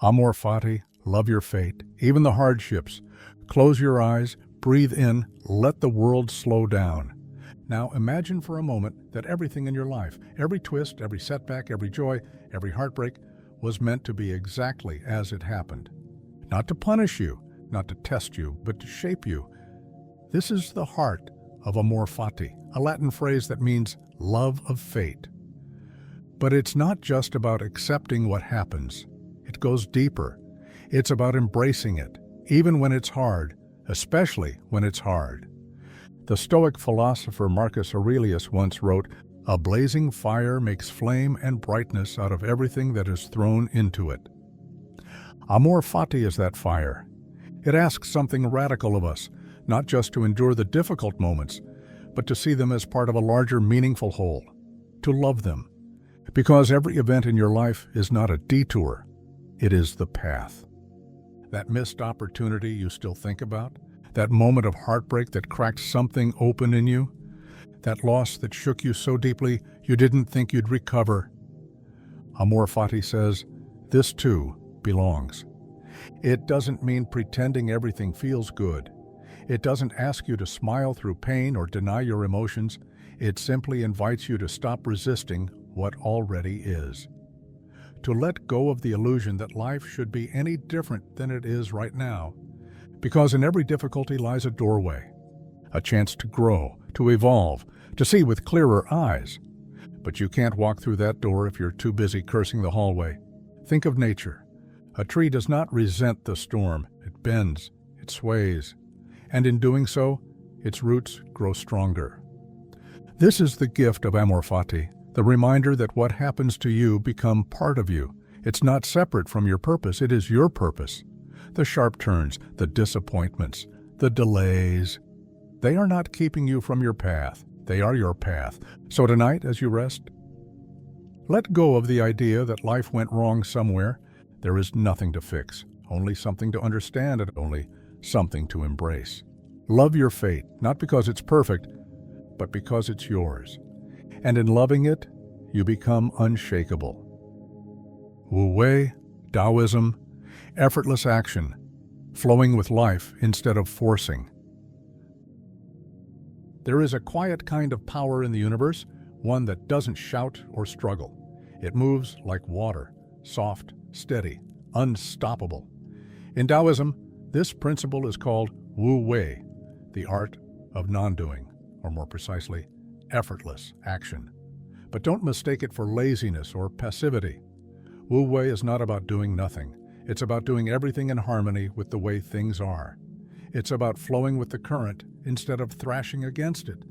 Amor Fati, love your fate, even the hardships. Close your eyes, breathe in, let the world slow down. Now imagine for a moment that everything in your life, every twist, every setback, every joy, every heartbreak, was meant to be exactly as it happened. Not to punish you, not to test you, but to shape you. This is the heart of Amor Fati, a Latin phrase that means love of fate. But it's not just about accepting what happens. It goes deeper. It's about embracing it, even when it's hard, especially when it's hard. The Stoic philosopher Marcus Aurelius once wrote, "A blazing fire makes flame and brightness out of everything that is thrown into it." Amor Fati is that fire. It asks something radical of us, not just to endure the difficult moments, but to see them as part of a larger meaningful whole, to love them. Because every event in your life is not a detour, it is the path. That missed opportunity you still think about, that moment of heartbreak that cracked something open in you, that loss that shook you so deeply you didn't think you'd recover. Amor Fati says, this too belongs. It doesn't mean pretending everything feels good. It doesn't ask you to smile through pain or deny your emotions. It simply invites you to stop resisting what already is. To let go of the illusion that life should be any different than it is right now. Because in every difficulty lies a doorway, a chance to grow, to evolve, to see with clearer eyes. But you can't walk through that door if you're too busy cursing the hallway. Think of nature. A tree does not resent the storm. It bends, it sways, and in doing so, its roots grow stronger. This is the gift of Amor Fati, the reminder that what happens to you become part of you. It's not separate from your purpose, it is your purpose. The sharp turns, the disappointments, the delays, they are not keeping you from your path. They are your path. So tonight, as you rest, let go of the idea that life went wrong somewhere. There is nothing to fix, only something to understand and only something to embrace. Love your fate, not because it's perfect, but because it's yours. And in loving it, you become unshakable. Wu Wei, Daoism, effortless action, flowing with life instead of forcing. There is a quiet kind of power in the universe, one that doesn't shout or struggle. It moves like water, soft, steady, unstoppable. In Daoism, this principle is called Wu Wei, the art of non-doing, or more precisely, effortless action. But don't mistake it for laziness or passivity. Wu Wei is not about doing nothing. It's about doing everything in harmony with the way things are. It's about flowing with the current instead of thrashing against it.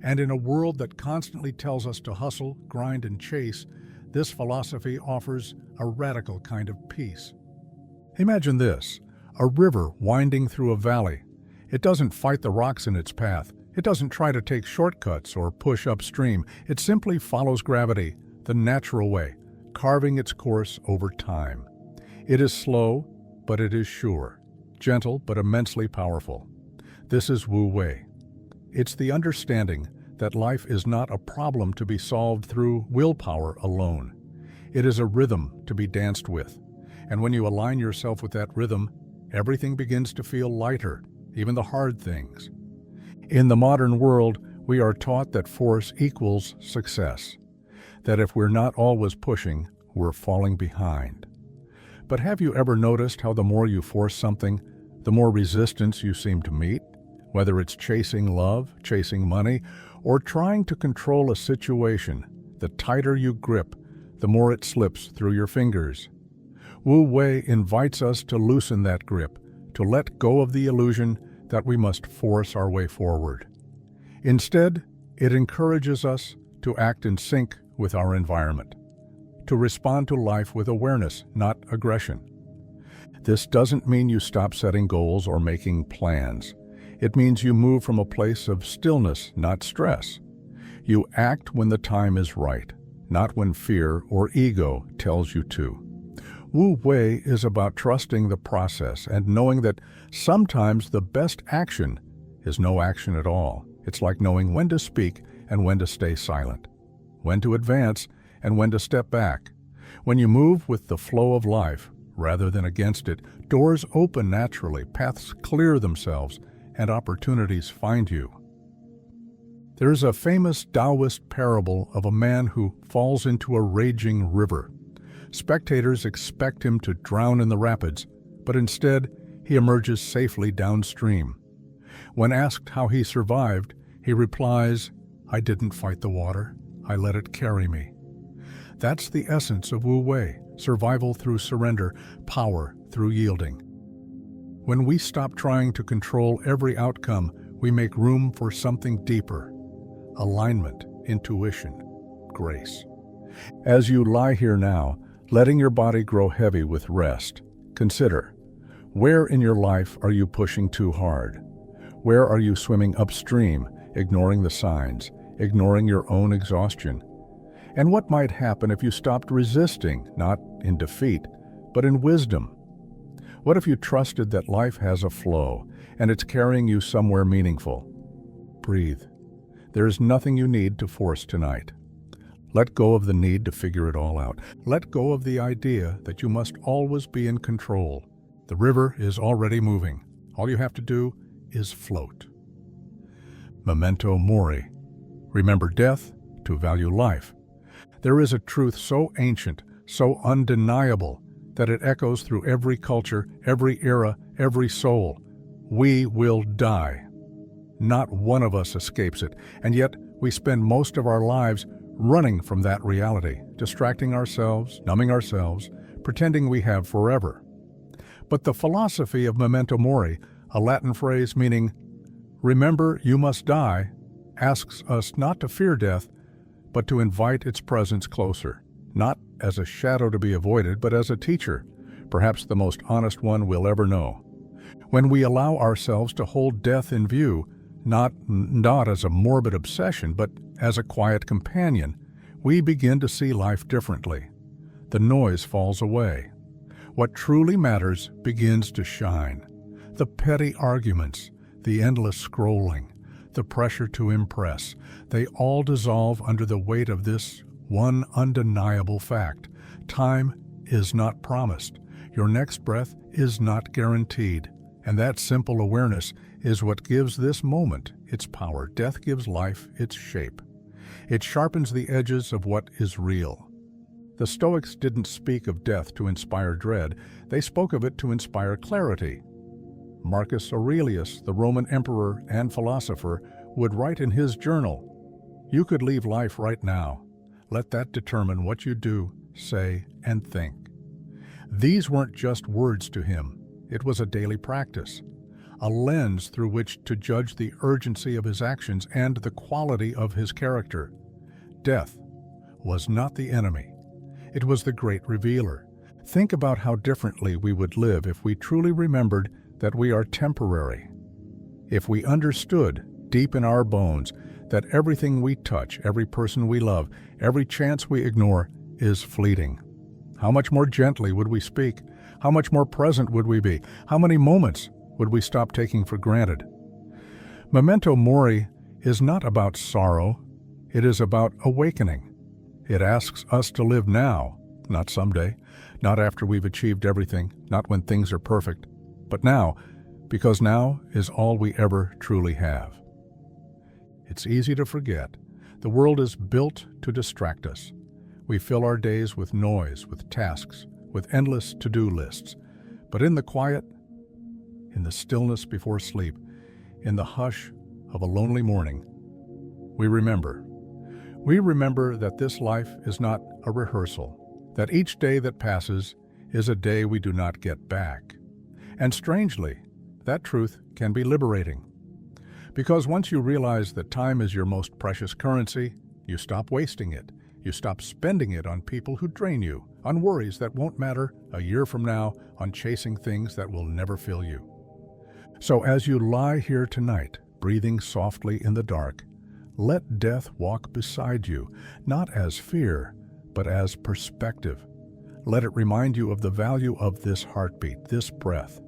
And in a world that constantly tells us to hustle, grind, and chase, this philosophy offers a radical kind of peace. Imagine this, a river winding through a valley. It doesn't fight the rocks in its path. It doesn't try to take shortcuts or push upstream. It simply follows gravity, the natural way, carving its course over time. It is slow, but it is sure, gentle, but immensely powerful. This is Wu Wei. It's the understanding that life is not a problem to be solved through willpower alone. It is a rhythm to be danced with. And when you align yourself with that rhythm, everything begins to feel lighter, even the hard things. In the modern world, we are taught that force equals success, that if we're not always pushing, we're falling behind. But have you ever noticed how the more you force something, the more resistance you seem to meet? Whether it's chasing love, chasing money, or trying to control a situation, the tighter you grip, the more it slips through your fingers. Wu Wei invites us to loosen that grip, to let go of the illusion that we must force our way forward. Instead, it encourages us to act in sync with our environment, to respond to life with awareness, not aggression. This doesn't mean you stop setting goals or making plans. It means you move from a place of stillness, not stress. You act when the time is right, not when fear or ego tells you to. Wu Wei is about trusting the process and knowing that sometimes the best action is no action at all. It's like knowing when to speak and when to stay silent, when to advance and when to step back. When you move with the flow of life, rather than against it, doors open naturally, paths clear themselves, and opportunities find you. There is a famous Taoist parable of a man who falls into a raging river. Spectators expect him to drown in the rapids, but instead he emerges safely downstream. When asked how he survived, he replies, "I didn't fight the water, I let it carry me." That's the essence of Wu Wei, survival through surrender, power through yielding. When we stop trying to control every outcome, we make room for something deeper: alignment, intuition, grace. As you lie here now, letting your body grow heavy with rest, consider, where in your life are you pushing too hard? Where are you swimming upstream, ignoring the signs, ignoring your own exhaustion? And what might happen if you stopped resisting, not in defeat, but in wisdom? What if you trusted that life has a flow, and it's carrying you somewhere meaningful? Breathe. There is nothing you need to force tonight. Let go of the need to figure it all out. Let go of the idea that you must always be in control. The river is already moving. All you have to do is float. Memento Mori. Remember death to value life. There is a truth so ancient, so undeniable, that it echoes through every culture, every era, every soul. We will die. Not one of us escapes it, and yet we spend most of our lives running from that reality, distracting ourselves, numbing ourselves, pretending we have forever. But the philosophy of Memento Mori, a Latin phrase meaning, "Remember you must die," asks us not to fear death, but to invite its presence closer, not as a shadow to be avoided, but as a teacher, perhaps the most honest one we'll ever know. When we allow ourselves to hold death in view, not as a morbid obsession, but as a quiet companion, we begin to see life differently. The noise falls away. What truly matters begins to shine. The petty arguments, the endless scrolling, the pressure to impress, they all dissolve under the weight of this one undeniable fact: time is not promised. Your next breath is not guaranteed. And that simple awareness is what gives this moment its power. Death gives life its shape. It sharpens the edges of what is real. The Stoics didn't speak of death to inspire dread. They spoke of it to inspire clarity. Marcus Aurelius, the Roman emperor and philosopher, would write in his journal, "You could leave life right now. Let that determine what you do, say, and think." These weren't just words to him. It was a daily practice, a lens through which to judge the urgency of his actions and the quality of his character. Death was not the enemy. It was the great revealer. Think about how differently we would live if we truly remembered that we are temporary. If we understood deep in our bones that everything we touch, every person we love, every chance we ignore is fleeting. How much more gently would we speak? How much more present would we be? How many moments would we stop taking for granted? Memento Mori is not about sorrow. It is about awakening. It asks us to live now, not someday, not after we've achieved everything, not when things are perfect, but now, because now is all we ever truly have. It's easy to forget. The world is built to distract us. We fill our days with noise, with tasks, with endless to-do lists. But in the quiet, in the stillness before sleep, in the hush of a lonely morning, we remember. We remember that this life is not a rehearsal, that each day that passes is a day we do not get back. And strangely, that truth can be liberating. Because once you realize that time is your most precious currency, you stop wasting it. You stop spending it on people who drain you, on worries that won't matter a year from now, on chasing things that will never fill you. So as you lie here tonight, breathing softly in the dark, let death walk beside you, not as fear, but as perspective. Let it remind you of the value of this heartbeat, this breath,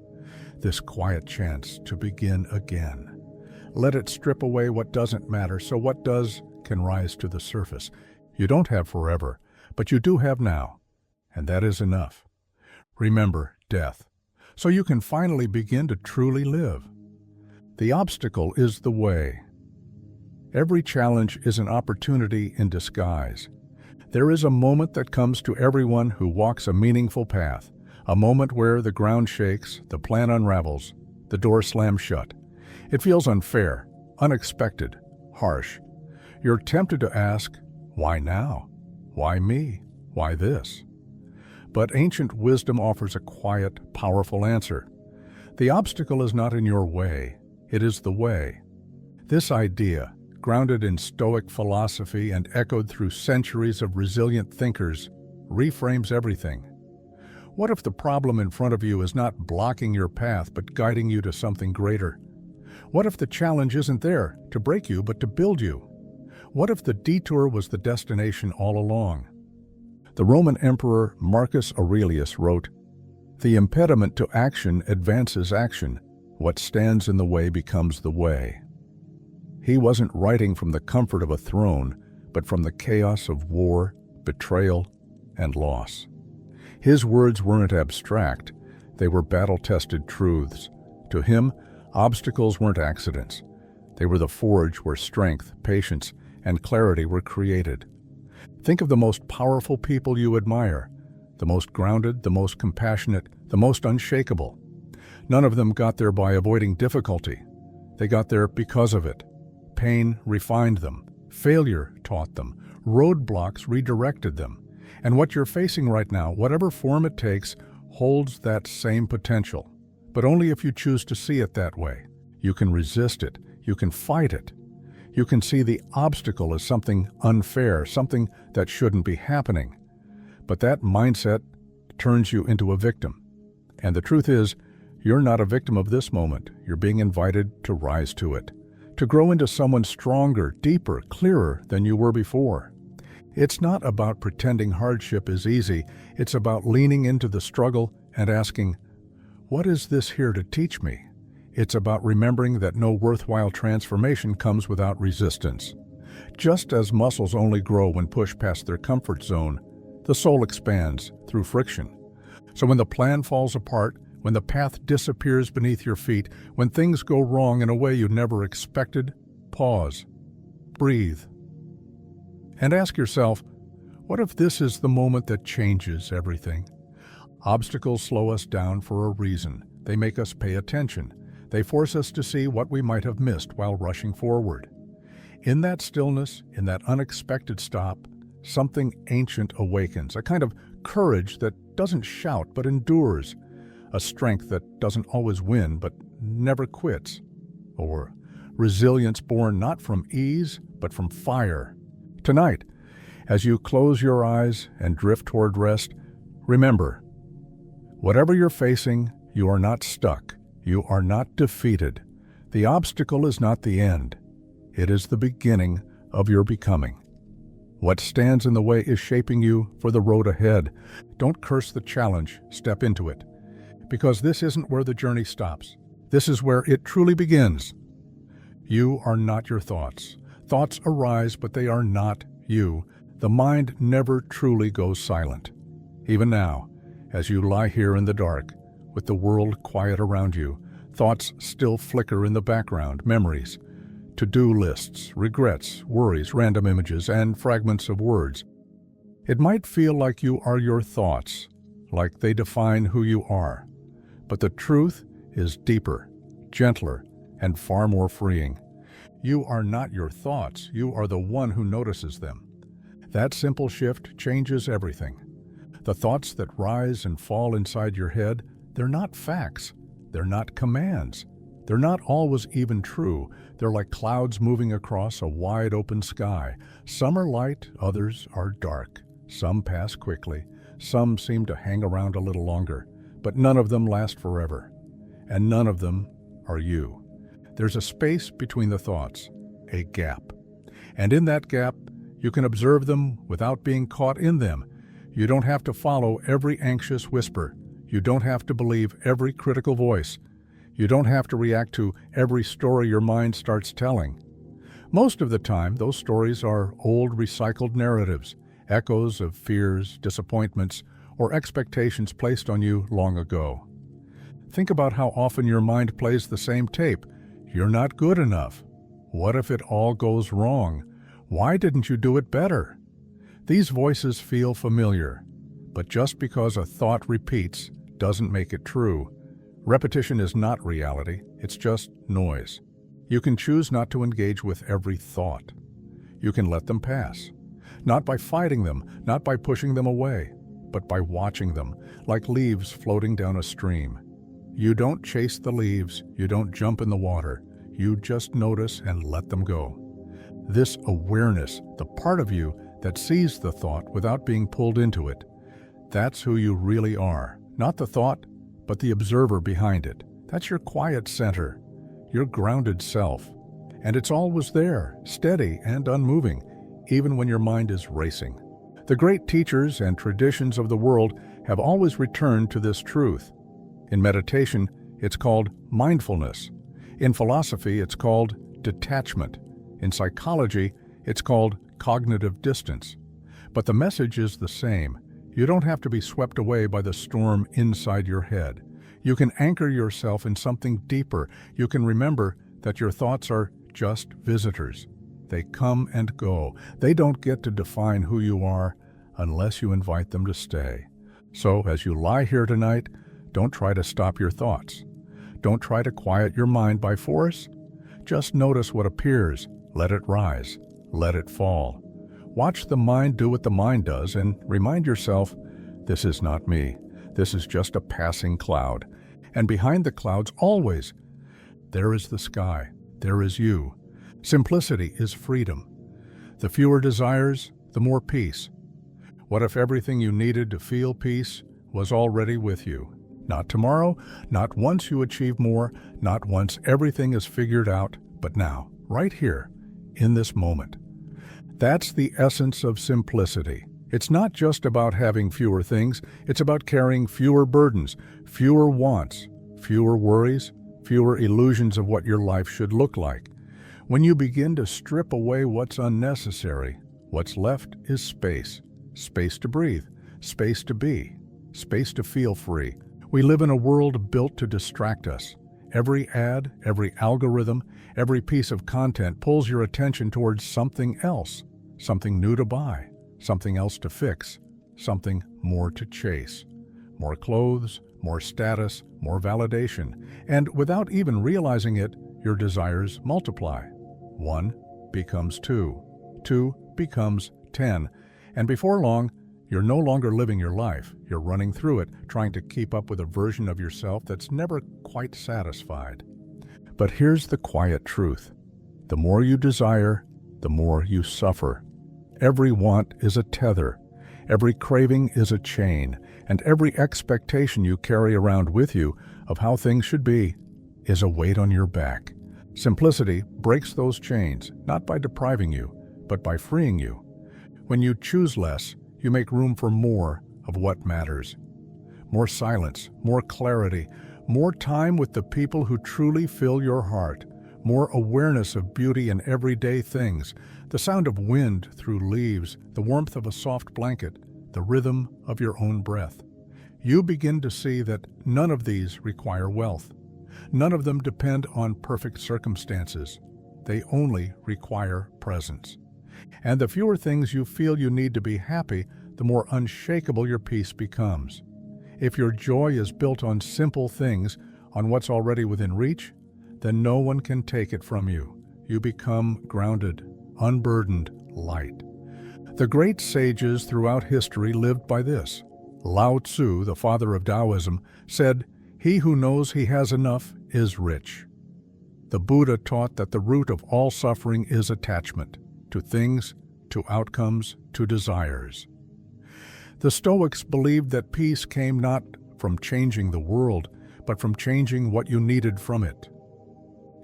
this quiet chance to begin again. Let it strip away what doesn't matter, so what does can rise to the surface. You don't have forever, but you do have now, and that is enough. Remember death, so you can finally begin to truly live. The obstacle is the way. Every challenge is an opportunity in disguise. There is a moment that comes to everyone who walks a meaningful path, a moment where the ground shakes, the plan unravels, the door slams shut. It feels unfair, unexpected, harsh. You're tempted to ask, why now? Why me? Why this? But ancient wisdom offers a quiet, powerful answer. The obstacle is not in your way, it is the way. This idea, grounded in Stoic philosophy and echoed through centuries of resilient thinkers, reframes everything. What if the problem in front of you is not blocking your path but guiding you to something greater? What if the challenge isn't there to break you but to build you? What if the detour was the destination all along? The Roman Emperor Marcus Aurelius wrote, "The impediment to action advances action. What stands in the way becomes the way." He wasn't writing from the comfort of a throne, but from the chaos of war, betrayal, and loss. His words weren't abstract, they were battle-tested truths. To him, obstacles weren't accidents. They were the forge where strength, patience, and clarity were created. Think of the most powerful people you admire, the most grounded, the most compassionate, the most unshakable. None of them got there by avoiding difficulty. They got there because of it. Pain refined them. Failure taught them. Roadblocks redirected them. And what you're facing right now, whatever form it takes, holds that same potential. But only if you choose to see it that way. You can resist it. You can fight it. You can see the obstacle as something unfair, something that shouldn't be happening. But that mindset turns you into a victim. And the truth is, you're not a victim of this moment. You're being invited to rise to it, to grow into someone stronger, deeper, clearer than you were before. It's not about pretending hardship is easy. It's about leaning into the struggle and asking, what is this here to teach me? It's about remembering that no worthwhile transformation comes without resistance. Just as muscles only grow when pushed past their comfort zone, the soul expands through friction. So when the plan falls apart, when the path disappears beneath your feet, when things go wrong in a way you never expected, pause, breathe, and ask yourself, what if this is the moment that changes everything? Obstacles slow us down for a reason. They make us pay attention. They force us to see what we might have missed while rushing forward. In that stillness, in that unexpected stop, something ancient awakens, a kind of courage that doesn't shout but endures, a strength that doesn't always win but never quits, or resilience born not from ease but from fire. Tonight, as you close your eyes and drift toward rest, remember, whatever you're facing, you are not stuck. You are not defeated. The obstacle is not the end. It is the beginning of your becoming. What stands in the way is shaping you for the road ahead. Don't curse the challenge, step into it. Because this isn't where the journey stops. This is where it truly begins. You are not your thoughts. Thoughts arise, but they are not you. The mind never truly goes silent. Even now, as you lie here in the dark, with the world quiet around you, thoughts still flicker in the background, memories, to-do lists, regrets, worries, random images, and fragments of words. It might feel like you are your thoughts, like they define who you are. But the truth is deeper, gentler, and far more freeing. You are not your thoughts, you are the one who notices them. That simple shift changes everything. The thoughts that rise and fall inside your head, they're not facts, they're not commands, they're not always even true. They're like clouds moving across a wide open sky. Some are light, others are dark. Some pass quickly, some seem to hang around a little longer, but none of them last forever. And none of them are you. There's a space between the thoughts, a gap. And in that gap, you can observe them without being caught in them. You don't have to follow every anxious whisper. You don't have to believe every critical voice. You don't have to react to every story your mind starts telling. Most of the time, those stories are old recycled narratives, echoes of fears, disappointments, or expectations placed on you long ago. Think about how often your mind plays the same tape. You're not good enough. What if it all goes wrong? Why didn't you do it better? These voices feel familiar, but just because a thought repeats doesn't make it true. Repetition is not reality, it's just noise. You can choose not to engage with every thought. You can let them pass, not by fighting them, not by pushing them away, but by watching them, like leaves floating down a stream. You don't chase the leaves, you don't jump in the water, you just notice and let them go. This awareness, the part of you that sees the thought without being pulled into it, that's who you really are. Not the thought, but the observer behind it. That's your quiet center, your grounded self. And it's always there, steady and unmoving, even when your mind is racing. The great teachers and traditions of the world have always returned to this truth. In meditation, it's called mindfulness. In philosophy, it's called detachment. In psychology, it's called cognitive distance. But the message is the same. You don't have to be swept away by the storm inside your head. You can anchor yourself in something deeper. You can remember that your thoughts are just visitors. They come and go. They don't get to define who you are unless you invite them to stay. So as you lie here tonight, don't try to stop your thoughts. Don't try to quiet your mind by force. Just notice what appears. Let it rise. Let it fall. Watch the mind do what the mind does and remind yourself, this is not me. This is just a passing cloud. And behind the clouds, always, there is the sky. There is you. Simplicity is freedom. The fewer desires, the more peace. What if everything you needed to feel peace was already with you? Not tomorrow, not once you achieve more, not once everything is figured out, but now, right here, in this moment. That's the essence of simplicity. It's not just about having fewer things, it's about carrying fewer burdens, fewer wants, fewer worries, fewer illusions of what your life should look like. When you begin to strip away what's unnecessary, what's left is space. Space to breathe, space to be, space to feel free. We live in a world built to distract us. Every ad, every algorithm, every piece of content pulls your attention towards something else, something new to buy, something else to fix, something more to chase. More clothes, more status, more validation. And without even realizing it, your desires multiply. 1 becomes 2. 2 becomes 10. And before long, you're no longer living your life. You're running through it, trying to keep up with a version of yourself that's never quite satisfied. But here's the quiet truth. The more you desire, the more you suffer. Every want is a tether. Every craving is a chain. And every expectation you carry around with you of how things should be is a weight on your back. Simplicity breaks those chains, not by depriving you, but by freeing you. When you choose less, you make room for more of what matters. More silence, more clarity, more time with the people who truly fill your heart, more awareness of beauty in everyday things, the sound of wind through leaves, the warmth of a soft blanket, the rhythm of your own breath. You begin to see that none of these require wealth. None of them depend on perfect circumstances. They only require presence. And the fewer things you feel you need to be happy, the more unshakable your peace becomes. If your joy is built on simple things, on what's already within reach, then no one can take it from you. You become grounded, unburdened, light. The great sages throughout history lived by this. Lao Tzu, the father of Daoism, said, "He who knows he has enough is rich." The Buddha taught that the root of all suffering is attachment, to things, to outcomes, to desires. The Stoics believed that peace came not from changing the world, but from changing what you needed from it.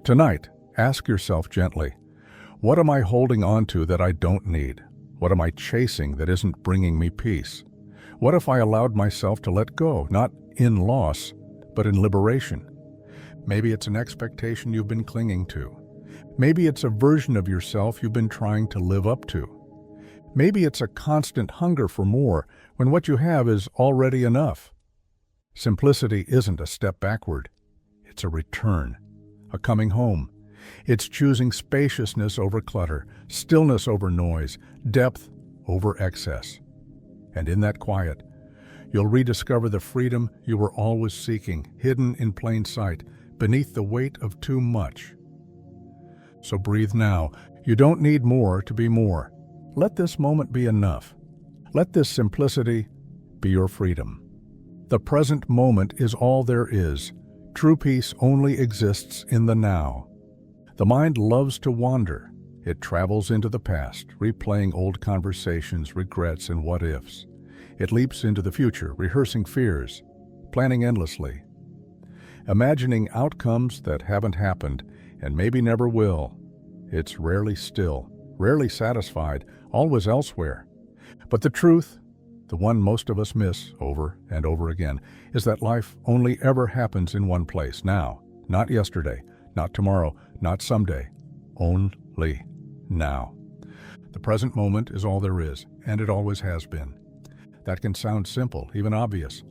Tonight, ask yourself gently, what am I holding on to that I don't need? What am I chasing that isn't bringing me peace? What if I allowed myself to let go, not in loss, but in liberation? Maybe it's an expectation you've been clinging to. Maybe it's a version of yourself you've been trying to live up to. Maybe it's a constant hunger for more when what you have is already enough. Simplicity isn't a step backward. It's a return, a coming home. It's choosing spaciousness over clutter, stillness over noise, depth over excess. And in that quiet, you'll rediscover the freedom you were always seeking, hidden in plain sight, beneath the weight of too much. So breathe now. You don't need more to be more. Let this moment be enough. Let this simplicity be your freedom. The present moment is all there is. True peace only exists in the now. The mind loves to wander. It travels into the past, replaying old conversations, regrets, and what-ifs. It leaps into the future, rehearsing fears, planning endlessly, imagining outcomes that haven't happened and maybe never will. It's rarely still, rarely satisfied, always elsewhere. But the truth, the one most of us miss over and over again, is that life only ever happens in one place, now, not yesterday, not tomorrow, not someday, only now. The present moment is all there is, and it always has been. That can sound simple, even obvious,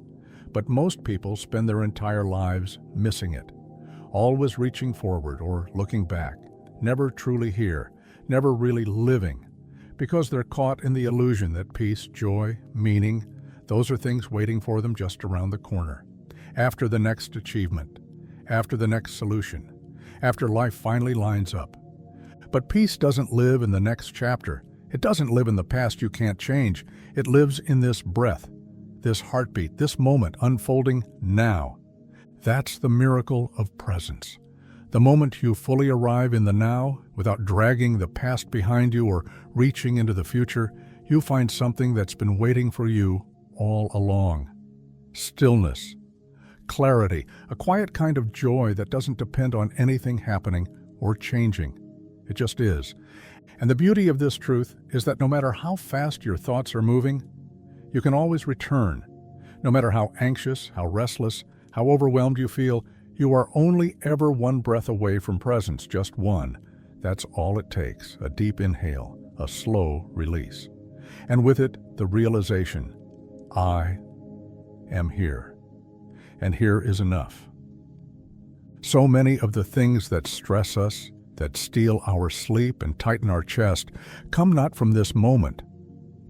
but most people spend their entire lives missing it, always reaching forward or looking back, never truly here, never really living, because they're caught in the illusion that peace, joy, meaning, those are things waiting for them just around the corner, after the next achievement, after the next solution, after life finally lines up. But peace doesn't live in the next chapter. It doesn't live in the past you can't change. It lives in this breath, this heartbeat, this moment unfolding now. That's the miracle of presence. The moment you fully arrive in the now, without dragging the past behind you or reaching into the future, you find something that's been waiting for you all along. Stillness, clarity, a quiet kind of joy that doesn't depend on anything happening or changing. It just is. And the beauty of this truth is that no matter how fast your thoughts are moving, you can always return. No matter how anxious, how restless, how overwhelmed you feel, you are only ever one breath away from presence, just one. That's all it takes, a deep inhale, a slow release. And with it, the realization, I am here. And here is enough. So many of the things that stress us, that steal our sleep and tighten our chest, come not from this moment,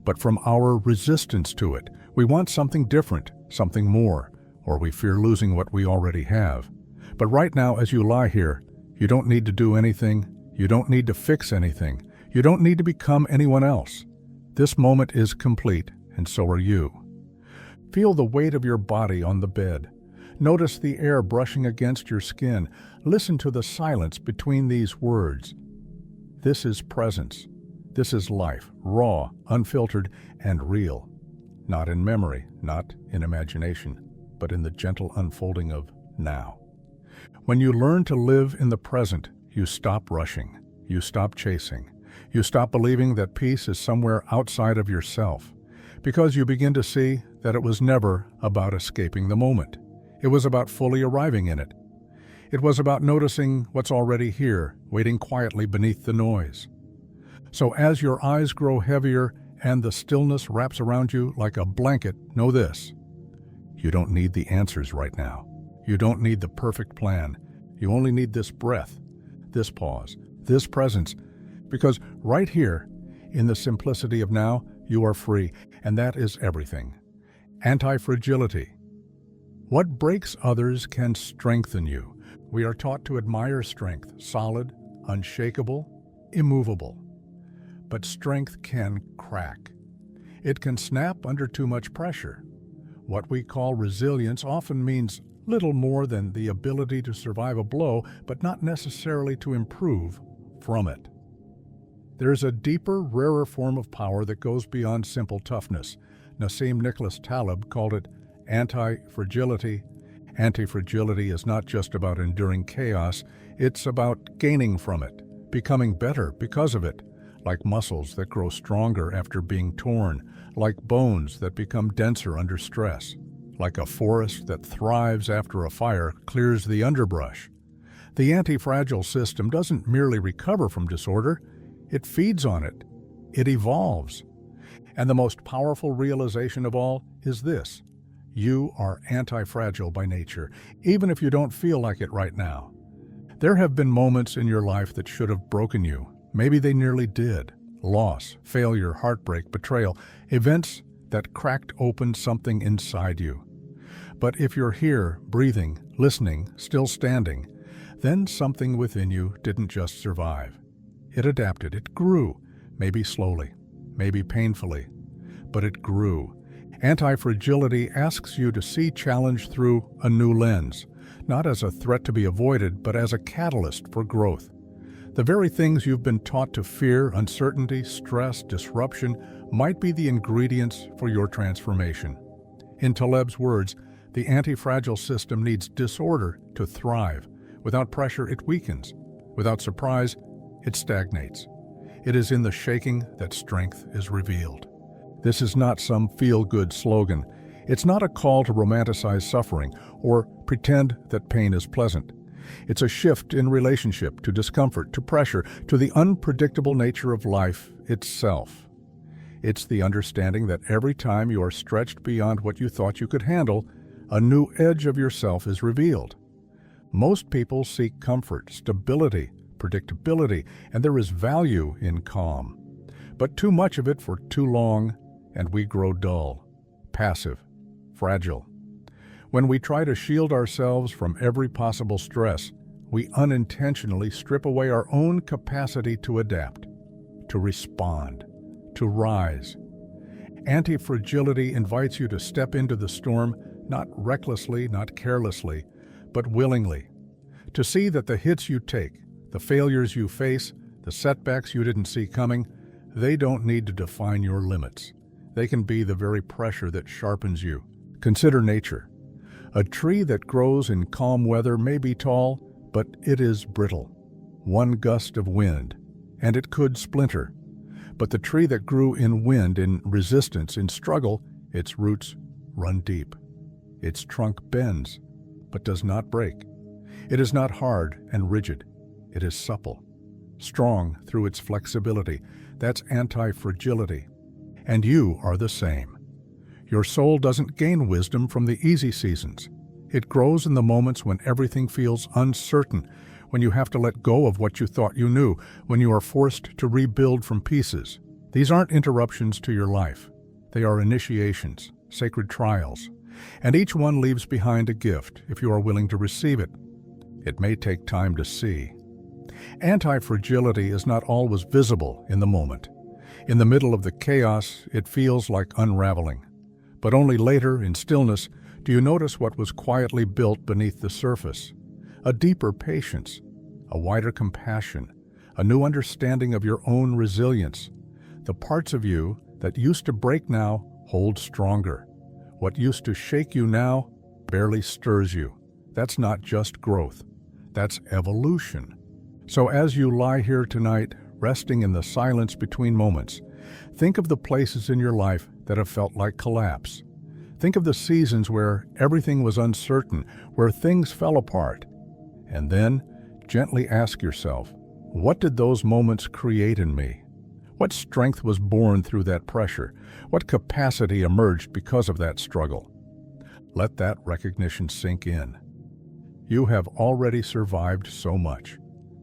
but from our resistance to it. We want something different, something more, or we fear losing what we already have. But right now, as you lie here, you don't need to do anything, you don't need to fix anything, you don't need to become anyone else. This moment is complete, and so are you. Feel the weight of your body on the bed. Notice the air brushing against your skin. Listen to the silence between these words. This is presence. This is life, raw, unfiltered, and real. Not in memory, not in imagination, but in the gentle unfolding of now. When you learn to live in the present, you stop rushing, you stop chasing, you stop believing that peace is somewhere outside of yourself, because you begin to see that it was never about escaping the moment. It was about fully arriving in it. It was about noticing what's already here, waiting quietly beneath the noise. So as your eyes grow heavier and the stillness wraps around you like a blanket, know this: you don't need the answers right now. You don't need the perfect plan. You only need this breath, this pause, this presence, because right here, in the simplicity of now, you are free, and that is everything. Antifragility. What breaks others can strengthen you. We are taught to admire strength, solid, unshakable, immovable. But strength can crack. It can snap under too much pressure. What we call resilience often means little more than the ability to survive a blow, but not necessarily to improve from it. There's a deeper, rarer form of power that goes beyond simple toughness. Nassim Taleb called it anti-fragility. Anti-fragility is not just about enduring chaos, it's about gaining from it, becoming better because of it, like muscles that grow stronger after being torn, like bones that become denser under stress, like a forest that thrives after a fire clears the underbrush. The anti-fragile system doesn't merely recover from disorder, it feeds on it, it evolves. And the most powerful realization of all is this: you are anti-fragile by nature, even if you don't feel like it right now. There have been moments in your life that should have broken you. Maybe they nearly did. Loss, failure, heartbreak, betrayal, events that cracked open something inside you. But if you're here, breathing, listening, still standing, then something within you didn't just survive. It adapted, it grew, maybe slowly, maybe painfully, but it grew. Antifragility asks you to see challenge through a new lens, not as a threat to be avoided, but as a catalyst for growth. The very things you've been taught to fear, uncertainty, stress, disruption, might be the ingredients for your transformation. In Taleb's words, the anti-fragile system needs disorder to thrive. Without pressure, it weakens. Without surprise, it stagnates. It is in the shaking that strength is revealed. This is not some feel-good slogan. It's not a call to romanticize suffering or pretend that pain is pleasant. It's a shift in relationship to discomfort, to pressure, to the unpredictable nature of life itself. It's the understanding that every time you are stretched beyond what you thought you could handle, a new edge of yourself is revealed. Most people seek comfort, stability, predictability, and there is value in calm. But too much of it for too long, and we grow dull, passive, fragile. When we try to shield ourselves from every possible stress, we unintentionally strip away our own capacity to adapt, to respond, to rise. Anti-fragility invites you to step into the storm, not recklessly, not carelessly, but willingly. To see that the hits you take, the failures you face, the setbacks you didn't see coming, they don't need to define your limits. They can be the very pressure that sharpens you. Consider nature. A tree that grows in calm weather may be tall, but it is brittle. One gust of wind, and it could splinter. But the tree that grew in wind, in resistance, in struggle, its roots run deep. Its trunk bends, but does not break. It is not hard and rigid. It is supple, strong through its flexibility. That's anti-fragility. And you are the same. Your soul doesn't gain wisdom from the easy seasons. It grows in the moments when everything feels uncertain, when you have to let go of what you thought you knew, when you are forced to rebuild from pieces. These aren't interruptions to your life. They are initiations, sacred trials. And each one leaves behind a gift if you are willing to receive it. It may take time to see. Anti-fragility is not always visible in the moment. In the middle of the chaos, it feels like unraveling. But only later, in stillness, do you notice what was quietly built beneath the surface. A deeper patience, a wider compassion, a new understanding of your own resilience. The parts of you that used to break now hold stronger. What used to shake you now barely stirs you. That's not just growth. That's evolution. So as you lie here tonight, resting in the silence between moments, think of the places in your life that have felt like collapse. Think of the seasons where everything was uncertain, where things fell apart. And then gently ask yourself, what did those moments create in me? What strength was born through that pressure? What capacity emerged because of that struggle? Let that recognition sink in. You have already survived so much.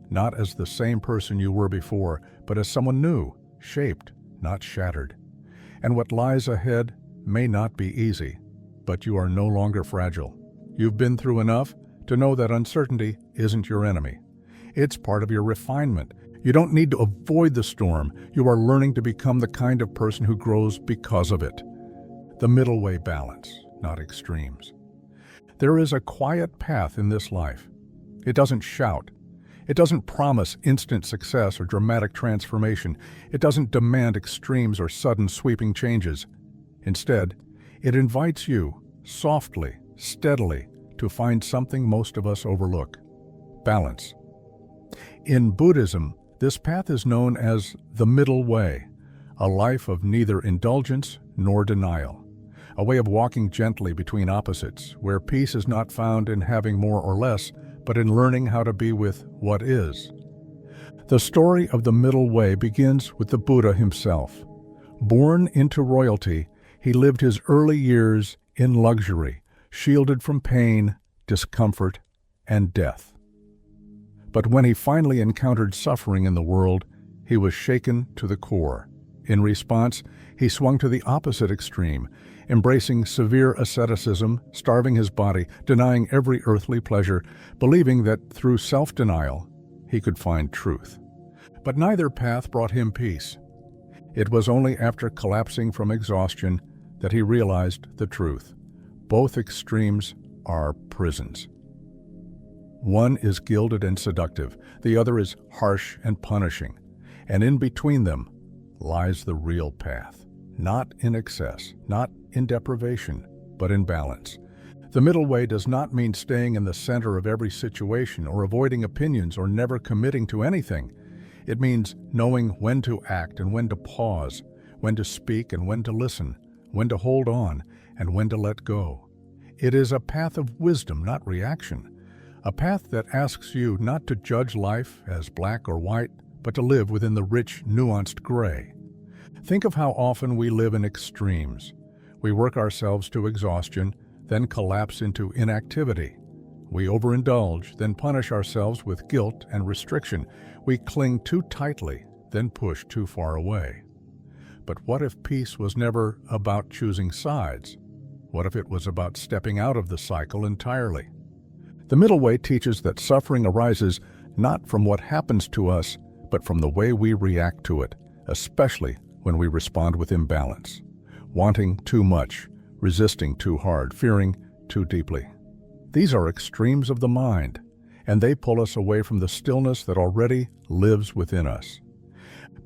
Not as the same person you were before, but as someone new, shaped, not shattered. And what lies ahead may not be easy, but you are no longer fragile. You've been through enough to know that uncertainty isn't your enemy. It's part of your refinement. You don't need to avoid the storm. You are learning to become the kind of person who grows because of it. The middle way balance, not extremes. There is a quiet path in this life. It doesn't shout. It doesn't promise instant success or dramatic transformation. It doesn't demand extremes or sudden sweeping changes. Instead, it invites you, softly, steadily, to find something most of us overlook: balance. In Buddhism, this path is known as the middle way, a life of neither indulgence nor denial, a way of walking gently between opposites, where peace is not found in having more or less, but in learning how to be with what is. The story of the middle way begins with the Buddha himself. Born into royalty, he lived his early years in luxury, shielded from pain, discomfort, and death. But when he finally encountered suffering in the world, he was shaken to the core. In response, he swung to the opposite extreme, embracing severe asceticism, starving his body, denying every earthly pleasure, believing that through self-denial he could find truth. But neither path brought him peace. It was only after collapsing from exhaustion that he realized the truth. Both extremes are prisons. One is gilded and seductive, the other is harsh and punishing, and in between them lies the real path, not in excess, not in deprivation, but in balance. The middle way does not mean staying in the center of every situation or avoiding opinions or never committing to anything. It means knowing when to act and when to pause, when to speak and when to listen, when to hold on and when to let go. It is a path of wisdom, not reaction. A path that asks you not to judge life as black or white, but to live within the rich, nuanced gray. Think of how often we live in extremes. We work ourselves to exhaustion, then collapse into inactivity. We overindulge, then punish ourselves with guilt and restriction. We cling too tightly, then push too far away. But what if peace was never about choosing sides? What if it was about stepping out of the cycle entirely? The middle way teaches that suffering arises not from what happens to us, but from the way we react to it, especially when we respond with imbalance, wanting too much, resisting too hard, fearing too deeply. These are extremes of the mind, and they pull us away from the stillness that already lives within us.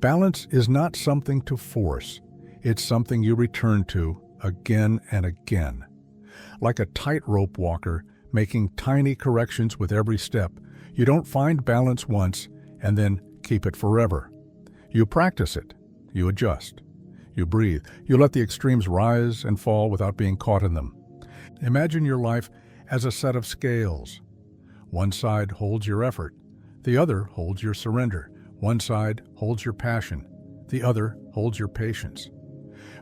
Balance is not something to force. It's something you return to again and again. Like a tightrope walker, making tiny corrections with every step, you don't find balance once and then keep it forever. You practice it, you adjust, you breathe, you let the extremes rise and fall without being caught in them. Imagine your life as a set of scales. One side holds your effort, the other holds your surrender. One side holds your passion, the other holds your patience.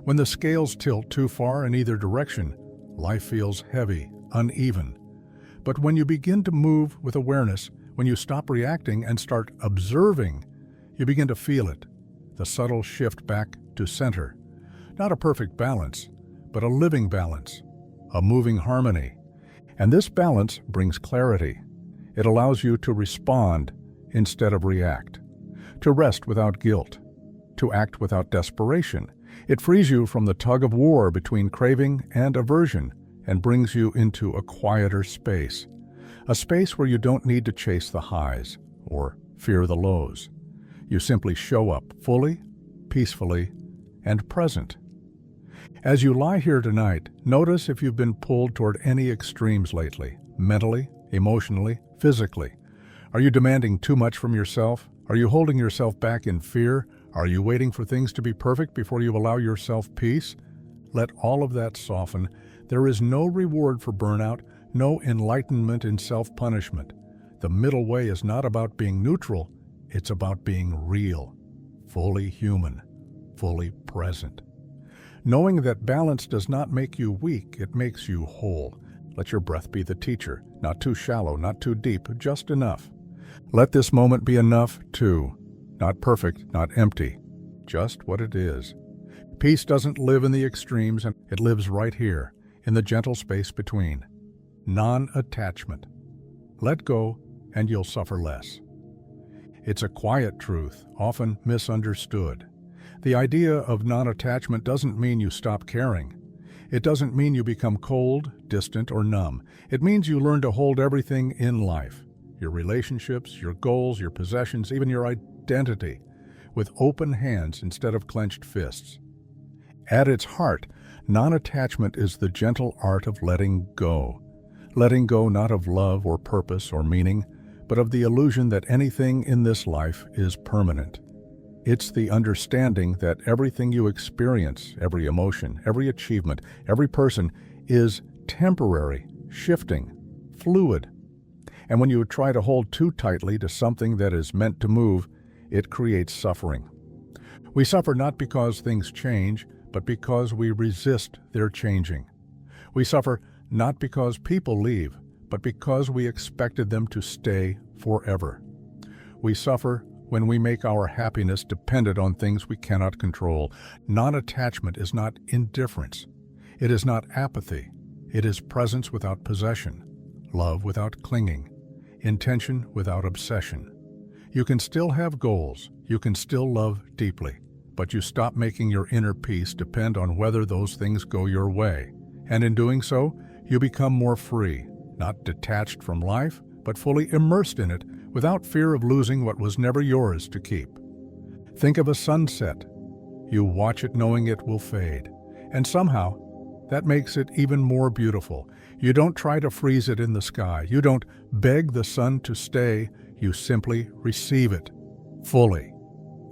When the scales tilt too far in either direction, life feels heavy, uneven. But when you begin to move with awareness, when you stop reacting and start observing, you begin to feel it, the subtle shift back to center. Not a perfect balance, but a living balance, a moving harmony. And this balance brings clarity. It allows you to respond instead of react, to rest without guilt, to act without desperation. It frees you from the tug of war between craving and aversion and brings you into a quieter space, a space where you don't need to chase the highs or fear the lows. You simply show up fully, peacefully, and present. As you lie here tonight, notice if you've been pulled toward any extremes lately, mentally, emotionally, physically. Are you demanding too much from yourself? Are you holding yourself back in fear? Are you waiting for things to be perfect before you allow yourself peace? Let all of that soften. There is no reward for burnout, no enlightenment in self-punishment. The middle way is not about being neutral, it's about being real, fully human, fully present. Knowing that balance does not make you weak, it makes you whole. Let your breath be the teacher, not too shallow, not too deep, just enough. Let this moment be enough, too. Not perfect, not empty, just what it is. Peace doesn't live in the extremes, and it lives right here, in the gentle space between. Non-attachment. Let go, and you'll suffer less. It's a quiet truth, often misunderstood. The idea of non-attachment doesn't mean you stop caring. It doesn't mean you become cold, distant, or numb. It means you learn to hold everything in life, your relationships, your goals, your possessions, even your identity, with open hands instead of clenched fists. At its heart, non-attachment is the gentle art of letting go. Letting go not of love or purpose or meaning, but of the illusion that anything in this life is permanent. It's the understanding that everything you experience, every emotion, every achievement, every person, is temporary, shifting, fluid. And when you try to hold too tightly to something that is meant to move, it creates suffering. We suffer not because things change, but because we resist their changing. We suffer not because people leave, but because we expected them to stay forever. We suffer when we make our happiness dependent on things we cannot control. Non-attachment is not indifference. It is not apathy. It is presence without possession, love without clinging, intention without obsession. You can still have goals, you can still love deeply, but you stop making your inner peace depend on whether those things go your way. And in doing so, you become more free, not detached from life, but fully immersed in it without fear of losing what was never yours to keep. Think of a sunset. You watch it knowing it will fade, and somehow that makes it even more beautiful. You don't try to freeze it in the sky. You don't beg the sun to stay. You simply receive it fully,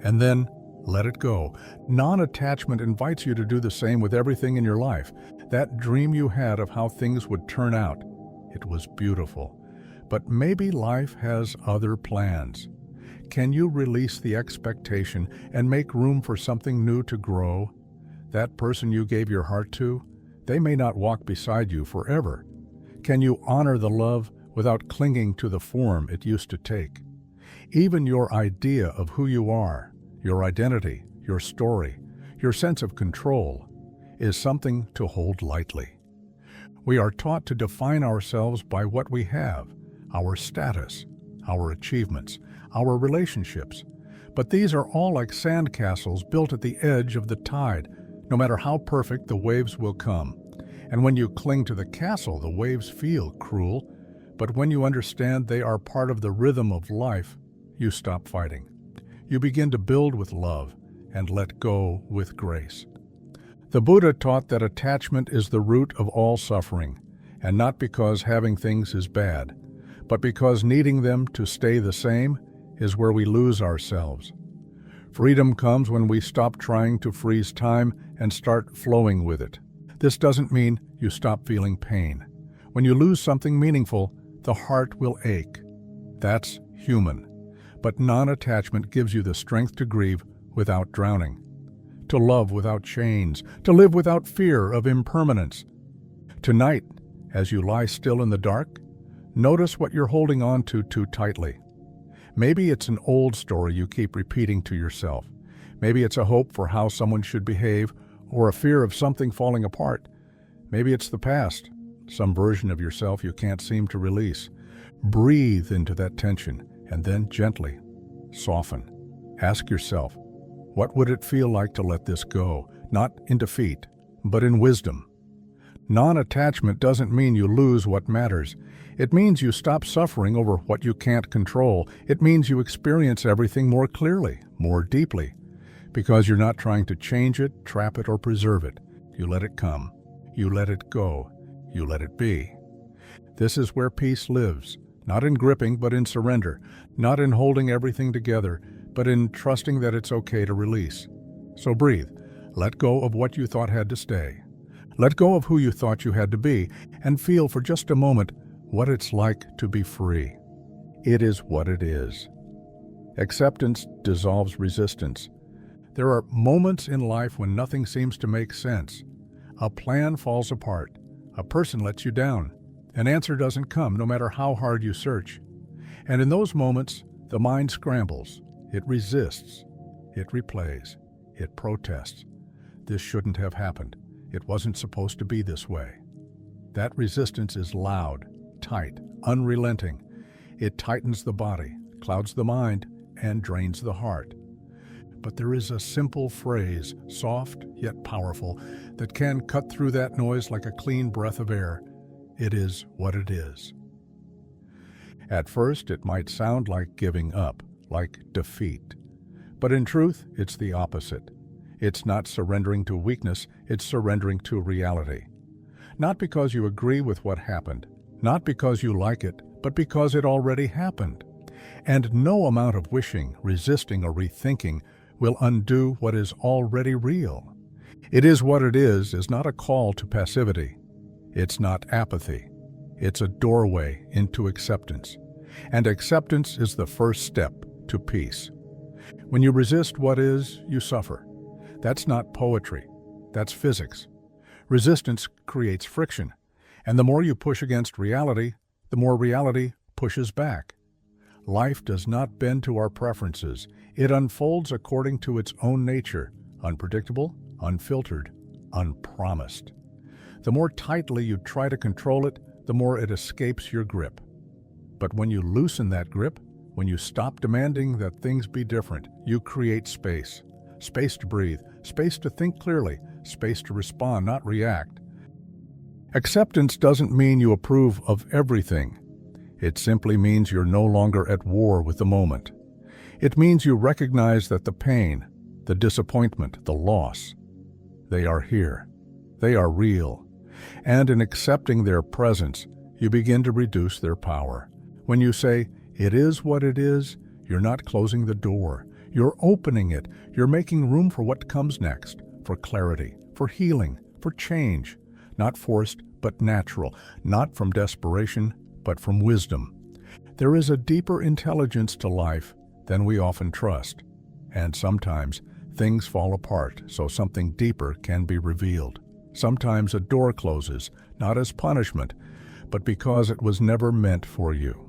and then let it go. Non-attachment invites you to do the same with everything in your life. That dream you had of how things would turn out, it was beautiful. But maybe life has other plans. Can you release the expectation and make room for something new to grow? That person you gave your heart to, they may not walk beside you forever. Can you honor the love without clinging to the form it used to take? Even your idea of who you are, your identity, your story, your sense of control, is something to hold lightly. We are taught to define ourselves by what we have, our status, our achievements, our relationships. But these are all like sandcastles built at the edge of the tide. No matter how perfect, the waves will come. And when you cling to the castle, the waves feel cruel. But when you understand they are part of the rhythm of life, you stop fighting. You begin to build with love and let go with grace. The Buddha taught that attachment is the root of all suffering, and not because having things is bad, but because needing them to stay the same is where we lose ourselves. Freedom comes when we stop trying to freeze time and start flowing with it. This doesn't mean you stop feeling pain. When you lose something meaningful, the heart will ache. That's human. But non-attachment gives you the strength to grieve without drowning, to love without chains, to live without fear of impermanence. Tonight, as you lie still in the dark, notice what you're holding on to too tightly. Maybe it's an old story you keep repeating to yourself. Maybe it's a hope for how someone should behave or a fear of something falling apart. Maybe it's the past, some version of yourself you can't seem to release. Breathe into that tension and then gently soften. Ask yourself, what would it feel like to let this go? Not in defeat, but in wisdom. Non-attachment doesn't mean you lose what matters. It means you stop suffering over what you can't control. It means you experience everything more clearly, more deeply. Because you're not trying to change it, trap it, or preserve it. You let it come. You let it go. You let it be. This is where peace lives, not in gripping, but in surrender, not in holding everything together, but in trusting that it's okay to release. So breathe. Let go of what you thought had to stay. Let go of who you thought you had to be, and feel for just a moment what it's like to be free. It is what it is. Acceptance dissolves resistance. There are moments in life when nothing seems to make sense. A plan falls apart. A person lets you down. An answer doesn't come, no matter how hard you search. And in those moments, the mind scrambles. It resists. It replays. It protests. This shouldn't have happened. It wasn't supposed to be this way. That resistance is loud, tight, unrelenting. It tightens the body, clouds the mind, and drains the heart. But there is a simple phrase, soft yet powerful, that can cut through that noise like a clean breath of air. It is what it is. At first, it might sound like giving up, like defeat. But in truth, it's the opposite. It's not surrendering to weakness, it's surrendering to reality. Not because you agree with what happened, not because you like it, but because it already happened. And no amount of wishing, resisting, or rethinking will undo what is already real. It is what it is not a call to passivity. It's not apathy. It's a doorway into acceptance. And acceptance is the first step to peace. When you resist what is, you suffer. That's not poetry. That's physics. Resistance creates friction, and the more you push against reality, the more reality pushes back. Life does not bend to our preferences. It unfolds according to its own nature, unpredictable, unfiltered, unpromised. The more tightly you try to control it, the more it escapes your grip. But when you loosen that grip, when you stop demanding that things be different, you create space. Space to breathe, space to think clearly, space to respond, not react. Acceptance doesn't mean you approve of everything. It simply means you're no longer at war with the moment. It means you recognize that the pain, the disappointment, the loss, they are here. They are real. And in accepting their presence, you begin to reduce their power. When you say, "It is what it is," you're not closing the door. You're opening it. You're making room for what comes next, for clarity, for healing, for change. Not forced, but natural. Not from desperation, but from wisdom. There is a deeper intelligence to life than we often trust. And sometimes things fall apart so something deeper can be revealed. Sometimes a door closes, not as punishment, but because it was never meant for you.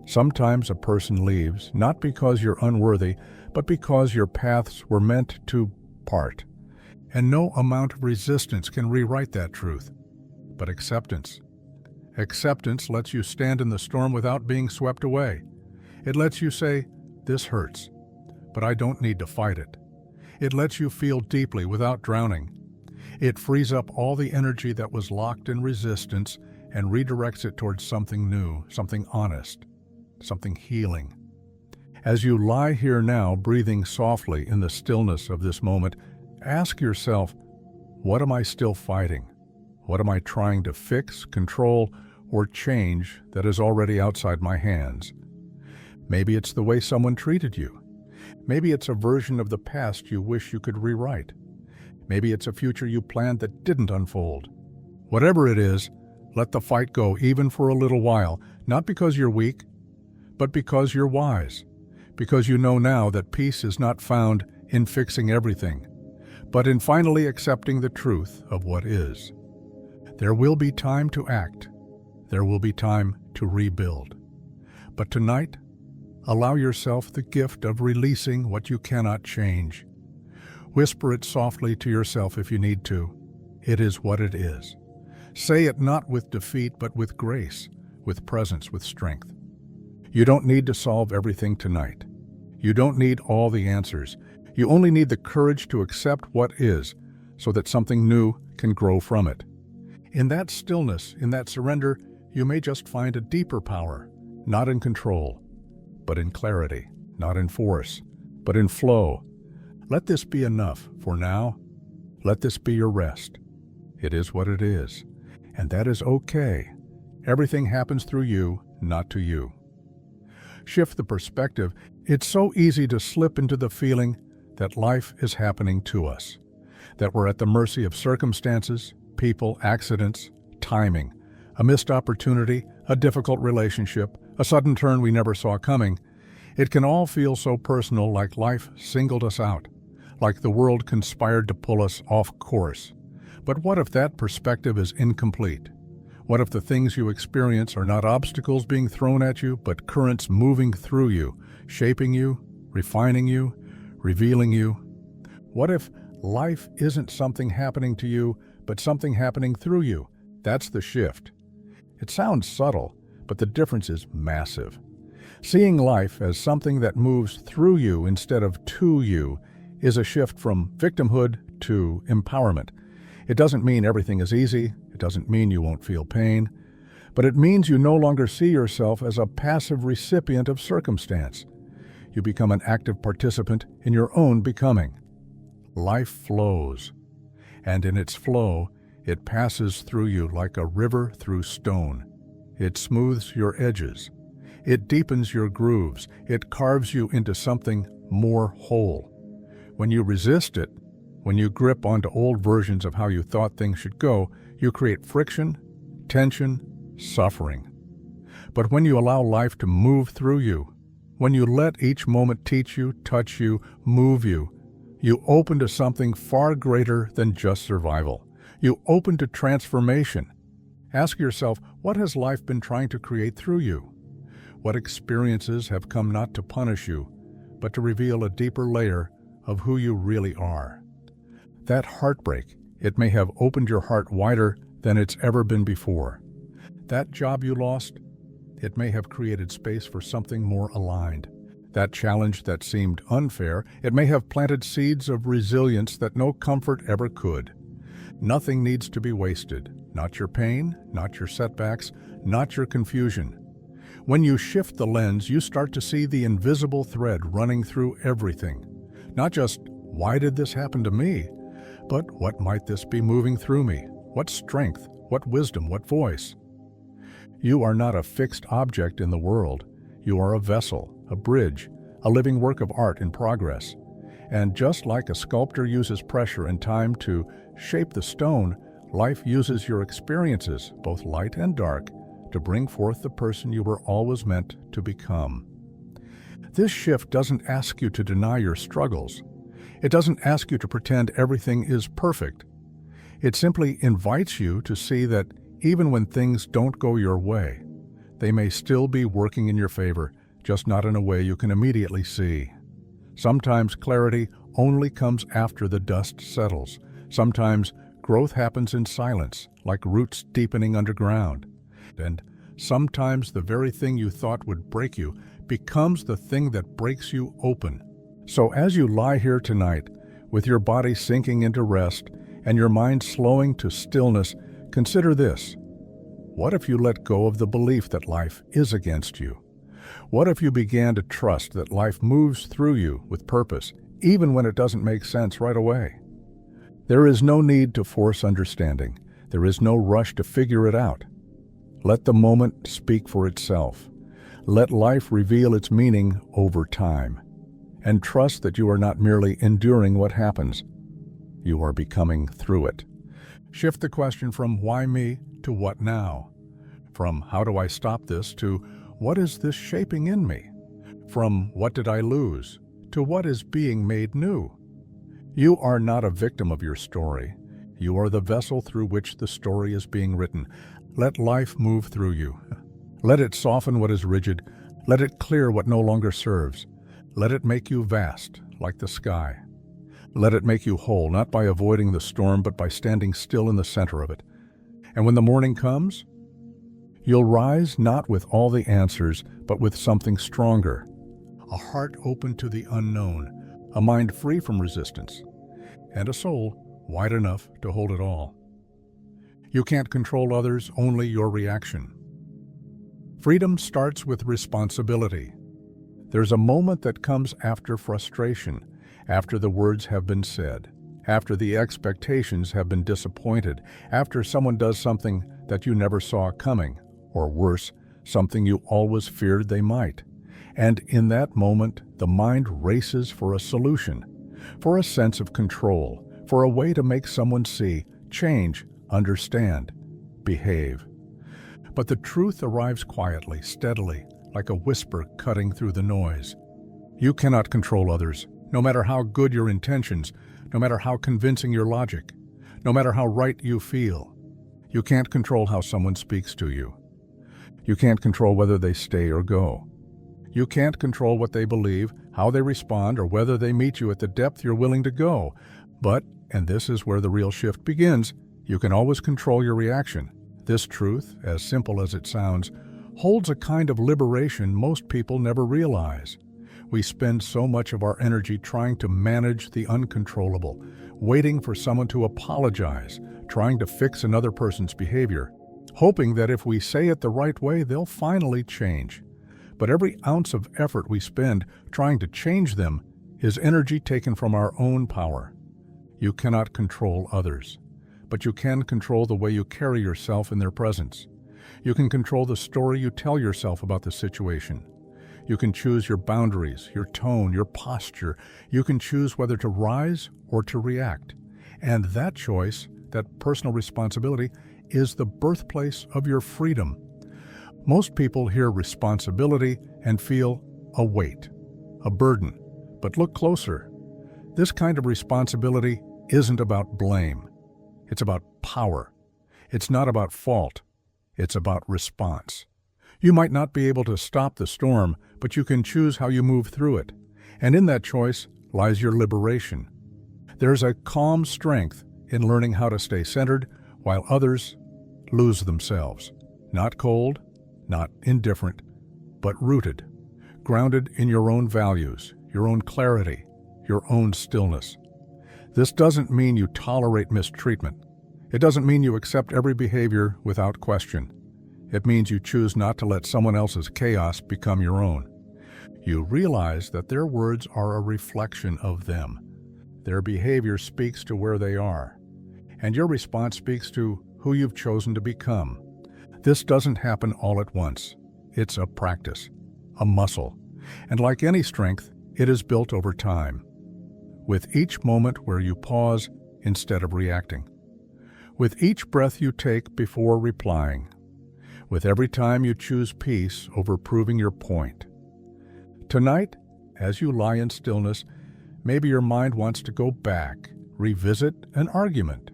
Sometimes a person leaves, not because you're unworthy, but because your paths were meant to part. And no amount of resistance can rewrite that truth. But acceptance. Acceptance lets you stand in the storm without being swept away. It lets you say, "This hurts, but I don't need to fight it." It lets you feel deeply without drowning. It frees up all the energy that was locked in resistance and redirects it towards something new, something honest, something healing. As you lie here now, breathing softly in the stillness of this moment, ask yourself, what am I still fighting? What am I trying to fix, control, or change that is already outside my hands? Maybe it's the way someone treated you. Maybe it's a version of the past you wish you could rewrite. Maybe it's a future you planned that didn't unfold. Whatever it is, let the fight go even for a little while, not because you're weak, but because you're wise. Because you know now that peace is not found in fixing everything, but in finally accepting the truth of what is. There will be time to act. There will be time to rebuild. But tonight, allow yourself the gift of releasing what you cannot change. Whisper it softly to yourself if you need to. It is what it is. Say it not with defeat, but with grace, with presence, with strength. You don't need to solve everything tonight. You don't need all the answers. You only need the courage to accept what is, so that something new can grow from it. In that stillness, in that surrender, you may just find a deeper power, not in control, but in clarity, not in force, but in flow. Let this be enough for now. Let this be your rest. It is what it is, and that is okay. Everything happens through you, not to you. Shift the perspective. It's so easy to slip into the feeling that life is happening to us, that we're at the mercy of circumstances, people, accidents, timing, a missed opportunity, a difficult relationship, a sudden turn we never saw coming. It can all feel so personal, like life singled us out, like the world conspired to pull us off course. But what if that perspective is incomplete? What if the things you experience are not obstacles being thrown at you, but currents moving through you, shaping you, refining you, revealing you? What if life isn't something happening to you, but something happening through you? That's the shift. It sounds subtle, but the difference is massive. Seeing life as something that moves through you instead of to you is a shift from victimhood to empowerment. It doesn't mean everything is easy. It doesn't mean you won't feel pain. But it means you no longer see yourself as a passive recipient of circumstance. You become an active participant in your own becoming. Life flows, and in its flow, it passes through you like a river through stone. It smooths your edges. It deepens your grooves. It carves you into something more whole. When you resist it, when you grip onto old versions of how you thought things should go, you create friction, tension, suffering. But when you allow life to move through you, When you let each moment teach you, touch you, move you, you open to something far greater than just survival. You open to transformation. Ask yourself, what has life been trying to create through you? What experiences have come not to punish you, but to reveal a deeper layer of who you really are? That heartbreak, it may have opened your heart wider than it's ever been before. That job you lost, it may have created space for something more aligned. That challenge that seemed unfair, it may have planted seeds of resilience that no comfort ever could. Nothing needs to be wasted. Not your pain, not your setbacks, not your confusion. When you shift the lens, you start to see the invisible thread running through everything. Not just, why did this happen to me? But what might this be moving through me? What strength, what wisdom, what voice? You are not a fixed object in the world. You are a vessel, a bridge, a living work of art in progress. And just like a sculptor uses pressure and time to shape the stone, life uses your experiences, both light and dark, to bring forth the person you were always meant to become. This shift doesn't ask you to deny your struggles. It doesn't ask you to pretend everything is perfect. It simply invites you to see that even when things don't go your way, they may still be working in your favor, just not in a way you can immediately see. Sometimes clarity only comes after the dust settles. Sometimes growth happens in silence, like roots deepening underground. And sometimes the very thing you thought would break you becomes the thing that breaks you open. So as you lie here tonight, with your body sinking into rest and your mind slowing to stillness, consider this. What if you let go of the belief that life is against you? What if you began to trust that life moves through you with purpose, even when it doesn't make sense right away? There is no need to force understanding. There is no rush to figure it out. Let the moment speak for itself. Let life reveal its meaning over time. And trust that you are not merely enduring what happens. You are becoming through it. Shift the question from why me to what now? From how do I stop this to what is this shaping in me? From what did I lose to what is being made new? You are not a victim of your story. You are the vessel through which the story is being written. Let life move through you. Let it soften what is rigid. Let it clear what no longer serves. Let it make you vast, like the sky. Let it make you whole, not by avoiding the storm, but by standing still in the center of it. And when the morning comes, you'll rise not with all the answers, but with something stronger. A heart open to the unknown, a mind free from resistance, and a soul wide enough to hold it all. You can't control others, only your reaction. Freedom starts with responsibility. There's a moment that comes after frustration, after the words have been said, after the expectations have been disappointed, after someone does something that you never saw coming, or worse, something you always feared they might. And in that moment, the mind races for a solution, for a sense of control, for a way to make someone see, change, understand, behave. But the truth arrives quietly, steadily, like a whisper cutting through the noise. You cannot control others, no matter how good your intentions, no matter how convincing your logic, no matter how right you feel. You can't control how someone speaks to you. You can't control whether they stay or go. You can't control what they believe, how they respond, or whether they meet you at the depth you're willing to go. But, and this is where the real shift begins, you can always control your reaction. This truth, as simple as it sounds, holds a kind of liberation most people never realize. We spend so much of our energy trying to manage the uncontrollable, waiting for someone to apologize, trying to fix another person's behavior, hoping that if we say it the right way, they'll finally change. But every ounce of effort we spend trying to change them is energy taken from our own power. You cannot control others, but you can control the way you carry yourself in their presence. You can control the story you tell yourself about the situation. You can choose your boundaries, your tone, your posture. You can choose whether to rise or to react. And that choice, that personal responsibility, is the birthplace of your freedom. Most people hear responsibility and feel, a weight, a burden. But look closer. This kind of responsibility isn't about blame. It's about power. It's not about fault. It's about response. You might not be able to stop the storm, but you can choose how you move through it. And in that choice lies your liberation. There's a calm strength in learning how to stay centered while others lose themselves. Not cold, not indifferent, but rooted, grounded in your own values, your own clarity, your own stillness. This doesn't mean you tolerate mistreatment. It doesn't mean you accept every behavior without question. It means you choose not to let someone else's chaos become your own. You realize that their words are a reflection of them. Their behavior speaks to where they are, and your response speaks to who you've chosen to become. This doesn't happen all at once. It's a practice, a muscle, and like any strength, it is built over time. With each moment where you pause instead of reacting. With each breath you take before replying. With every time you choose peace over proving your point. Tonight, as you lie in stillness, maybe your mind wants to go back, revisit an argument,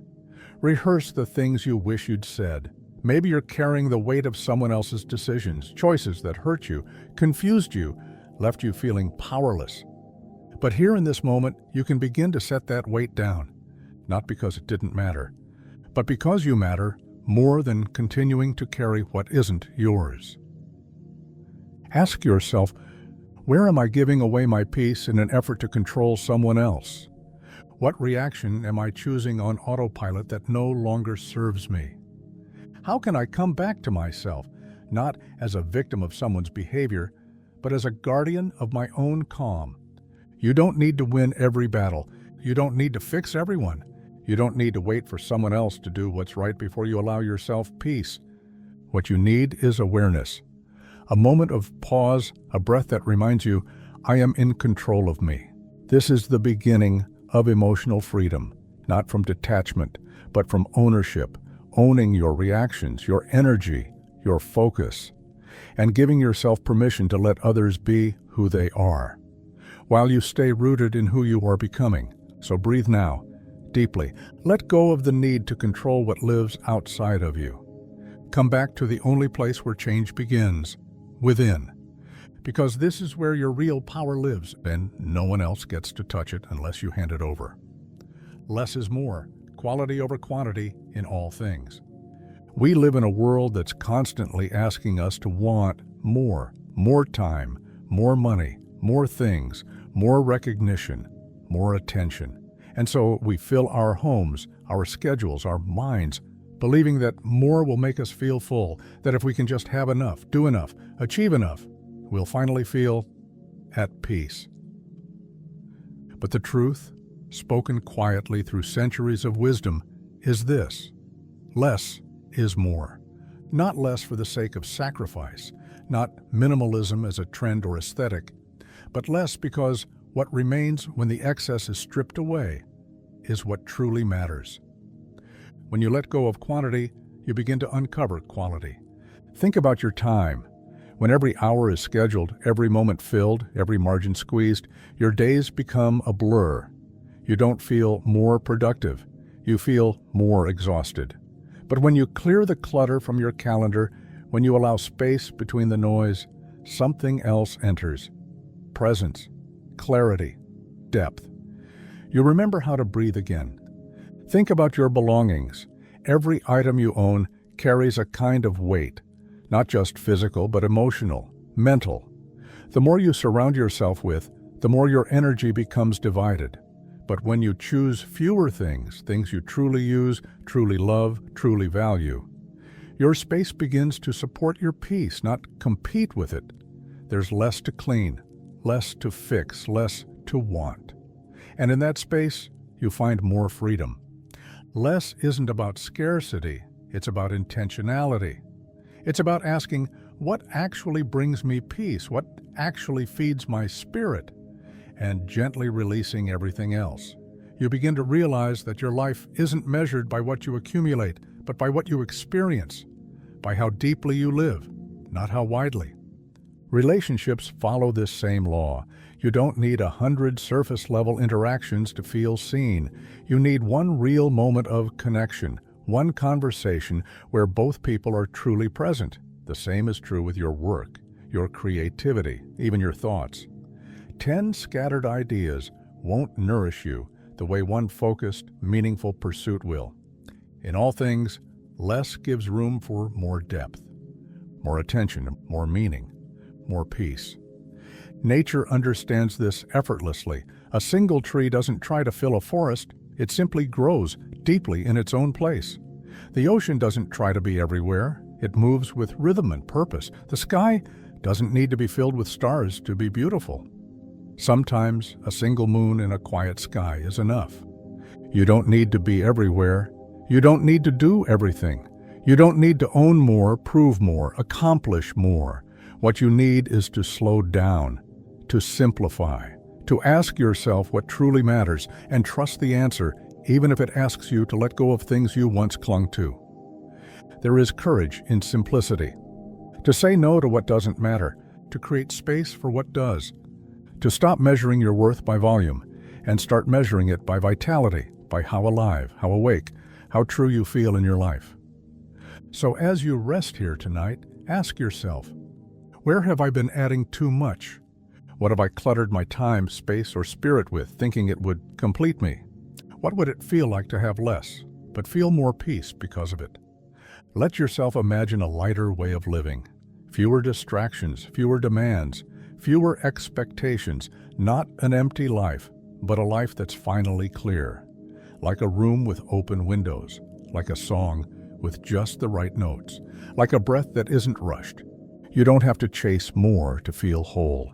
rehearse the things you wish you'd said. Maybe you're carrying the weight of someone else's decisions, choices that hurt you, confused you, left you feeling powerless. But here in this moment, you can begin to set that weight down, not because it didn't matter, but because you matter more than continuing to carry what isn't yours. Ask yourself, where am I giving away my peace in an effort to control someone else? What reaction am I choosing on autopilot that no longer serves me? How can I come back to myself, not as a victim of someone's behavior, but as a guardian of my own calm? You don't need to win every battle. You don't need to fix everyone. You don't need to wait for someone else to do what's right before you allow yourself peace. What you need is awareness. A moment of pause, a breath that reminds you, I am in control of me. This is the beginning of emotional freedom, not from detachment, but from ownership, owning your reactions, your energy, your focus, and giving yourself permission to let others be who they are, while you stay rooted in who you are becoming. So breathe now, deeply. Let go of the need to control what lives outside of you. Come back to the only place where change begins, within. Because this is where your real power lives, and no one else gets to touch it unless you hand it over. Less is more, quality over quantity in all things. We live in a world that's constantly asking us to want more time, more money, more things, more recognition, more attention. And so we fill our homes, our schedules, our minds, believing that more will make us feel full, that if we can just have enough, do enough, achieve enough, we'll finally feel at peace. But the truth, spoken quietly through centuries of wisdom, is this: less is more. Not less for the sake of sacrifice, not minimalism as a trend or aesthetic, but less because what remains when the excess is stripped away is what truly matters. When you let go of quantity, you begin to uncover quality. Think about your time. When every hour is scheduled, every moment filled, every margin squeezed, your days become a blur. You don't feel more productive. You feel more exhausted. But when you clear the clutter from your calendar, when you allow space between the noise, something else enters. Presence, clarity, depth. You remember how to breathe again. Think about your belongings. Every item you own carries a kind of weight, not just physical, but emotional, mental. The more you surround yourself with, the more your energy becomes divided. But when you choose fewer things you truly use, truly love, truly value, your space begins to support your peace, not compete with it. There's less to clean, less to fix, less to want. And in that space, you find more freedom. Less isn't about scarcity, it's about intentionality. It's about asking, what actually brings me peace? What actually feeds my spirit? And gently releasing everything else. You begin to realize that your life isn't measured by what you accumulate, but by what you experience, by how deeply you live, not how widely. Relationships follow this same law. You don't need 100 surface-level interactions to feel seen. You need one real moment of connection, one conversation where both people are truly present. The same is true with your work, your creativity, even your thoughts. 10 scattered ideas won't nourish you the way one focused, meaningful pursuit will. In all things, less gives room for more depth, more attention, more meaning, more peace. Nature understands this effortlessly. A single tree doesn't try to fill a forest, it simply grows deeply in its own place. The ocean doesn't try to be everywhere, it moves with rhythm and purpose. The sky doesn't need to be filled with stars to be beautiful. Sometimes a single moon in a quiet sky is enough. You don't need to be everywhere. You don't need to do everything. You don't need to own more, prove more, accomplish more. What you need is to slow down, to simplify, to ask yourself what truly matters and trust the answer, even if it asks you to let go of things you once clung to. There is courage in simplicity. To say no to what doesn't matter, to create space for what does. To stop measuring your worth by volume and start measuring it by vitality, by how alive, how awake, how true you feel in your life. So as you rest here tonight, ask yourself, where have I been adding too much? What have I cluttered my time, space, or spirit with, thinking it would complete me? What would it feel like to have less, but feel more peace because of it? Let yourself imagine a lighter way of living. Fewer distractions, fewer demands, fewer expectations, not an empty life, but a life that's finally clear. Like a room with open windows, like a song with just the right notes, like a breath that isn't rushed. You don't have to chase more to feel whole.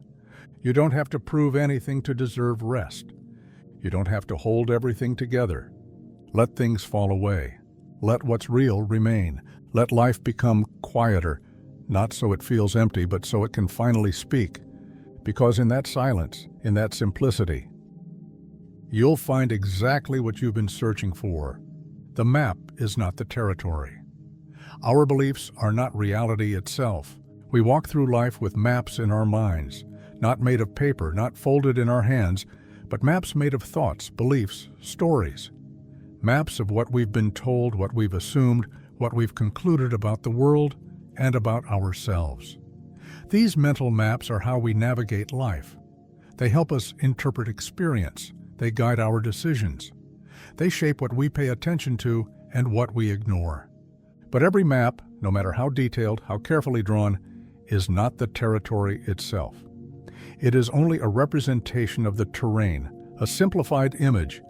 You don't have to prove anything to deserve rest. You don't have to hold everything together. Let things fall away. Let what's real remain. Let life become quieter, not so it feels empty, but so it can finally speak. Because in that silence, in that simplicity, you'll find exactly what you've been searching for. The map is not the territory. Our beliefs are not reality itself. We walk through life with maps in our minds, not made of paper, not folded in our hands, but maps made of thoughts, beliefs, stories. Maps of what we've been told, what we've assumed, what we've concluded about the world and about ourselves. These mental maps are how we navigate life. They help us interpret experience. They guide our decisions. They shape what we pay attention to and what we ignore. But every map, no matter how detailed, how carefully drawn, is not the territory itself. It is only a representation of the terrain, a simplified image,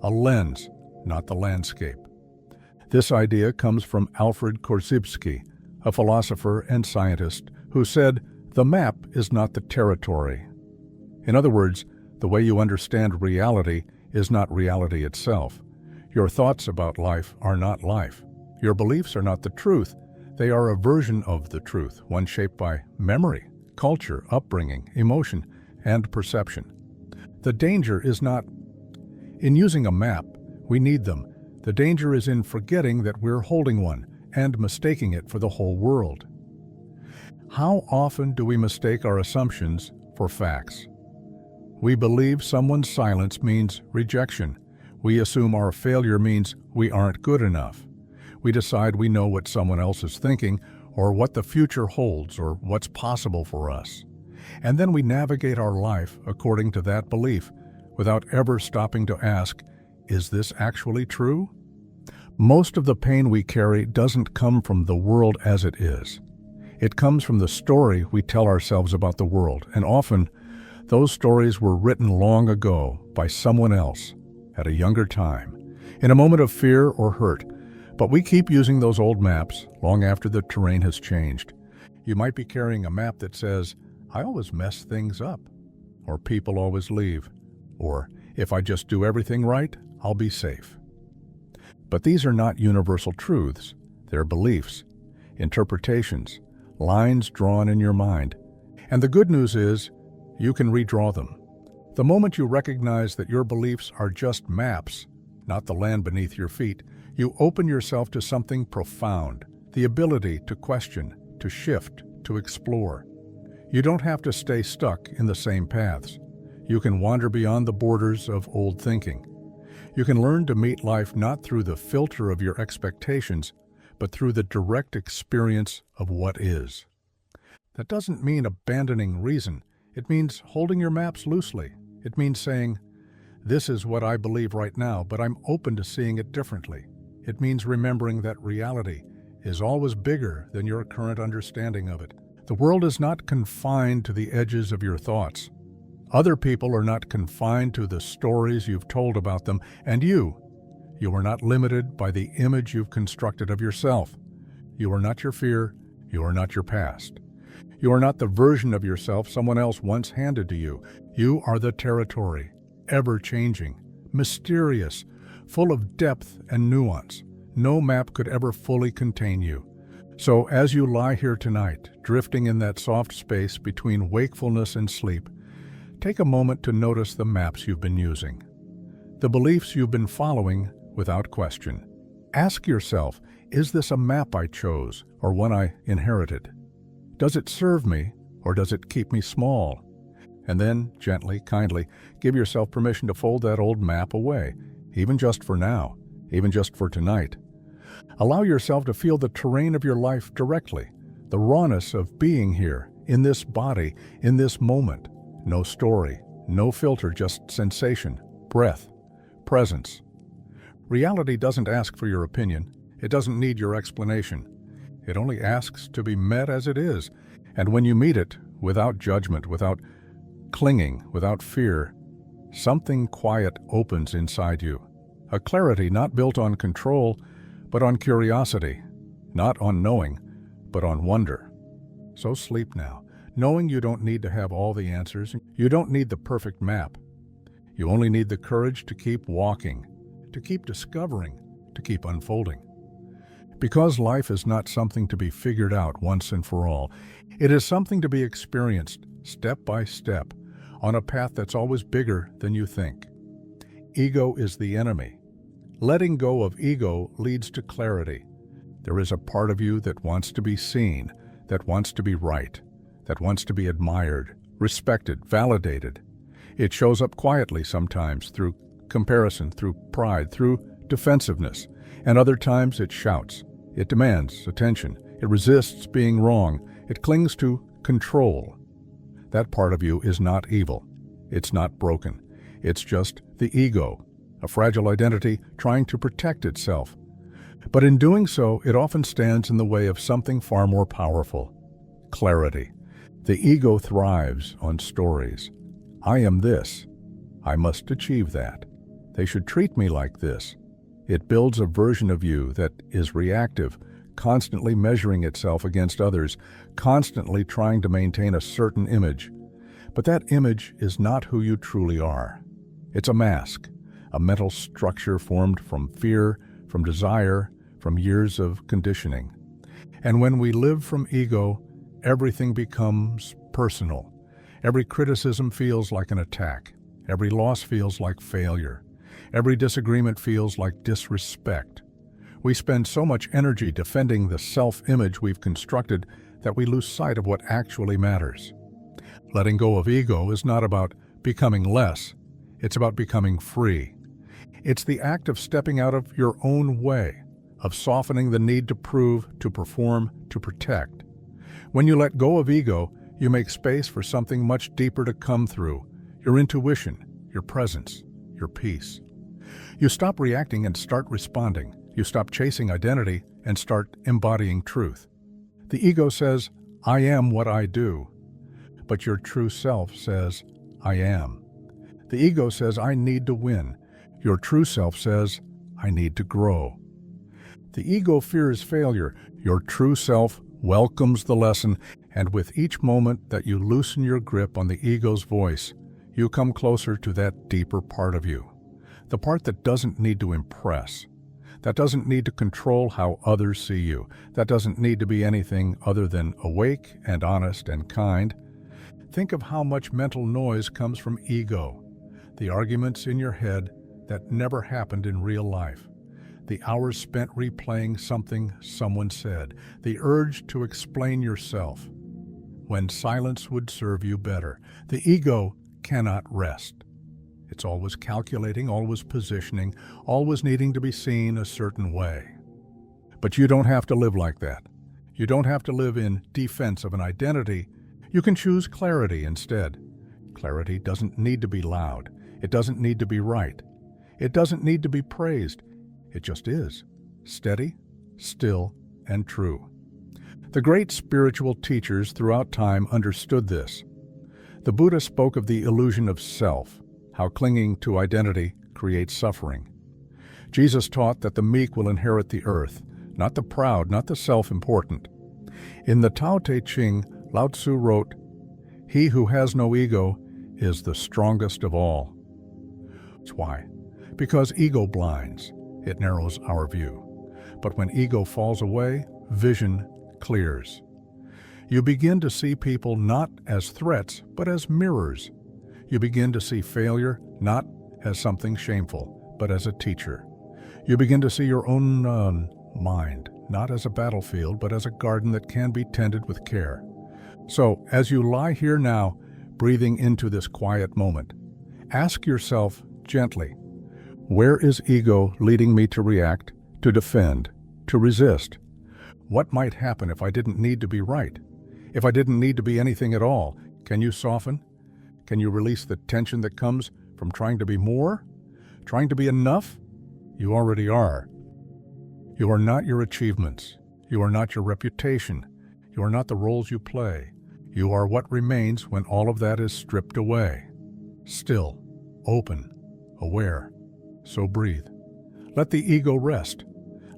a lens, not the landscape. This idea comes from Alfred Korzybski, a philosopher and scientist who said, "The map is not the territory." In other words, the way you understand reality is not reality itself. Your thoughts about life are not life. Your beliefs are not the truth. They are a version of the truth, one shaped by memory, culture, upbringing, emotion, and perception. The danger is not in using a map. We need them. The danger is in forgetting that we're holding one and mistaking it for the whole world. How often do we mistake our assumptions for facts? We believe someone's silence means rejection. We assume our failure means we aren't good enough. We decide we know what someone else is thinking, or what the future holds, or what's possible for us. And then we navigate our life according to that belief, without ever stopping to ask, is this actually true? Most of the pain we carry doesn't come from the world as it is. It comes from the story we tell ourselves about the world, and often those stories were written long ago by someone else at a younger time, in a moment of fear or hurt. But we keep using those old maps long after the terrain has changed. You might be carrying a map that says, "I always mess things up," or "People always leave," or "If I just do everything right, I'll be safe." But these are not universal truths. They're beliefs, interpretations, lines drawn in your mind. And the good news is, you can redraw them. The moment you recognize that your beliefs are just maps, not the land beneath your feet, you open yourself to something profound, the ability to question, to shift, to explore. You don't have to stay stuck in the same paths. You can wander beyond the borders of old thinking. You can learn to meet life not through the filter of your expectations, but through the direct experience of what is. That doesn't mean abandoning reason. It means holding your maps loosely. It means saying, "This is what I believe right now, but I'm open to seeing it differently." It means remembering that reality is always bigger than your current understanding of it. The world is not confined to the edges of your thoughts. Other people are not confined to the stories you've told about them, and you are not limited by the image you've constructed of yourself. You are not your fear. You are not your past. You are not the version of yourself someone else once handed to you. You are the territory, ever-changing, mysterious, full of depth and nuance. No map could ever fully contain you. So as you lie here tonight, drifting in that soft space between wakefulness and sleep, take a moment to notice the maps you've been using, the beliefs you've been following without question. Ask yourself, is this a map I chose or one I inherited? Does it serve me or does it keep me small? And then, gently, kindly, give yourself permission to fold that old map away, even just for now, even just for tonight. Allow yourself to feel the terrain of your life directly, the rawness of being here, in this body, in this moment. No story, no filter, just sensation, breath, presence. Reality doesn't ask for your opinion. It doesn't need your explanation. It only asks to be met as it is. And when you meet it, without judgment, without clinging, without fear, something quiet opens inside you. A clarity not built on control, but on curiosity. Not on knowing, but on wonder. So sleep now, knowing you don't need to have all the answers. You don't need the perfect map. You only need the courage to keep walking, to keep discovering, to keep unfolding. Because life is not something to be figured out once and for all. It is something to be experienced, step by step, on a path that's always bigger than you think. Ego is the enemy. Letting go of ego leads to clarity. There is a part of you that wants to be seen, that wants to be right, that wants to be admired, respected, validated. It shows up quietly sometimes through comparison, through pride, through defensiveness, and other times it shouts. It demands attention. It resists being wrong. It clings to control. That part of you is not evil. It's not broken. It's just the ego, a fragile identity trying to protect itself. But in doing so, it often stands in the way of something far more powerful: clarity. The ego thrives on stories. I am this. I must achieve that. They should treat me like this. It builds a version of you that is reactive, constantly measuring itself against others, constantly trying to maintain a certain image. But that image is not who you truly are. It's a mask, a mental structure formed from fear, from desire, from years of conditioning. And when we live from ego, everything becomes personal. Every criticism feels like an attack. Every loss feels like failure. Every disagreement feels like disrespect. We spend so much energy defending the self-image we've constructed that we lose sight of what actually matters. Letting go of ego is not about becoming less. It's about becoming free. It's the act of stepping out of your own way, of softening the need to prove, to perform, to protect. When you let go of ego, you make space for something much deeper to come through: your intuition, your presence, your peace. You stop reacting and start responding. You stop chasing identity and start embodying truth. The ego says, "I am what I do." But your true self says, "I am." The ego says, "I need to win." Your true self says, "I need to grow." The ego fears failure. Your true self welcomes the lesson, and with each moment that you loosen your grip on the ego's voice, you come closer to that deeper part of you. The part that doesn't need to impress, that doesn't need to control how others see you, that doesn't need to be anything other than awake and honest and kind. Think of how much mental noise comes from ego, the arguments in your head that never happened in real life, the hours spent replaying something someone said, the urge to explain yourself. when silence would serve you better. The ego cannot rest. It's always calculating, always positioning, always needing to be seen a certain way. But you don't have to live like that. You don't have to live in defense of an identity. You can choose clarity instead. Clarity doesn't need to be loud. It doesn't need to be right. It doesn't need to be praised. It just is. Steady, still, and true. The great spiritual teachers throughout time understood this. The Buddha spoke of the illusion of self, how clinging to identity creates suffering. Jesus taught that the meek will inherit the earth, not the proud, not the self-important. In the Tao Te Ching, Lao Tzu wrote, "He who has no ego is the strongest of all." Why? Because ego blinds. It narrows our view. But when ego falls away, vision clears. You begin to see people not as threats, but as mirrors. You begin to see failure not as something shameful, but as a teacher. You begin to see your own mind, not as a battlefield, but as a garden that can be tended with care. So, as you lie here now, breathing into this quiet moment, ask yourself gently, where is ego leading me to react, to defend, to resist? What might happen if I didn't need to be right? If I didn't need to be anything at all? Can you soften? Can you release the tension that comes from trying to be more? Trying to be enough? You already are. You are not your achievements. You are not your reputation. You are not the roles you play. You are what remains when all of that is stripped away. Still, open, aware. So breathe. Let the ego rest.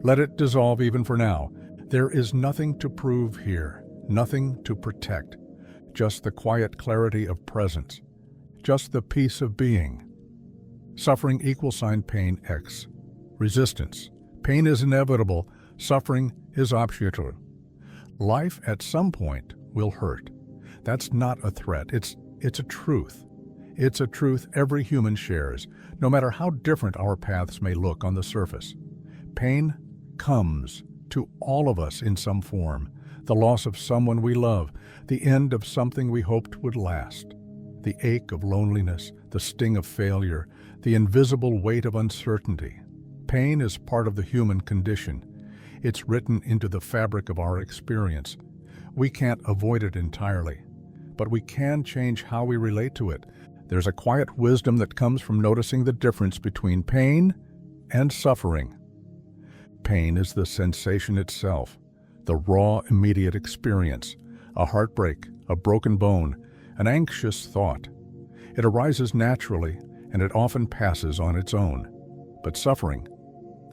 Let it dissolve even for now. There is nothing to prove here, nothing to protect. Just the quiet clarity of presence. Just the peace of being. Suffering = pain X. Resistance. Pain is inevitable. Suffering is optional. Life at some point will hurt. That's not a threat. It's a truth. It's a truth every human shares, no matter how different our paths may look on the surface. Pain comes to all of us in some form. The loss of someone we love, the end of something we hoped would last, the ache of loneliness, the sting of failure, the invisible weight of uncertainty. Pain is part of the human condition. It's written into the fabric of our experience. We can't avoid it entirely, but we can change how we relate to it. There's a quiet wisdom that comes from noticing the difference between pain and suffering. Pain is the sensation itself, the raw, immediate experience, a heartbreak, a broken bone, an anxious thought. It arises naturally, and it often passes on its own. But suffering,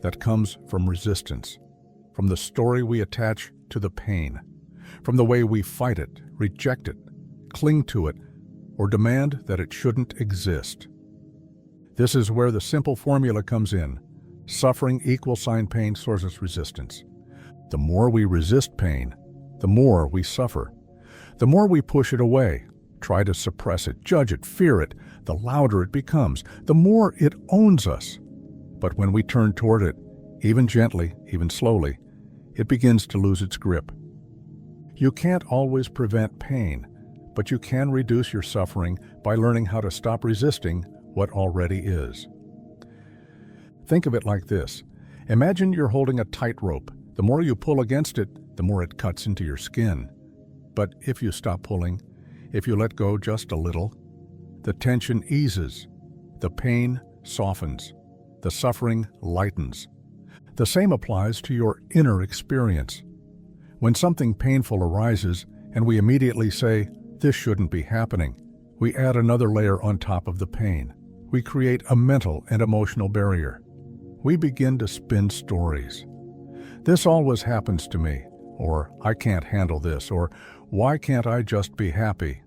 that comes from resistance, from the story we attach to the pain, from the way we fight it, reject it, cling to it, or demand that it shouldn't exist. This is where the simple formula comes in. Suffering = pain sources resistance. The more we resist pain, the more we suffer. The more we push it away, try to suppress it, judge it, fear it, the louder it becomes, the more it owns us. But when we turn toward it, even gently, even slowly, it begins to lose its grip. You can't always prevent pain, but you can reduce your suffering by learning how to stop resisting what already is. Think of it like this. Imagine you're holding a tightrope. The more you pull against it, the more it cuts into your skin. But if you stop pulling, if you let go just a little, the tension eases, the pain softens, the suffering lightens. The same applies to your inner experience. When something painful arises and we immediately say, "This shouldn't be happening," we add another layer on top of the pain. We create a mental and emotional barrier. We begin to spin stories. "This always happens to me," or "I can't handle this," or "Why can't I just be happy?"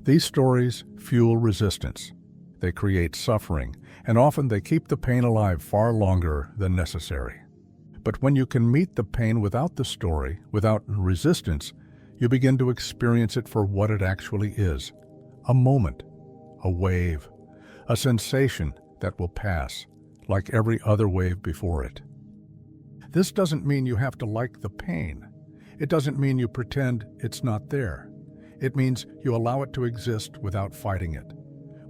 These stories fuel resistance. They create suffering, and often they keep the pain alive far longer than necessary. But when you can meet the pain without the story, without resistance, you begin to experience it for what it actually is. A moment, a wave, a sensation that will pass, like every other wave before it. This doesn't mean you have to like the pain. It doesn't mean you pretend it's not there. It means you allow it to exist without fighting it,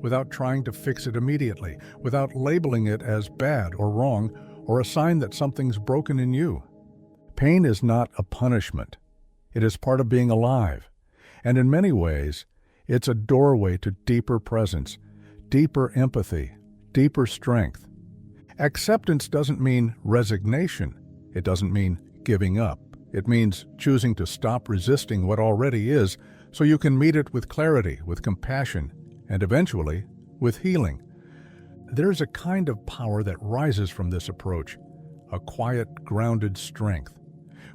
without trying to fix it immediately, without labeling it as bad or wrong or a sign that something's broken in you. Pain is not a punishment. It is part of being alive. And in many ways, it's a doorway to deeper presence, deeper empathy, deeper strength. Acceptance doesn't mean resignation. It doesn't mean giving up. It means choosing to stop resisting what already is so you can meet it with clarity, with compassion, and eventually with healing. There's a kind of power that rises from this approach, a quiet, grounded strength.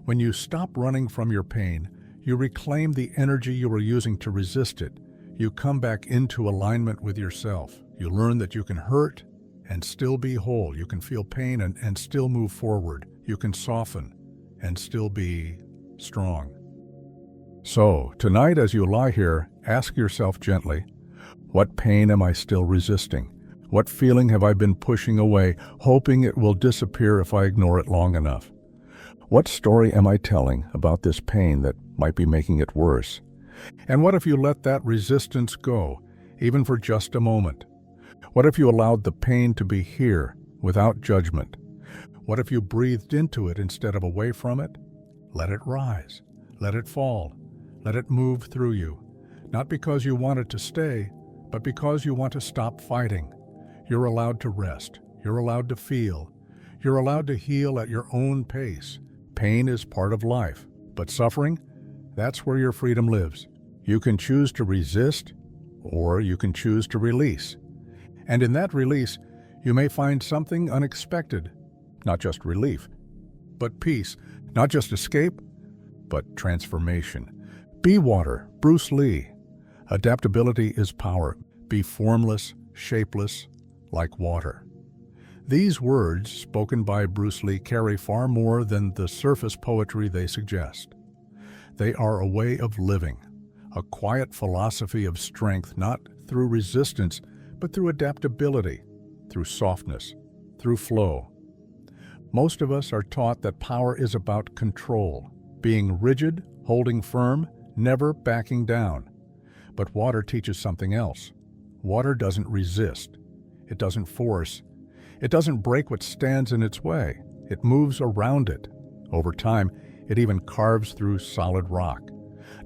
When you stop running from your pain, you reclaim the energy you were using to resist it. You come back into alignment with yourself. You learn that you can hurt and still be whole. You can feel pain and still move forward. You can soften and still be strong. So, tonight as you lie here, ask yourself gently, what pain am I still resisting? What feeling have I been pushing away, hoping it will disappear if I ignore it long enough? What story am I telling about this pain that might be making it worse? And what if you let that resistance go, even for just a moment? What if you allowed the pain to be here, without judgment? What if you breathed into it instead of away from it? Let it rise. Let it fall. Let it move through you. Not because you want it to stay, but because you want to stop fighting. You're allowed to rest. You're allowed to feel. You're allowed to heal at your own pace. Pain is part of life, but suffering, that's where your freedom lives. You can choose to resist, or you can choose to release. And in that release, you may find something unexpected, not just relief, but peace, not just escape, but transformation. Be water, Bruce Lee. Adaptability is power. Be formless, shapeless, like water. These words, spoken by Bruce Lee, carry far more than the surface poetry they suggest. They are a way of living, a quiet philosophy of strength, not through resistance, but through adaptability, through softness, through flow. Most of us are taught that power is about control, being rigid, holding firm, never backing down. But water teaches something else. Water doesn't resist. It doesn't force. It doesn't break what stands in its way. It moves around it. Over time, it even carves through solid rock.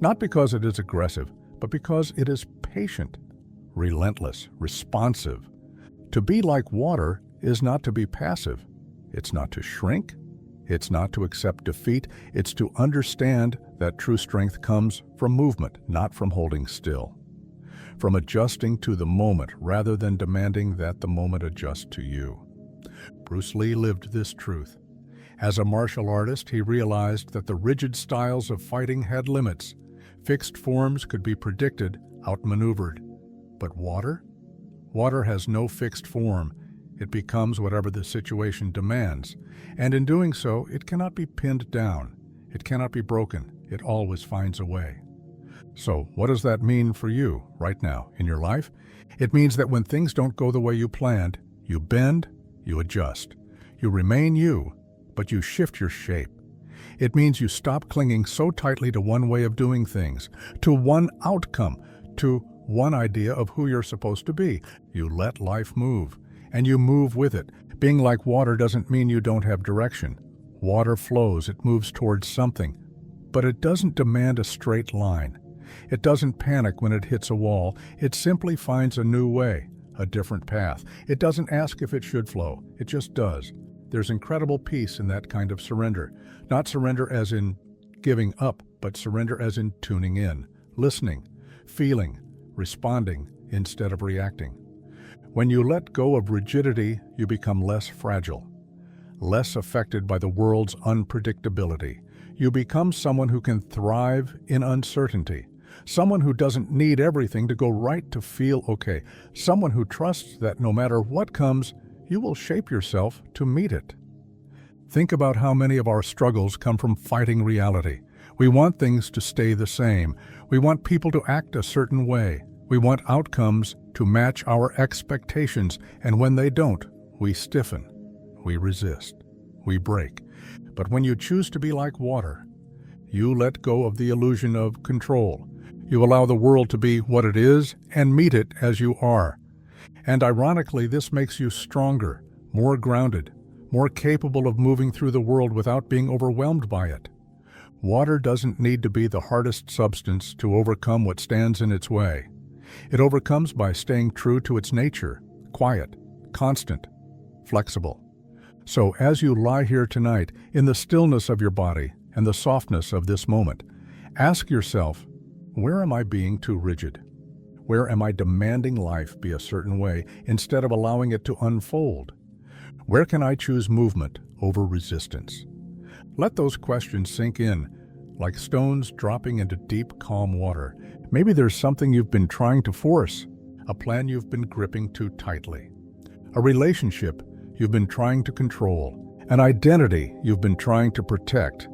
Not because it is aggressive, but because it is patient, relentless, responsive. To be like water is not to be passive. It's not to shrink. It's not to accept defeat. It's to understand that true strength comes from movement, not from holding still. From adjusting to the moment rather than demanding that the moment adjust to you. Bruce Lee lived this truth. As a martial artist, he realized that the rigid styles of fighting had limits. Fixed forms could be predicted, outmaneuvered. But water? Water has no fixed form. It becomes whatever the situation demands. And in doing so, it cannot be pinned down. It cannot be broken. It always finds a way. So, what does that mean for you right now in your life? It means that when things don't go the way you planned, you bend, you adjust. You remain you, but you shift your shape. It means you stop clinging so tightly to one way of doing things, to one outcome, to one idea of who you're supposed to be. You let life move, and you move with it. Being like water doesn't mean you don't have direction. Water flows, it moves towards something, but it doesn't demand a straight line. It doesn't panic when it hits a wall. It simply finds a new way, a different path. It doesn't ask if it should flow. It just does. There's incredible peace in that kind of surrender. Not surrender as in giving up, but surrender as in tuning in, listening, feeling, responding instead of reacting. When you let go of rigidity, you become less fragile, less affected by the world's unpredictability. You become someone who can thrive in uncertainty. Someone who doesn't need everything to go right to feel okay. Someone who trusts that no matter what comes, you will shape yourself to meet it. Think about how many of our struggles come from fighting reality. We want things to stay the same. We want people to act a certain way. We want outcomes to match our expectations, and when they don't, we stiffen, we resist, we break. But when you choose to be like water, you let go of the illusion of control. You allow the world to be what it is and meet it as you are. And ironically, this makes you stronger, more grounded, more capable of moving through the world without being overwhelmed by it. Water doesn't need to be the hardest substance to overcome what stands in its way. It overcomes by staying true to its nature, quiet, constant, flexible. So as you lie here tonight, in the stillness of your body and the softness of this moment, ask yourself, where am I being too rigid? Where am I demanding life be a certain way instead of allowing it to unfold? Where can I choose movement over resistance? Let those questions sink in, like stones dropping into deep, calm water. Maybe there's something you've been trying to force, a plan you've been gripping too tightly, a relationship you've been trying to control, an identity you've been trying to protect.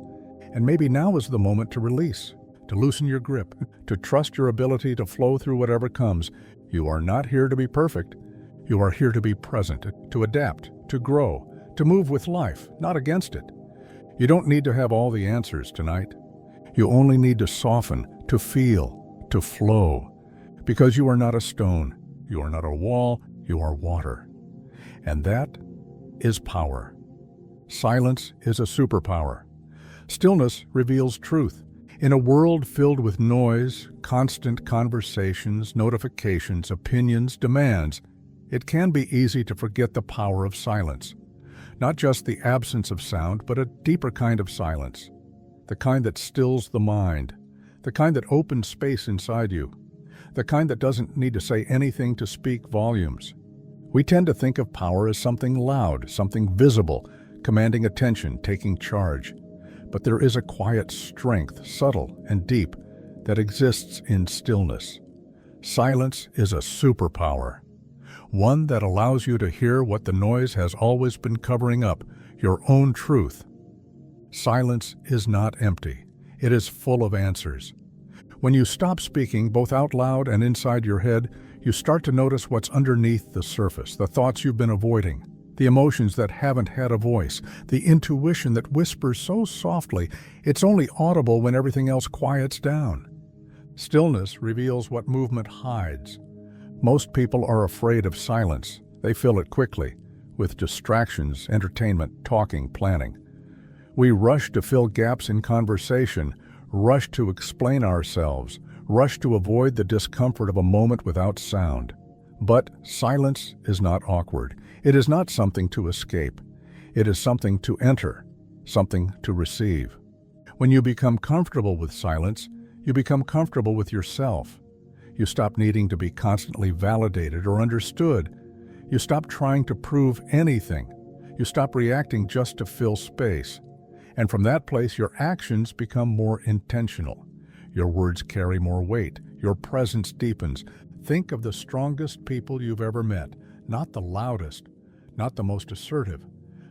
And maybe now is the moment to release, to loosen your grip, to trust your ability to flow through whatever comes. You are not here to be perfect. You are here to be present, to adapt, to grow, to move with life, not against it. You don't need to have all the answers tonight. You only need to soften, to feel, to flow. Because you are not a stone, you are not a wall, you are water. And that is power. Silence is a superpower. Stillness reveals truth. In a world filled with noise, constant conversations, notifications, opinions, demands, it can be easy to forget the power of silence. Not just the absence of sound, but a deeper kind of silence. The kind that stills the mind. The kind that opens space inside you. The kind that doesn't need to say anything to speak volumes. We tend to think of power as something loud, something visible, commanding attention, taking charge. But there is a quiet strength, subtle and deep, that exists in stillness. Silence is a superpower. One that allows you to hear what the noise has always been covering up, your own truth. Silence is not empty. It is full of answers. When you stop speaking, both out loud and inside your head, you start to notice what's underneath the surface, the thoughts you've been avoiding, the emotions that haven't had a voice, the intuition that whispers so softly it's only audible when everything else quiets down. Stillness reveals what movement hides. Most people are afraid of silence. They fill it quickly, with distractions, entertainment, talking, planning. We rush to fill gaps in conversation, rush to explain ourselves, rush to avoid the discomfort of a moment without sound. But silence is not awkward. It is not something to escape. It is something to enter, something to receive. When you become comfortable with silence, you become comfortable with yourself. You stop needing to be constantly validated or understood. You stop trying to prove anything. You stop reacting just to fill space. And from that place, your actions become more intentional. Your words carry more weight. Your presence deepens. Think of the strongest people you've ever met, not the loudest, not the most assertive,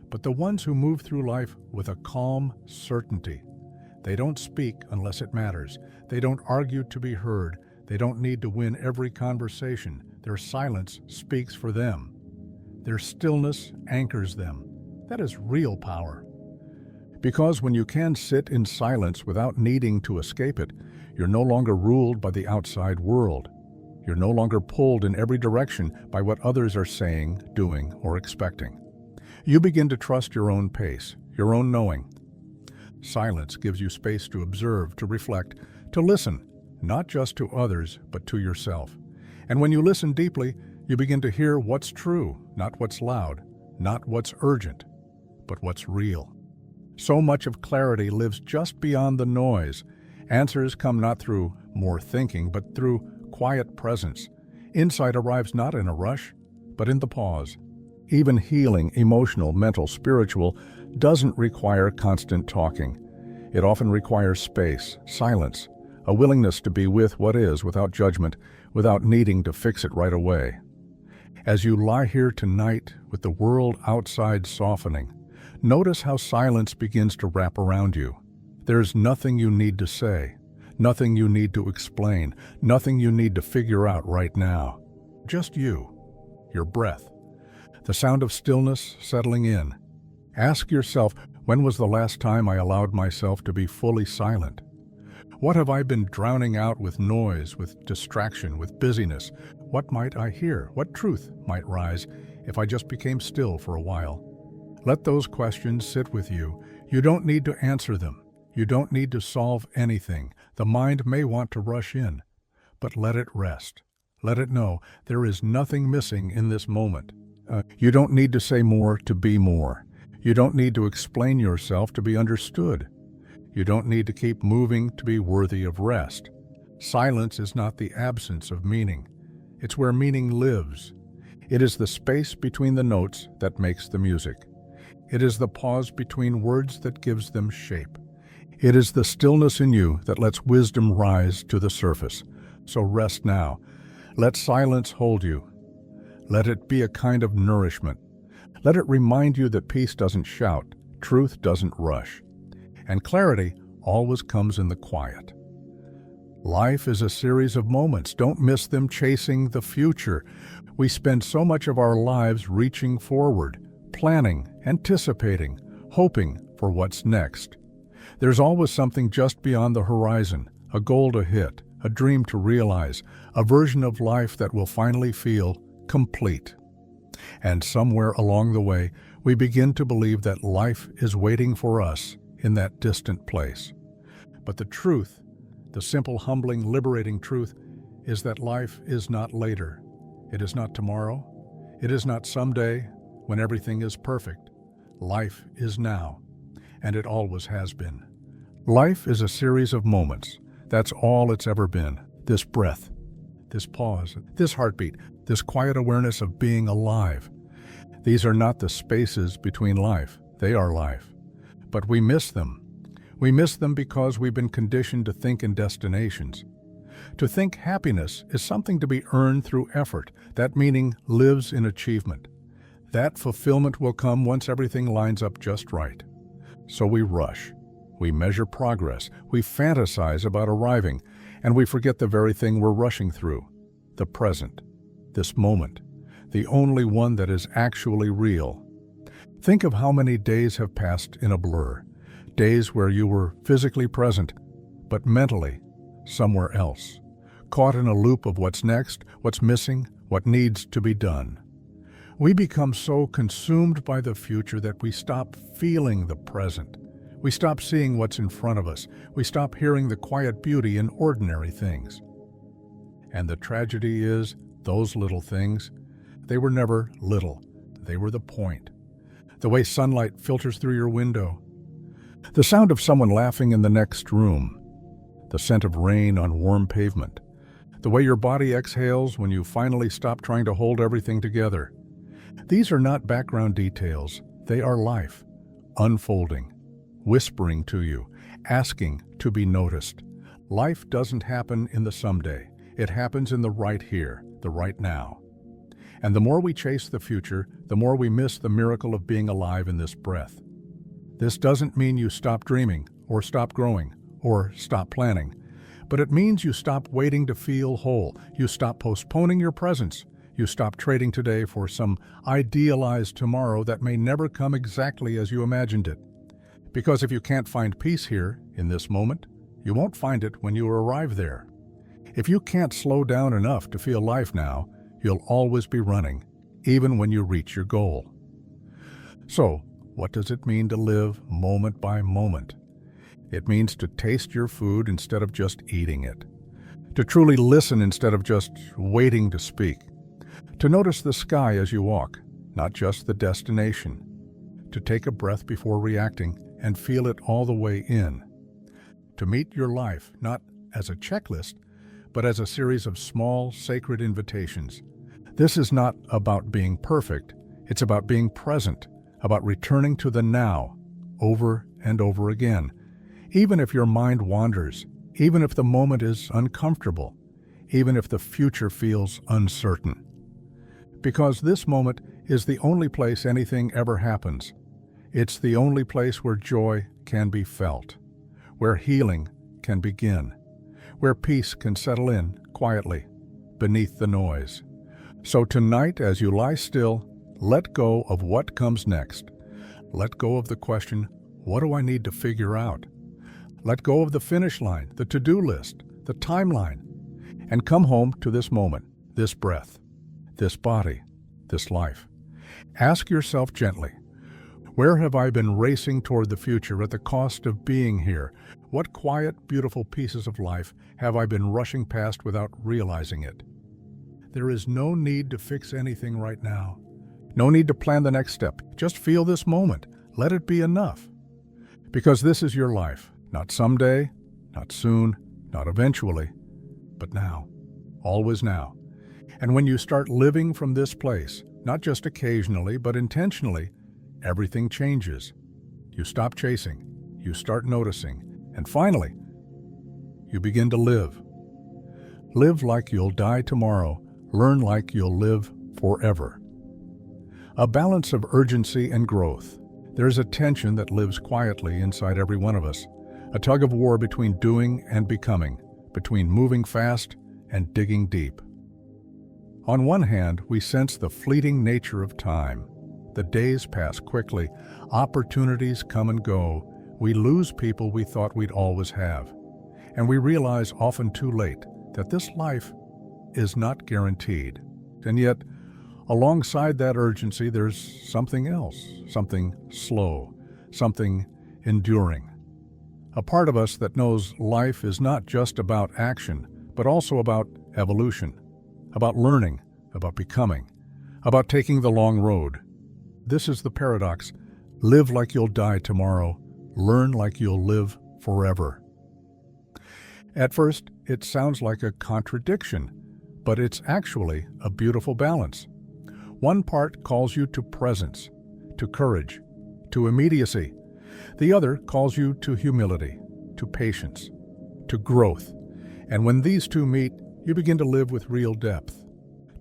but the ones who move through life with a calm certainty. They don't speak unless it matters. They don't argue to be heard. They don't need to win every conversation. Their silence speaks for them. Their stillness anchors them. That is real power. Because when you can sit in silence without needing to escape it, you're no longer ruled by the outside world. You're no longer pulled in every direction by what others are saying, doing, or expecting. You begin to trust your own pace, your own knowing. Silence gives you space to observe, to reflect, to listen, not just to others, but to yourself. And when you listen deeply, you begin to hear what's true, not what's loud, not what's urgent, but what's real. So much of clarity lives just beyond the noise. Answers come not through more thinking, but through quiet presence. Insight arrives not in a rush, but in the pause. Even healing, emotional, mental, spiritual, doesn't require constant talking. It often requires space, silence, a willingness to be with what is without judgment, without needing to fix it right away. As you lie here tonight with the world outside softening, notice how silence begins to wrap around you. There's nothing you need to say, nothing you need to explain, nothing you need to figure out right now. Just you, your breath, the sound of stillness settling in. Ask yourself, when was the last time I allowed myself to be fully silent? What have I been drowning out with noise, with distraction, with busyness? What might I hear? What truth might rise if I just became still for a while? Let those questions sit with you. You don't need to answer them. You don't need to solve anything. The mind may want to rush in, but let it rest. Let it know there is nothing missing in this moment. You don't need to say more to be more. You don't need to explain yourself to be understood. You don't need to keep moving to be worthy of rest. Silence is not the absence of meaning. It's where meaning lives. It is the space between the notes that makes the music. It is the pause between words that gives them shape. It is the stillness in you that lets wisdom rise to the surface. So rest now. Let silence hold you. Let it be a kind of nourishment. Let it remind you that peace doesn't shout, truth doesn't rush, and clarity always comes in the quiet. Life is a series of moments. Don't miss them chasing the future. We spend so much of our lives reaching forward, planning, anticipating, hoping for what's next. There's always something just beyond the horizon, a goal to hit, a dream to realize, a version of life that will finally feel complete. And somewhere along the way, we begin to believe that life is waiting for us in that distant place. But the truth, the simple, humbling, liberating truth, is that life is not later. It is not tomorrow. It is not someday when everything is perfect. Life is now, and it always has been. Life is a series of moments. That's all it's ever been. This breath, this pause, this heartbeat, this quiet awareness of being alive. These are not the spaces between life. They are life. But we miss them. We miss them because we've been conditioned to think in destinations. To think happiness is something to be earned through effort. That meaning lives in achievement. That fulfillment will come once everything lines up just right. So we rush. We measure progress. We fantasize about arriving, and we forget the very thing we're rushing through, the present, this moment, the only one that is actually real. Think of how many days have passed in a blur, days where you were physically present, but mentally somewhere else, caught in a loop of what's next, what's missing, what needs to be done. We become so consumed by the future that we stop feeling the present. We stop seeing what's in front of us. We stop hearing the quiet beauty in ordinary things. And the tragedy is, those little things, they were never little. They were the point. The way sunlight filters through your window. The sound of someone laughing in the next room. The scent of rain on warm pavement. The way your body exhales when you finally stop trying to hold everything together. These are not background details. They are life, unfolding, whispering to you, asking to be noticed. Life doesn't happen in the someday. It happens in the right here, the right now. And the more we chase the future, the more we miss the miracle of being alive in this breath. This doesn't mean you stop dreaming, or stop growing, or stop planning. But it means you stop waiting to feel whole. You stop postponing your presence. You stop trading today for some idealized tomorrow that may never come exactly as you imagined it. Because if you can't find peace here, in this moment, you won't find it when you arrive there. If you can't slow down enough to feel life now, you'll always be running, even when you reach your goal. So, what does it mean to live moment by moment? It means to taste your food instead of just eating it. To truly listen instead of just waiting to speak. To notice the sky as you walk, not just the destination. To take a breath before reacting and feel it all the way in. To meet your life not as a checklist, but as a series of small, sacred invitations. This is not about being perfect. It's about being present, about returning to the now, over and over again. Even if your mind wanders, even if the moment is uncomfortable, even if the future feels uncertain. Because this moment is the only place anything ever happens. It's the only place where joy can be felt, where healing can begin, where peace can settle in quietly, beneath the noise. So tonight, as you lie still, let go of what comes next. Let go of the question, what do I need to figure out? Let go of the finish line, the to-do list, the timeline, and come home to this moment, this breath, this body, this life. Ask yourself gently, where have I been racing toward the future at the cost of being here? What quiet, beautiful pieces of life have I been rushing past without realizing it? There is no need to fix anything right now. No need to plan the next step. Just feel this moment. Let it be enough. Because this is your life. Not someday, not soon, not eventually, but now. Always now. And when you start living from this place, not just occasionally, but intentionally, everything changes. You stop chasing. You start noticing. And finally, you begin to live. Live like you'll die tomorrow. Learn like you'll live forever. A balance of urgency and growth. There's a tension that lives quietly inside every one of us. A tug of war between doing and becoming, between moving fast and digging deep. On one hand, we sense the fleeting nature of time. The days pass quickly. Opportunities come and go. We lose people we thought we'd always have. And we realize often too late that this life is not guaranteed. And yet, alongside that urgency, there's something else, something slow, something enduring. A part of us that knows life is not just about action, but also about evolution, about learning, about becoming, about taking the long road. This is the paradox. Live like you'll die tomorrow. Learn like you'll live forever. At first, it sounds like a contradiction, but it's actually a beautiful balance. One part calls you to presence, to courage, to immediacy. The other calls you to humility, to patience, to growth. And when these two meet, you begin to live with real depth.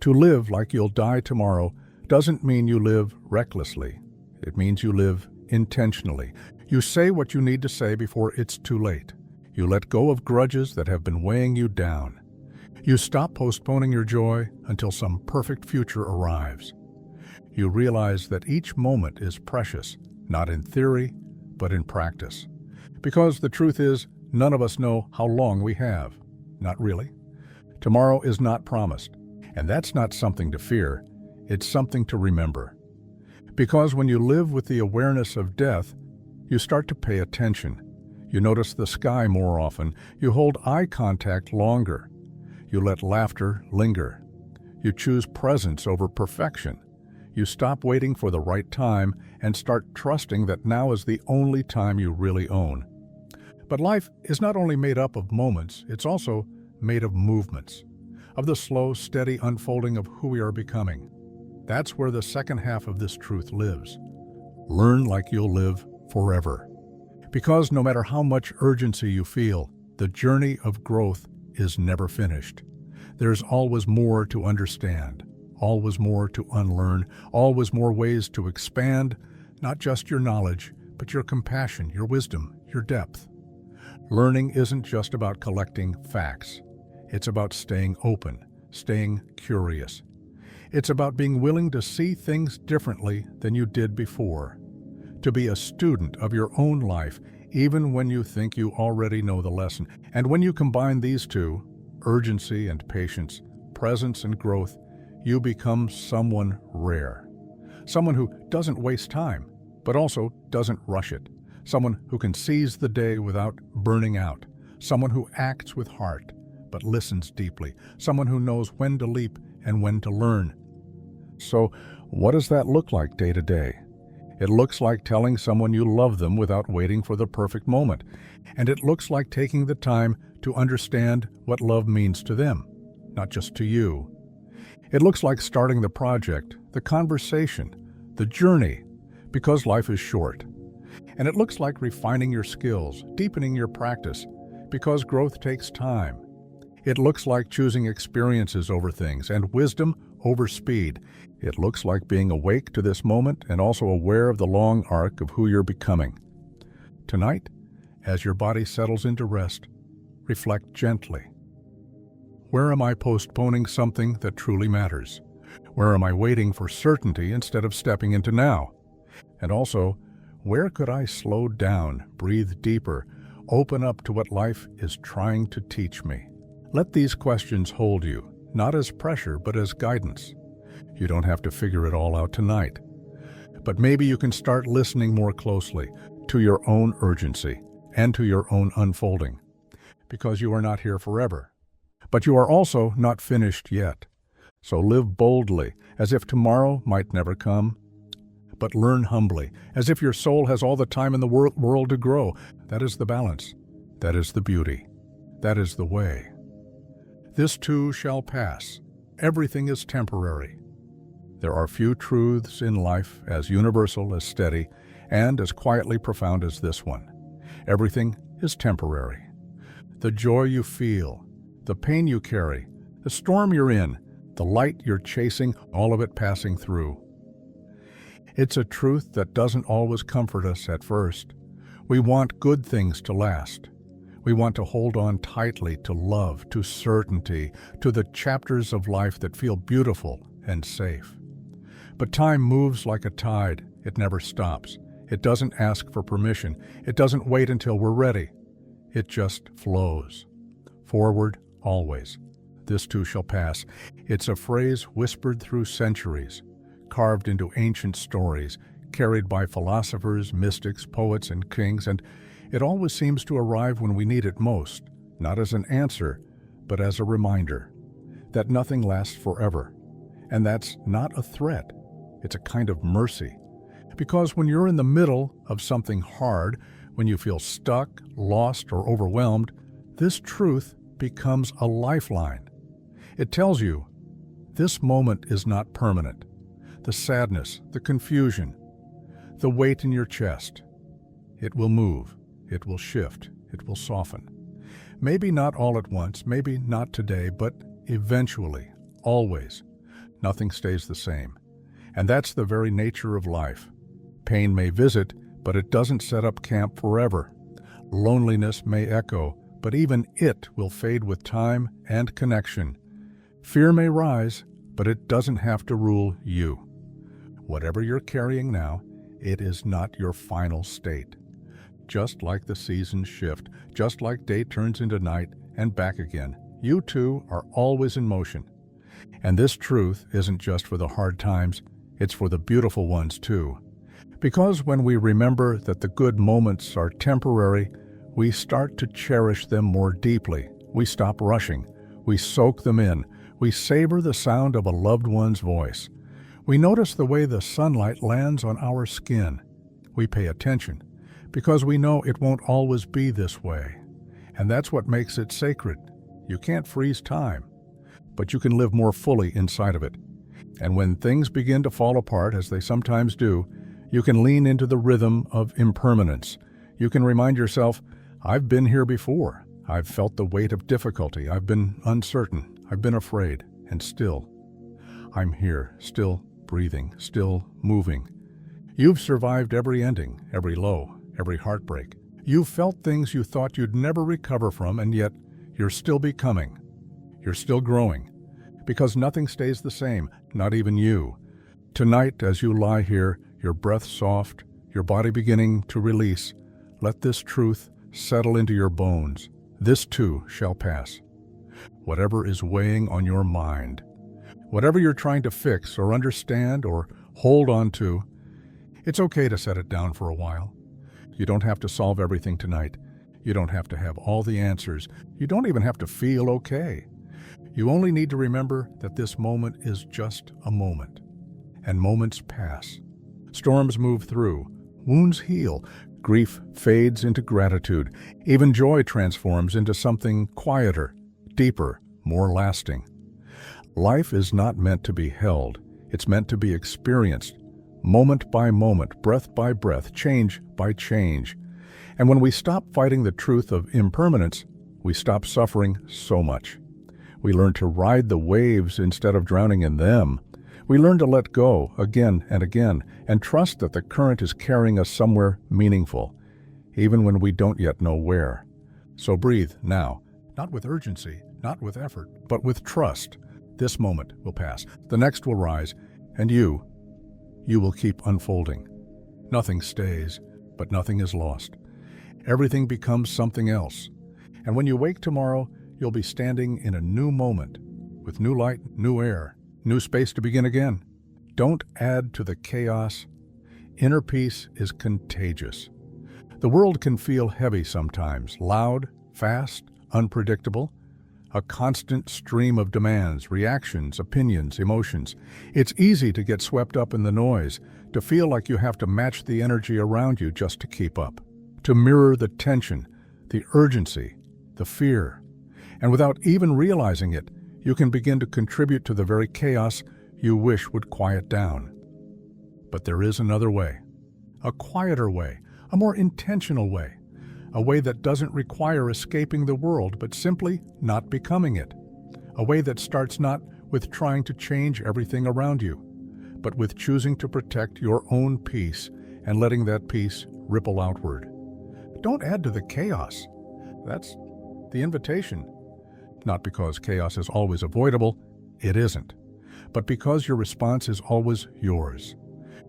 To live like you'll die tomorrow doesn't mean you live recklessly. It means you live intentionally. You say what you need to say before it's too late. You let go of grudges that have been weighing you down. You stop postponing your joy until some perfect future arrives. You realize that each moment is precious, not in theory, but in practice. Because the truth is, none of us know how long we have. Not really. Tomorrow is not promised, and that's not something to fear. It's something to remember. Because when you live with the awareness of death, you start to pay attention. You notice the sky more often. You hold eye contact longer. You let laughter linger. You choose presence over perfection. You stop waiting for the right time and start trusting that now is the only time you really own. But life is not only made up of moments, it's also made of movements, of the slow, steady unfolding of who we are becoming. That's where the second half of this truth lives. Learn like you'll live forever. Because no matter how much urgency you feel, the journey of growth is never finished. There's always more to understand, always more to unlearn, always more ways to expand, not just your knowledge, but your compassion, your wisdom, your depth. Learning isn't just about collecting facts. It's about staying open, staying curious. It's about being willing to see things differently than you did before, to be a student of your own life, even when you think you already know the lesson. And when you combine these two, urgency and patience, presence and growth, you become someone rare. Someone who doesn't waste time, but also doesn't rush it. Someone who can seize the day without burning out. Someone who acts with heart, but listens deeply. Someone who knows when to leap and when to learn. So, what does that look like day to day? It looks like telling someone you love them without waiting for the perfect moment. And it looks like taking the time to understand what love means to them, not just to you. It looks like starting the project, the conversation, the journey, because life is short. And it looks like refining your skills, deepening your practice, because growth takes time. It looks like choosing experiences over things and wisdom over speed. It looks like being awake to this moment and also aware of the long arc of who you're becoming. Tonight, as your body settles into rest, reflect gently. Where am I postponing something that truly matters? Where am I waiting for certainty instead of stepping into now? And also, where could I slow down, breathe deeper, open up to what life is trying to teach me. Let these questions hold you, not as pressure, but as guidance. You don't have to figure it all out tonight. But maybe you can start listening more closely to your own urgency and to your own unfolding, because you are not here forever. But you are also not finished yet. So live boldly, as if tomorrow might never come. But learn humbly, as if your soul has all the time in the world to grow. That is the balance. That is the beauty. That is the way. This too shall pass. Everything is temporary. There are few truths in life as universal, as steady, and as quietly profound as this one. Everything is temporary. The joy you feel, the pain you carry, the storm you're in, the light you're chasing, all of it passing through. It's a truth that doesn't always comfort us at first. We want good things to last. We want to hold on tightly to love, to certainty, to the chapters of life that feel beautiful and safe. But time moves like a tide. It never stops. It doesn't ask for permission. It doesn't wait until we're ready. It just flows. Forward, always. This too shall pass. It's a phrase whispered through centuries, carved into ancient stories, carried by philosophers, mystics, poets, and kings, and it always seems to arrive when we need it most, not as an answer, but as a reminder that nothing lasts forever. And that's not a threat. It's a kind of mercy. Because when you're in the middle of something hard, when you feel stuck, lost, or overwhelmed, this truth becomes a lifeline. It tells you, this moment is not permanent. The sadness, the confusion, the weight in your chest, it will move, it will shift, it will soften. Maybe not all at once, maybe not today, but eventually, always. Nothing stays the same. And that's the very nature of life. Pain may visit, but it doesn't set up camp forever. Loneliness may echo, but even it will fade with time and connection. Fear may rise, but it doesn't have to rule you. Whatever you're carrying now, it is not your final state. Just like the seasons shift, just like day turns into night and back again, you too are always in motion. And this truth isn't just for the hard times, it's for the beautiful ones too. Because when we remember that the good moments are temporary, we start to cherish them more deeply. We stop rushing. We soak them in. We savor the sound of a loved one's voice. We notice the way the sunlight lands on our skin. We pay attention because we know it won't always be this way. And that's what makes it sacred. You can't freeze time, but you can live more fully inside of it. And when things begin to fall apart, as they sometimes do, you can lean into the rhythm of impermanence. You can remind yourself, I've been here before. I've felt the weight of difficulty. I've been uncertain. I've been afraid. And still, I'm here, still breathing, still moving. You've survived every ending, every low, every heartbreak. You've felt things you thought you'd never recover from, and yet you're still becoming. You're still growing. Because nothing stays the same, not even you. Tonight, as you lie here, your breath soft, your body beginning to release, let this truth settle into your bones. This too shall pass. Whatever is weighing on your mind, whatever you're trying to fix or understand or hold on to, it's okay to set it down for a while. You don't have to solve everything tonight. You don't have to have all the answers. You don't even have to feel okay. You only need to remember that this moment is just a moment. And moments pass. Storms move through. Wounds heal. Grief fades into gratitude. Even joy transforms into something quieter, deeper, more lasting. Life is not meant to be held. It's meant to be experienced, moment by moment, breath by breath, change by change. And when we stop fighting the truth of impermanence, we stop suffering so much. We learn to ride the waves instead of drowning in them. We learn to let go again and again and trust that the current is carrying us somewhere meaningful, even when we don't yet know where. So breathe now, not with urgency, not with effort, but with trust. This moment will pass, the next will rise, and you will keep unfolding. Nothing stays, but nothing is lost. Everything becomes something else. And when you wake tomorrow, you'll be standing in a new moment, with new light, new air, new space to begin again. Don't add to the chaos. Inner peace is contagious. The world can feel heavy sometimes, loud, fast, unpredictable. A constant stream of demands, reactions, opinions, emotions. It's easy to get swept up in the noise, to feel like you have to match the energy around you just to keep up, to mirror the tension, the urgency, the fear. And without even realizing it, you can begin to contribute to the very chaos you wish would quiet down. But there is another way, a quieter way, a more intentional way. A way that doesn't require escaping the world, but simply not becoming it. A way that starts not with trying to change everything around you, but with choosing to protect your own peace and letting that peace ripple outward. Don't add to the chaos. That's the invitation. Not because chaos is always avoidable, it isn't, but because your response is always yours.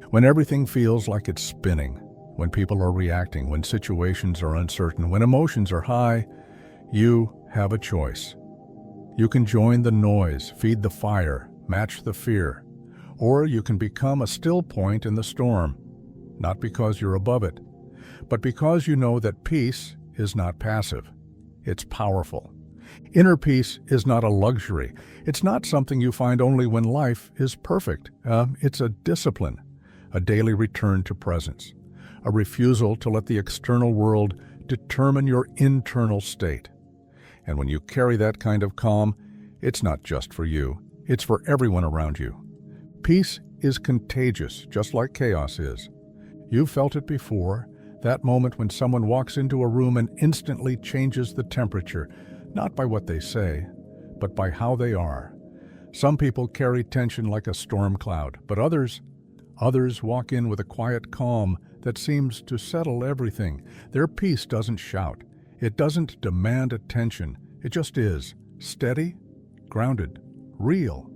When everything feels like it's spinning, when people are reacting, when situations are uncertain, when emotions are high, you have a choice. You can join the noise, feed the fire, match the fear, or you can become a still point in the storm, not because you're above it, but because you know that peace is not passive. It's powerful. Inner peace is not a luxury. It's not something you find only when life is perfect. It's a discipline, a daily return to presence. A refusal to let the external world determine your internal state. And when you carry that kind of calm, it's not just for you, it's for everyone around you. Peace is contagious, just like chaos is. You've felt it before, that moment when someone walks into a room and instantly changes the temperature, not by what they say, but by how they are. Some people carry tension like a storm cloud, but others walk in with a quiet calm that seems to settle everything. Their peace doesn't shout. It doesn't demand attention. It just is, steady, grounded, real.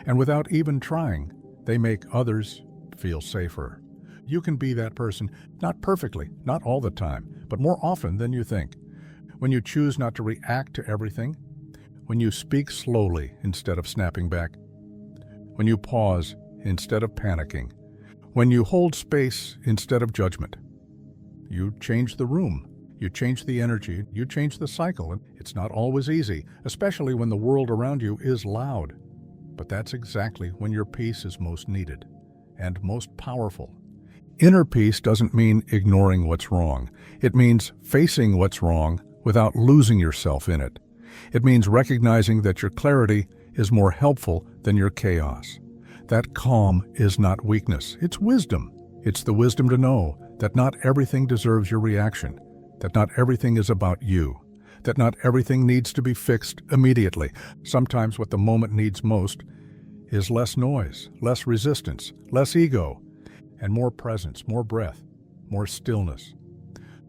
And without even trying, they make others feel safer. You can be that person, not perfectly, not all the time, but more often than you think. When you choose not to react to everything, when you speak slowly instead of snapping back, when you pause instead of panicking, when you hold space instead of judgment. You change the room, you change the energy, you change the cycle, and it's not always easy, especially when the world around you is loud. But that's exactly when your peace is most needed and most powerful. Inner peace doesn't mean ignoring what's wrong. It means facing what's wrong without losing yourself in it. It means recognizing that your clarity is more helpful than your chaos. That calm is not weakness, it's wisdom. It's the wisdom to know that not everything deserves your reaction, that not everything is about you, that not everything needs to be fixed immediately. Sometimes what the moment needs most is less noise, less resistance, less ego, and more presence, more breath, more stillness.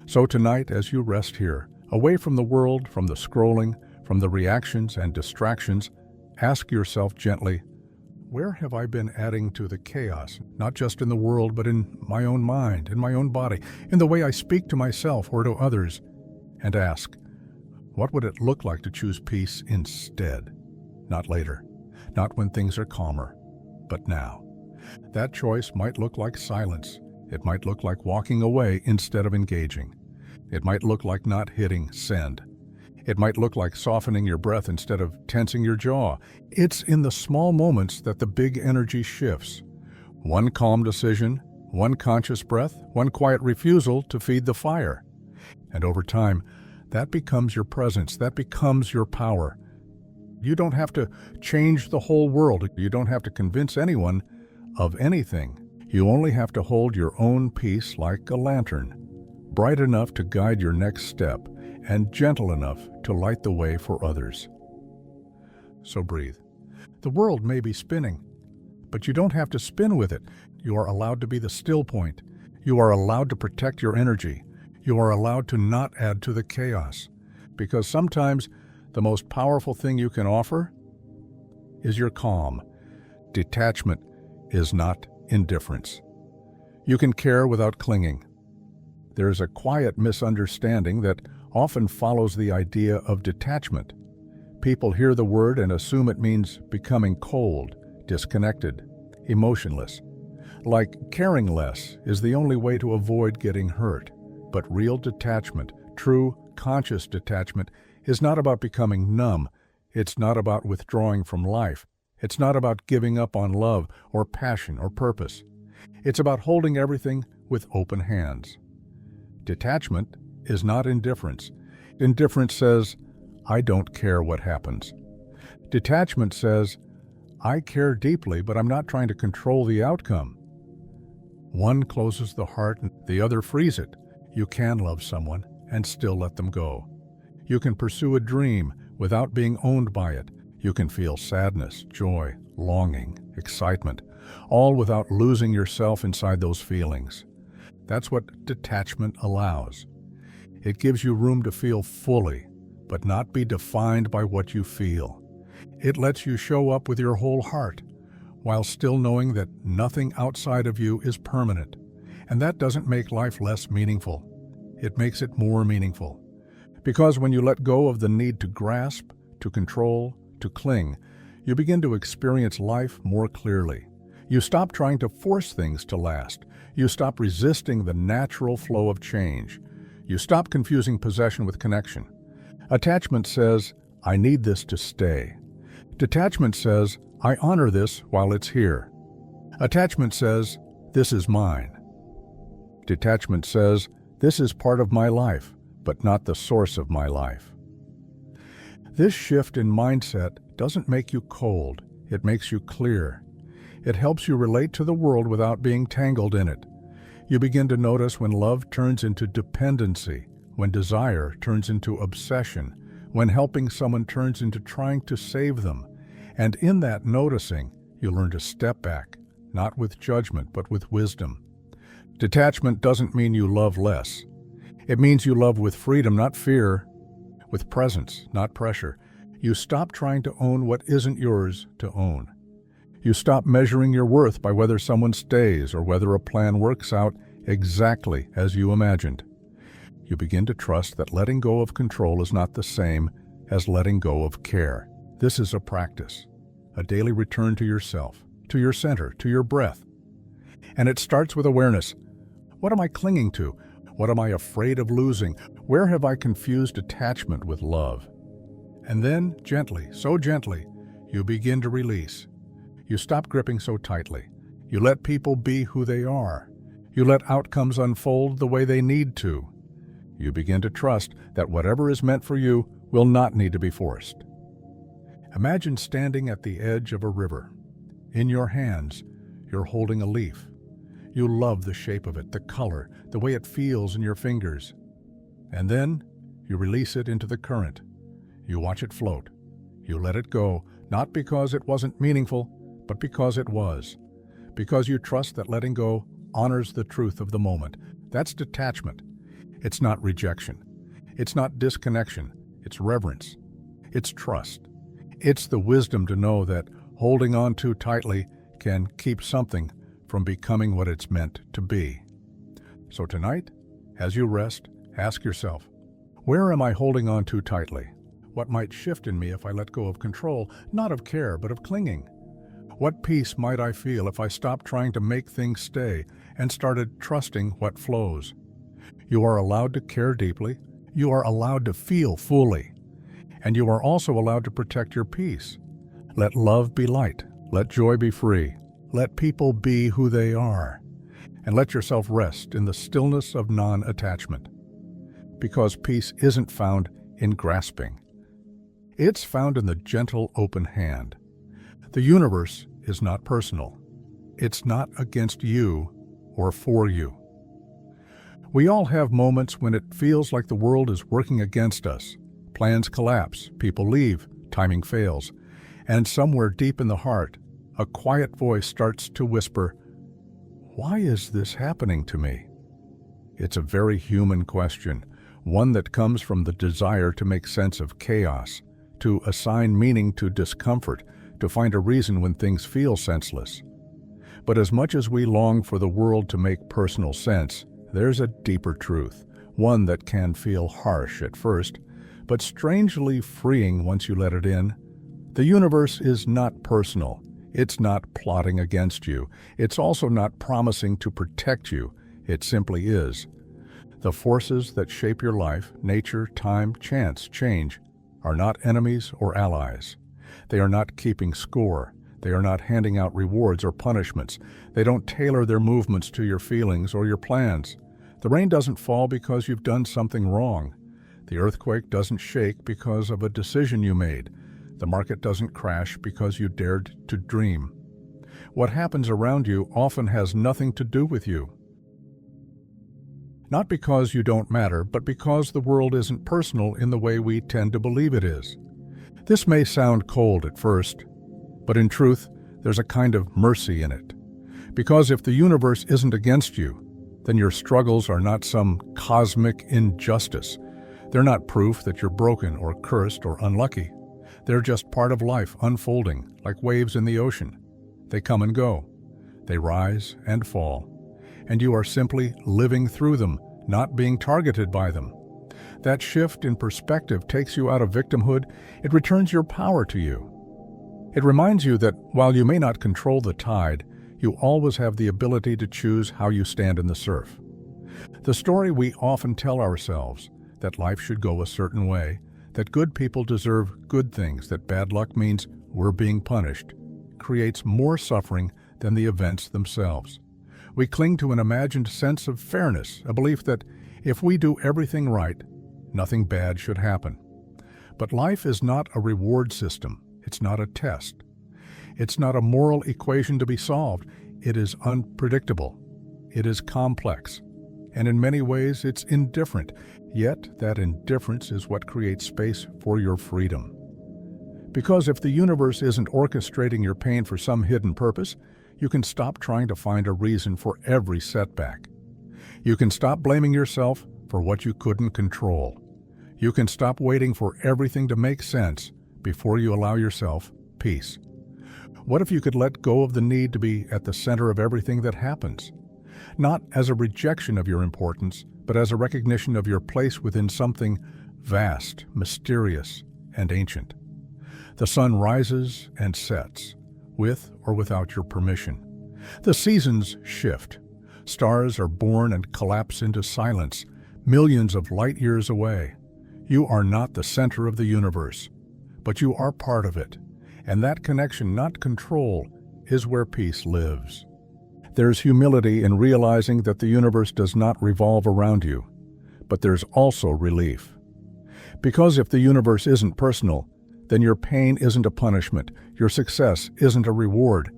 So tonight, as you rest here, away from the world, from the scrolling, from the reactions and distractions, ask yourself gently, where have I been adding to the chaos, not just in the world, but in my own mind, in my own body, in the way I speak to myself or to others? And ask, what would it look like to choose peace instead? Not later, not when things are calmer, but now. That choice might look like silence. It might look like walking away instead of engaging. It might look like not hitting send. It might look like softening your breath instead of tensing your jaw. It's in the small moments that the big energy shifts. One calm decision, one conscious breath, one quiet refusal to feed the fire. And over time, that becomes your presence, that becomes your power. You don't have to change the whole world. You don't have to convince anyone of anything. You only have to hold your own peace like a lantern, bright enough to guide your next step, and gentle enough to light the way for others. So breathe. The world may be spinning, but you don't have to spin with it. You are allowed to be the still point. You are allowed to protect your energy. You are allowed to not add to the chaos. Because sometimes the most powerful thing you can offer is your calm. Detachment is not indifference. You can care without clinging. there's a quiet misunderstanding that often follows the idea of detachment. People hear the word and assume it means becoming cold, disconnected, emotionless. Like caring less is the only way to avoid getting hurt. But real detachment, true, conscious detachment, is not about becoming numb. It's not about withdrawing from life. It's not about giving up on love or passion or purpose. It's about holding everything with open hands. Detachment is not indifference. Indifference says, I don't care what happens. Detachment says, I care deeply, but I'm not trying to control the outcome. One closes the heart and the other frees it. You can love someone and still let them go. You can pursue a dream without being owned by it. You can feel sadness, joy, longing, excitement, all without losing yourself inside those feelings. That's what detachment allows. It gives you room to feel fully, but not be defined by what you feel. It lets you show up with your whole heart, while still knowing that nothing outside of you is permanent. And that doesn't make life less meaningful. It makes it more meaningful. Because when you let go of the need to grasp, to control, to cling, you begin to experience life more clearly. You stop trying to force things to last. You stop resisting the natural flow of change. You stop confusing possession with connection. Attachment says, I need this to stay. Detachment says, I honor this while it's here. Attachment says, this is mine. Detachment says, this is part of my life, but not the source of my life. This shift in mindset doesn't make you cold, it makes you clear. It helps you relate to the world without being tangled in it. You begin to notice when love turns into dependency, when desire turns into obsession, when helping someone turns into trying to save them. And in that noticing, you learn to step back, not with judgment, but with wisdom. Detachment doesn't mean you love less. It means you love with freedom, not fear, with presence, not pressure. You stop trying to own what isn't yours to own. You stop measuring your worth by whether someone stays or whether a plan works out exactly as you imagined. You begin to trust that letting go of control is not the same as letting go of care. This is a practice, a daily return to yourself, to your center, to your breath. And it starts with awareness. What am I clinging to? What am I afraid of losing? Where have I confused attachment with love? And then, gently, so gently, you begin to release. You stop gripping so tightly. You let people be who they are. You let outcomes unfold the way they need to. You begin to trust that whatever is meant for you will not need to be forced. Imagine standing at the edge of a river. In your hands, you're holding a leaf. You love the shape of it, the color, the way it feels in your fingers. And then you release it into the current. You watch it float. You let it go, not because it wasn't meaningful, but because it was. Because you trust that letting go honors the truth of the moment. That's detachment. It's not rejection. It's not disconnection. It's reverence. It's trust. It's the wisdom to know that holding on too tightly can keep something from becoming what it's meant to be. So tonight, as you rest, ask yourself, where am I holding on too tightly? What might shift in me if I let go of control, not of care, but of clinging? What peace might I feel if I stopped trying to make things stay and started trusting what flows? You are allowed to care deeply. You are allowed to feel fully. And you are also allowed to protect your peace. Let love be light. Let joy be free. Let people be who they are. And let yourself rest in the stillness of non-attachment. Because peace isn't found in grasping. It's found in the gentle open hand. The universe is not personal. It's not against you or for you. We all have moments when it feels like the world is working against us. Plans collapse, people leave, timing fails, and somewhere deep in the heart, a quiet voice starts to whisper, "Why is this happening to me?" It's a very human question, one that comes from the desire to make sense of chaos, to assign meaning to discomfort, to find a reason when things feel senseless. But as much as we long for the world to make personal sense, there's a deeper truth, one that can feel harsh at first, but strangely freeing once you let it in. The universe is not personal. It's not plotting against you. It's also not promising to protect you. It simply is. The forces that shape your life, nature, time, chance, change, are not enemies or allies. They are not keeping score. They are not handing out rewards or punishments. They don't tailor their movements to your feelings or your plans. The rain doesn't fall because you've done something wrong. The earthquake doesn't shake because of a decision you made. The market doesn't crash because you dared to dream. What happens around you often has nothing to do with you. Not because you don't matter, but because the world isn't personal in the way we tend to believe it is. This may sound cold at first, but in truth, there's a kind of mercy in it. Because if the universe isn't against you, then your struggles are not some cosmic injustice. They're not proof that you're broken or cursed or unlucky. They're just part of life unfolding, like waves in the ocean. They come and go. They rise and fall. And you are simply living through them, not being targeted by them. That shift in perspective takes you out of victimhood. It returns your power to you. It reminds you that while you may not control the tide, you always have the ability to choose how you stand in the surf. The story we often tell ourselves, that life should go a certain way, that good people deserve good things, that bad luck means we're being punished, creates more suffering than the events themselves. We cling to an imagined sense of fairness, a belief that if we do everything right, nothing bad should happen. But life is not a reward system. It's not a test. It's not a moral equation to be solved. It is unpredictable. It is complex. And in many ways, it's indifferent. Yet, that indifference is what creates space for your freedom. Because if the universe isn't orchestrating your pain for some hidden purpose, you can stop trying to find a reason for every setback. You can stop blaming yourself for what you couldn't control. You can stop waiting for everything to make sense before you allow yourself peace. What if you could let go of the need to be at the center of everything that happens? Not as a rejection of your importance, but as a recognition of your place within something vast, mysterious, and ancient. The sun rises and sets, with or without your permission. The seasons shift. Stars are born and collapse into silence, millions of light years away. You are not the center of the universe, but you are part of it. And that connection, not control, is where peace lives. There's humility in realizing that the universe does not revolve around you, but there's also relief. Because if the universe isn't personal, then your pain isn't a punishment, your success isn't a reward,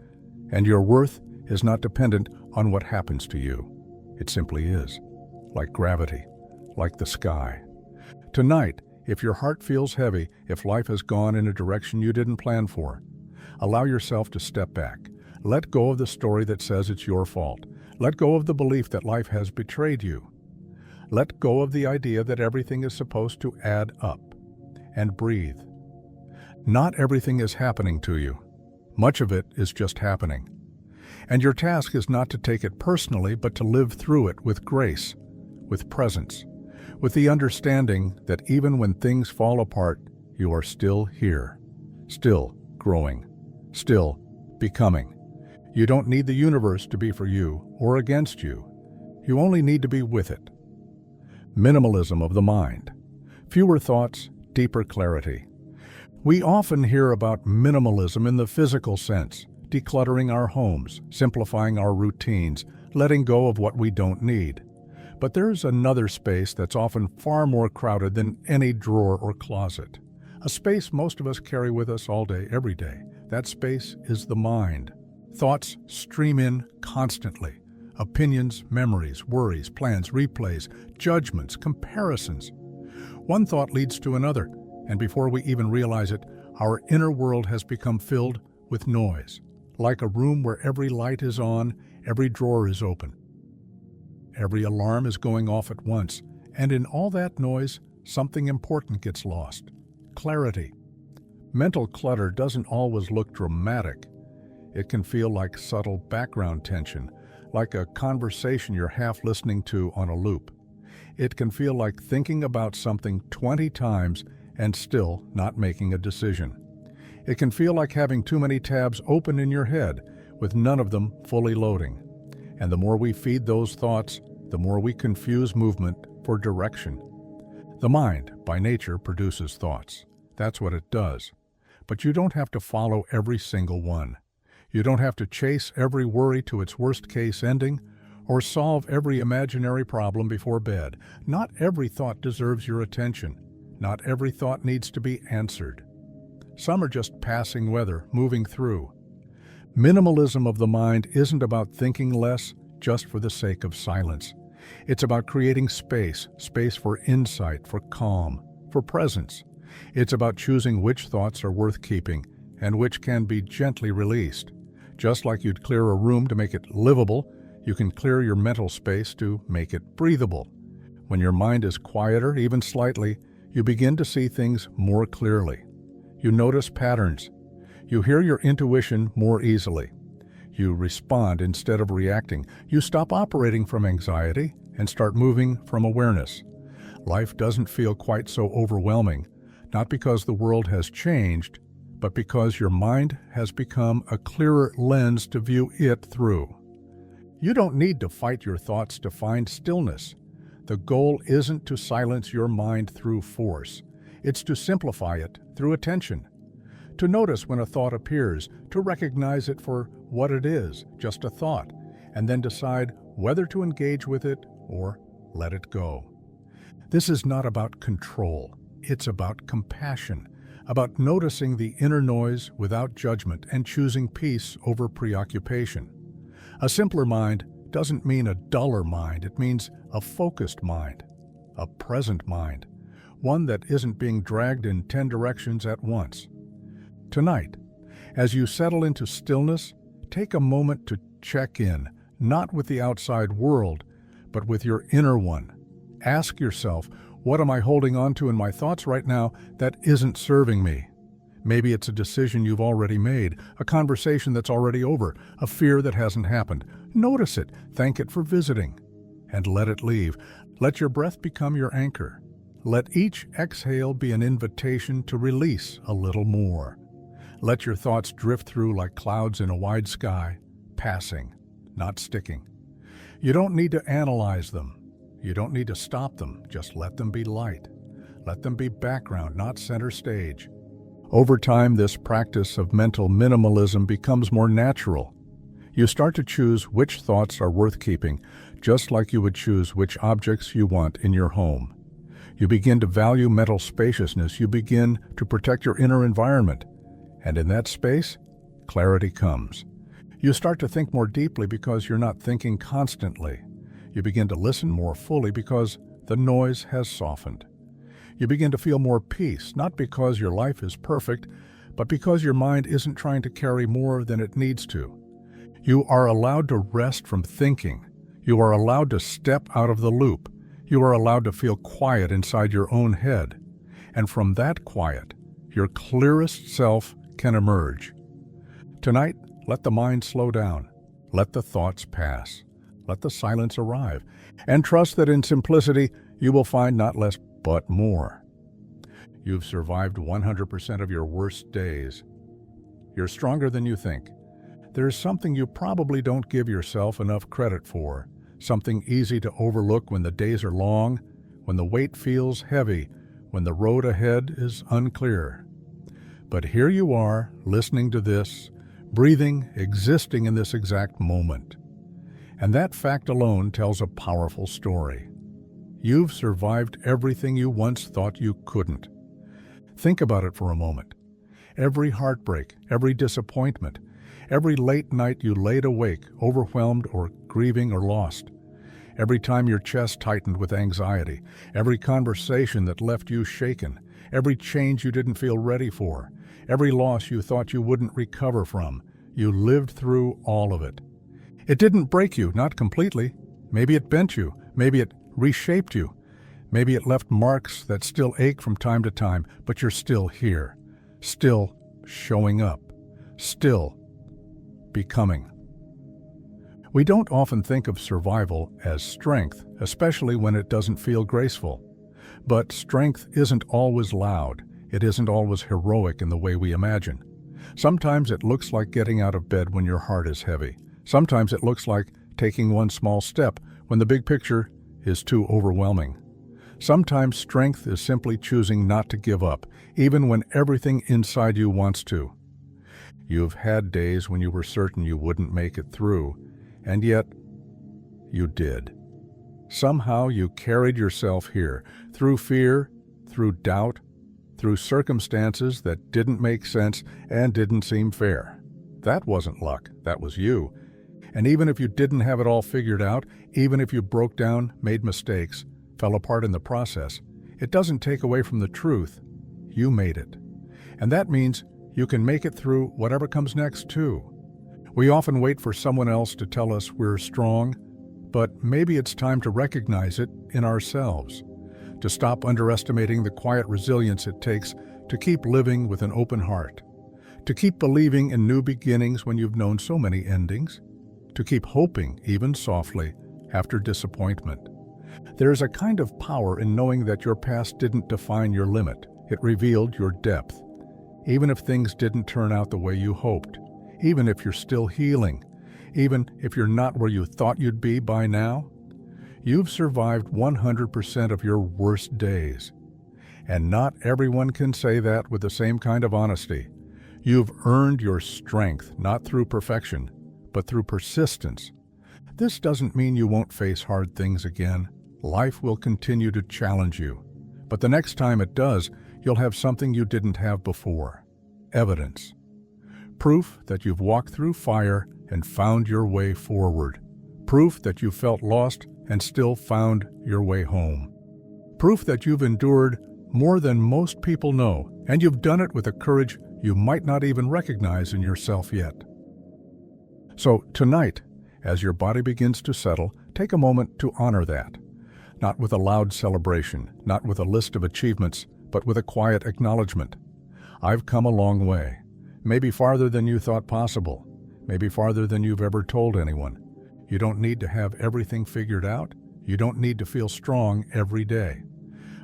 and your worth is not dependent on what happens to you. It simply is, like gravity, like the sky. Tonight, if your heart feels heavy, if life has gone in a direction you didn't plan for, allow yourself to step back. Let go of the story that says it's your fault. Let go of the belief that life has betrayed you. Let go of the idea that everything is supposed to add up. And breathe. Not everything is happening to you. Much of it is just happening. And your task is not to take it personally, but to live through it with grace, with presence, with the understanding that even when things fall apart, you are still here, still growing, still becoming. You don't need the universe to be for you or against you. You only need to be with it. Minimalism of the mind. Fewer thoughts, deeper clarity. We often hear about minimalism in the physical sense, decluttering our homes, simplifying our routines, letting go of what we don't need. But there's another space that's often far more crowded than any drawer or closet. A space most of us carry with us all day, every day. That space is the mind. Thoughts stream in constantly. Opinions, memories, worries, plans, replays, judgments, comparisons. One thought leads to another, and before we even realize it, our inner world has become filled with noise, like a room where every light is on, every drawer is open. Every alarm is going off at once, and in all that noise, something important gets lost. Clarity. Mental clutter doesn't always look dramatic. It can feel like subtle background tension, like a conversation you're half listening to on a loop. It can feel like thinking about something 20 times and still not making a decision. It can feel like having too many tabs open in your head with none of them fully loading. And the more we feed those thoughts, the more we confuse movement for direction. The mind, by nature, produces thoughts. That's what it does. But you don't have to follow every single one. You don't have to chase every worry to its worst-case ending or solve every imaginary problem before bed. Not every thought deserves your attention. Not every thought needs to be answered. Some are just passing weather, moving through. Minimalism of the mind isn't about thinking less just for the sake of silence. It's about creating space for insight, for calm, for presence. It's about choosing which thoughts are worth keeping and which can be gently released. Just like you'd clear a room to make it livable, you can clear your mental space to make it breathable. When your mind is quieter, even slightly, you begin to see things more clearly. You notice patterns. You hear your intuition more easily. You respond instead of reacting. You stop operating from anxiety and start moving from awareness. Life doesn't feel quite so overwhelming, not because the world has changed, but because your mind has become a clearer lens to view it through. You don't need to fight your thoughts to find stillness. The goal isn't to silence your mind through force. It's to simplify it through attention. To notice when a thought appears, to recognize it for what it is, just a thought, and then decide whether to engage with it or let it go. This is not about control. It's about compassion, about noticing the inner noise without judgment and choosing peace over preoccupation. A simpler mind doesn't mean a duller mind. It means a focused mind, a present mind, one that isn't being dragged in 10 directions at once. Tonight, as you settle into stillness, take a moment to check in, not with the outside world, but with your inner one. Ask yourself, what am I holding on to in my thoughts right now that isn't serving me? Maybe it's a decision you've already made, a conversation that's already over, a fear that hasn't happened. Notice it, thank it for visiting, and let it leave. Let your breath become your anchor. Let each exhale be an invitation to release a little more. Let your thoughts drift through like clouds in a wide sky, passing, not sticking. You don't need to analyze them. You don't need to stop them. Just let them be light. Let them be background, not center stage. Over time, this practice of mental minimalism becomes more natural. You start to choose which thoughts are worth keeping, just like you would choose which objects you want in your home. You begin to value mental spaciousness. You begin to protect your inner environment. And in that space, clarity comes. You start to think more deeply because you're not thinking constantly. You begin to listen more fully because the noise has softened. You begin to feel more peace, not because your life is perfect, but because your mind isn't trying to carry more than it needs to. You are allowed to rest from thinking. You are allowed to step out of the loop. You are allowed to feel quiet inside your own head. And from that quiet, your clearest self can emerge. Tonight, let the mind slow down. Let the thoughts pass. Let the silence arrive. And trust that in simplicity, you will find not less but more. You've survived 100% of your worst days. You're stronger than you think. There's something you probably don't give yourself enough credit for, something easy to overlook when the days are long, when the weight feels heavy, when the road ahead is unclear. But here you are, listening to this, breathing, existing in this exact moment. And that fact alone tells a powerful story. You've survived everything you once thought you couldn't. Think about it for a moment. Every heartbreak, every disappointment, every late night you laid awake, overwhelmed or grieving or lost. Every time your chest tightened with anxiety, every conversation that left you shaken, every change you didn't feel ready for, every loss you thought you wouldn't recover from, you lived through all of it. It didn't break you, not completely. Maybe it bent you. Maybe it reshaped you. Maybe it left marks that still ache from time to time, but you're still here, still showing up, still becoming. We don't often think of survival as strength, especially when it doesn't feel graceful. But strength isn't always loud. It isn't always heroic in the way we imagine. Sometimes it looks like getting out of bed when your heart is heavy. Sometimes it looks like taking one small step when the big picture is too overwhelming. Sometimes strength is simply choosing not to give up, even when everything inside you wants to. You've had days when you were certain you wouldn't make it through, and yet you did. Somehow you carried yourself here, through fear, through doubt, through circumstances that didn't make sense and didn't seem fair. That wasn't luck, that was you. And even if you didn't have it all figured out, even if you broke down, made mistakes, fell apart in the process, it doesn't take away from the truth. You made it. And that means you can make it through whatever comes next too. We often wait for someone else to tell us we're strong, but maybe it's time to recognize it in ourselves, to stop underestimating the quiet resilience it takes to keep living with an open heart, to keep believing in new beginnings when you've known so many endings, to keep hoping, even softly, after disappointment. There's a kind of power in knowing that your past didn't define your limit. It revealed your depth. Even if things didn't turn out the way you hoped, even if you're still healing, even if you're not where you thought you'd be by now, you've survived 100% of your worst days. And not everyone can say that with the same kind of honesty. You've earned your strength, not through perfection, but through persistence. This doesn't mean you won't face hard things again. Life will continue to challenge you. But the next time it does, you'll have something you didn't have before. Evidence. Proof that you've walked through fire and found your way forward. Proof that you felt lost and still found your way home. Proof that you've endured more than most people know, and you've done it with a courage you might not even recognize in yourself yet. So tonight, as your body begins to settle, take a moment to honor that. Not with a loud celebration, not with a list of achievements, but with a quiet acknowledgement. I've come a long way. Maybe farther than you thought possible. Maybe farther than you've ever told anyone. You don't need to have everything figured out. You don't need to feel strong every day.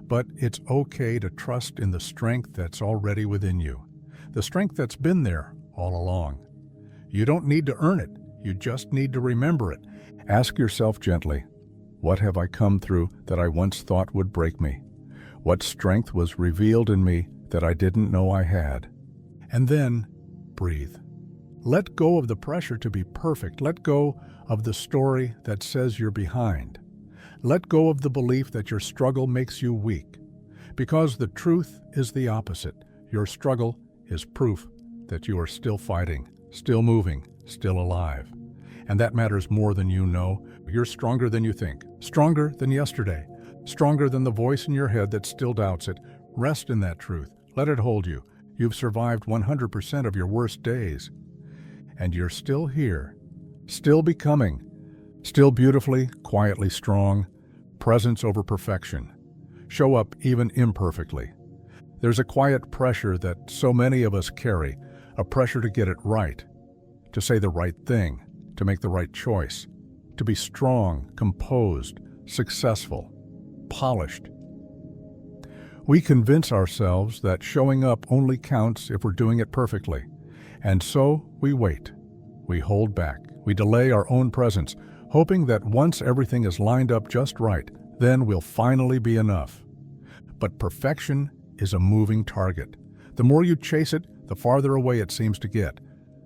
But it's okay to trust in the strength that's already within you. The strength that's been there all along. You don't need to earn it. You just need to remember it. Ask yourself gently, what have I come through that I once thought would break me? What strength was revealed in me that I didn't know I had? And then, breathe. Let go of the pressure to be perfect. Let go of the story that says you're behind. Let go of the belief that your struggle makes you weak. Because the truth is the opposite. Your struggle is proof that you are still fighting, still moving, still alive. And that matters more than you know. You're stronger than you think, stronger than yesterday, stronger than the voice in your head that still doubts it. Rest in that truth. Let it hold you. You've survived 100% of your worst days. And you're still here, still becoming, still beautifully, quietly strong, presence over perfection. Show up even imperfectly. There's a quiet pressure that so many of us carry, a pressure to get it right, to say the right thing, to make the right choice, to be strong, composed, successful, polished. We convince ourselves that showing up only counts if we're doing it perfectly. And so we wait. We hold back. We delay our own presence, hoping that once everything is lined up just right, then we'll finally be enough. But perfection is a moving target. The more you chase it, the farther away it seems to get.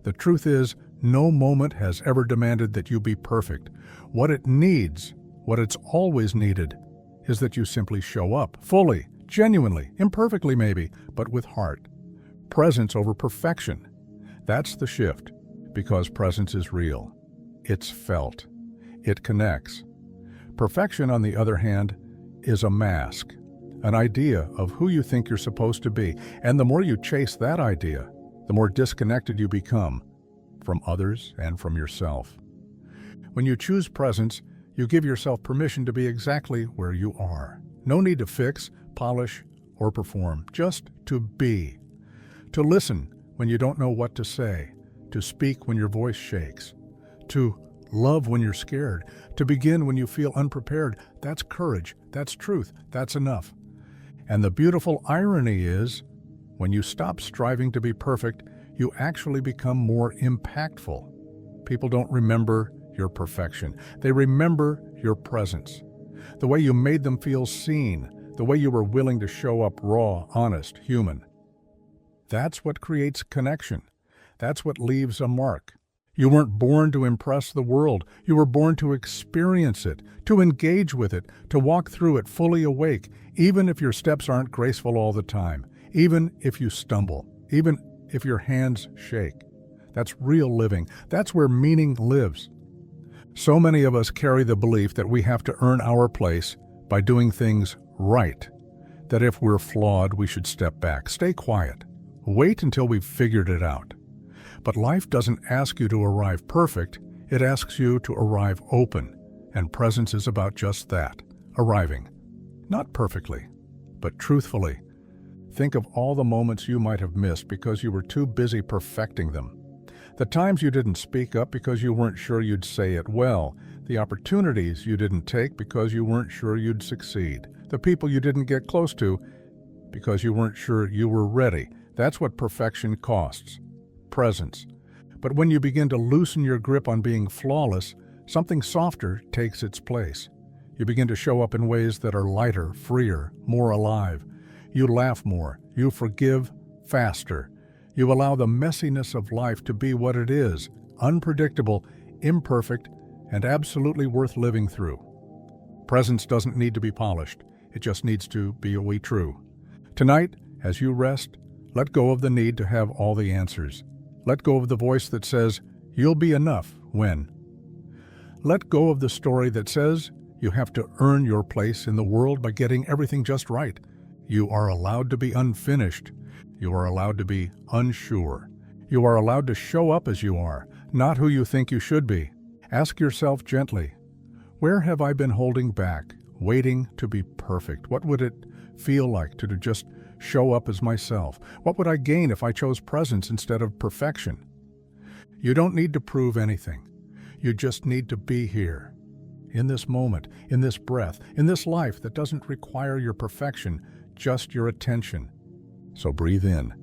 The truth is, no moment has ever demanded that you be perfect. What it needs, what it's always needed, is that you simply show up, fully, genuinely, imperfectly maybe, but with heart. Presence over perfection. That's the shift, because presence is real. It's felt. It connects. Perfection, on the other hand, is a mask, an idea of who you think you're supposed to be. And the more you chase that idea, the more disconnected you become from others and from yourself. When you choose presence, you give yourself permission to be exactly where you are. No need to fix, polish, or perform, just to be. To listen when you don't know what to say, to speak when your voice shakes, to love when you're scared, to begin when you feel unprepared. That's courage, that's truth, that's enough. And the beautiful irony is, when you stop striving to be perfect, you actually become more impactful. People don't remember your perfection. They remember your presence. The way you made them feel seen, the way you were willing to show up raw, honest, human. That's what creates connection. That's what leaves a mark. You weren't born to impress the world. You were born to experience it, to engage with it, to walk through it fully awake, even if your steps aren't graceful all the time, even if you stumble, even if your hands shake. That's real living. That's where meaning lives. So many of us carry the belief that we have to earn our place by doing things right, that if we're flawed, we should step back, stay quiet, wait until we've figured it out. But life doesn't ask you to arrive perfect, it asks you to arrive open, and presence is about just that, arriving. Not perfectly, but truthfully. Think of all the moments you might have missed because you were too busy perfecting them. The times you didn't speak up because you weren't sure you'd say it well, the opportunities you didn't take because you weren't sure you'd succeed, the people you didn't get close to because you weren't sure you were ready. That's what perfection costs. Presence. But when you begin to loosen your grip on being flawless, something softer takes its place. You begin to show up in ways that are lighter, freer, more alive. You laugh more. You forgive faster. You allow the messiness of life to be what it is, unpredictable, imperfect, and absolutely worth living through. Presence doesn't need to be polished. It just needs to be true. Tonight, as you rest, let go of the need to have all the answers. Let go of the voice that says, you'll be enough when. Let go of the story that says you have to earn your place in the world by getting everything just right. You are allowed to be unfinished. You are allowed to be unsure. You are allowed to show up as you are, not who you think you should be. Ask yourself gently, where have I been holding back, waiting to be perfect? What would it feel like to just show up as myself? What would I gain if I chose presence instead of perfection? You don't need to prove anything. You just need to be here, in this moment, in this breath, in this life that doesn't require your perfection, just your attention. So breathe in.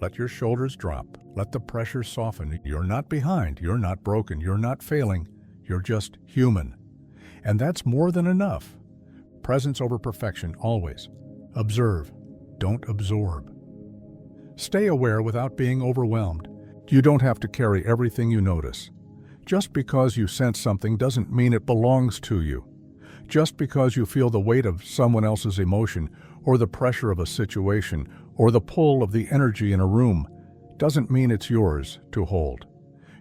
Let your shoulders drop. Let the pressure soften. You're not behind. You're not broken. You're not failing. You're just human. And that's more than enough. Presence over perfection, always. Observe. Don't absorb. Stay aware without being overwhelmed. You don't have to carry everything you notice. Just because you sense something doesn't mean it belongs to you. Just because you feel the weight of someone else's emotion, or the pressure of a situation, or the pull of the energy in a room, doesn't mean it's yours to hold.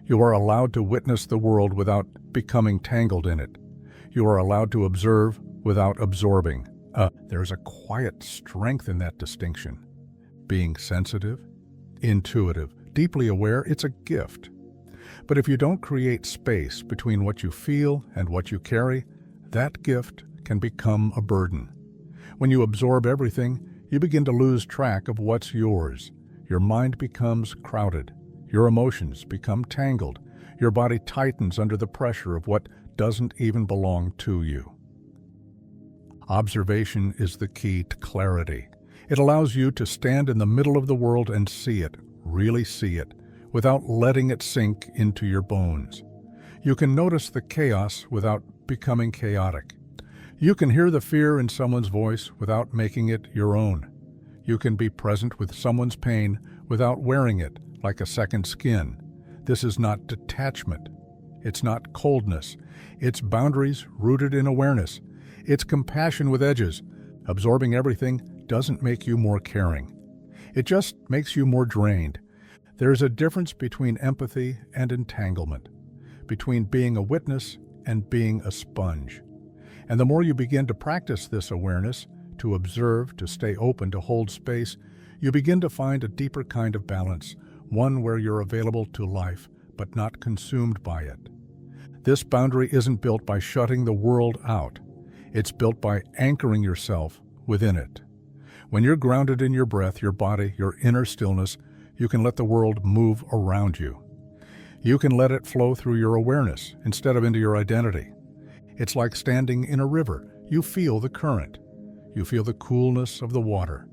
You are allowed to witness the world without becoming tangled in it. You are allowed to observe without absorbing. There's a quiet strength in that distinction. Being sensitive, intuitive, deeply aware, it's a gift. But if you don't create space between what you feel and what you carry, that gift can become a burden. When you absorb everything, you begin to lose track of what's yours. Your mind becomes crowded. Your emotions become tangled. Your body tightens under the pressure of what doesn't even belong to you. Observation is the key to clarity. It allows you to stand in the middle of the world and see it, really see it, without letting it sink into your bones. You can notice the chaos without becoming chaotic. You can hear the fear in someone's voice without making it your own. You can be present with someone's pain without wearing it like a second skin. This is not detachment. It's not coldness. It's boundaries rooted in awareness. It's compassion with edges. Absorbing everything doesn't make you more caring. It just makes you more drained. There's a difference between empathy and entanglement, between being a witness and being a sponge. And the more you begin to practice this awareness, to observe, to stay open, to hold space, you begin to find a deeper kind of balance, one where you're available to life, but not consumed by it. This boundary isn't built by shutting the world out. It's built by anchoring yourself within it. When you're grounded in your breath, your body, your inner stillness, you can let the world move around you. You can let it flow through your awareness instead of into your identity. It's like standing in a river. You feel the current. You feel the coolness of the water.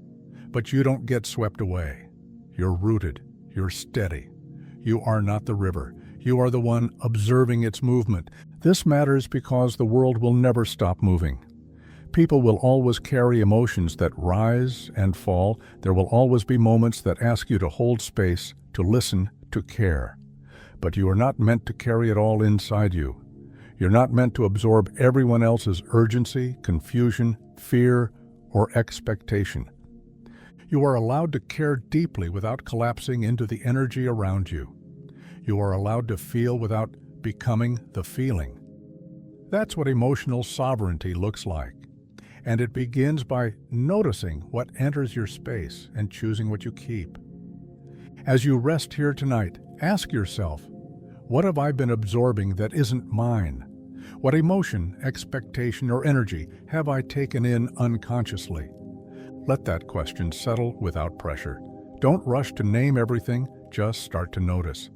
But you don't get swept away. You're rooted. You're steady. You are not the river. You are the one observing its movement. This matters because the world will never stop moving. People will always carry emotions that rise and fall. There will always be moments that ask you to hold space, to listen, to care. But you are not meant to carry it all inside you. You're not meant to absorb everyone else's urgency, confusion, fear, or expectation. You are allowed to care deeply without collapsing into the energy around you. You are allowed to feel without becoming the feeling. That's what emotional sovereignty looks like. And it begins by noticing what enters your space and choosing what you keep. As you rest here tonight, ask yourself, what have I been absorbing that isn't mine? What emotion, expectation, or energy have I taken in unconsciously? Let that question settle without pressure. Don't rush to name everything, just start to notice.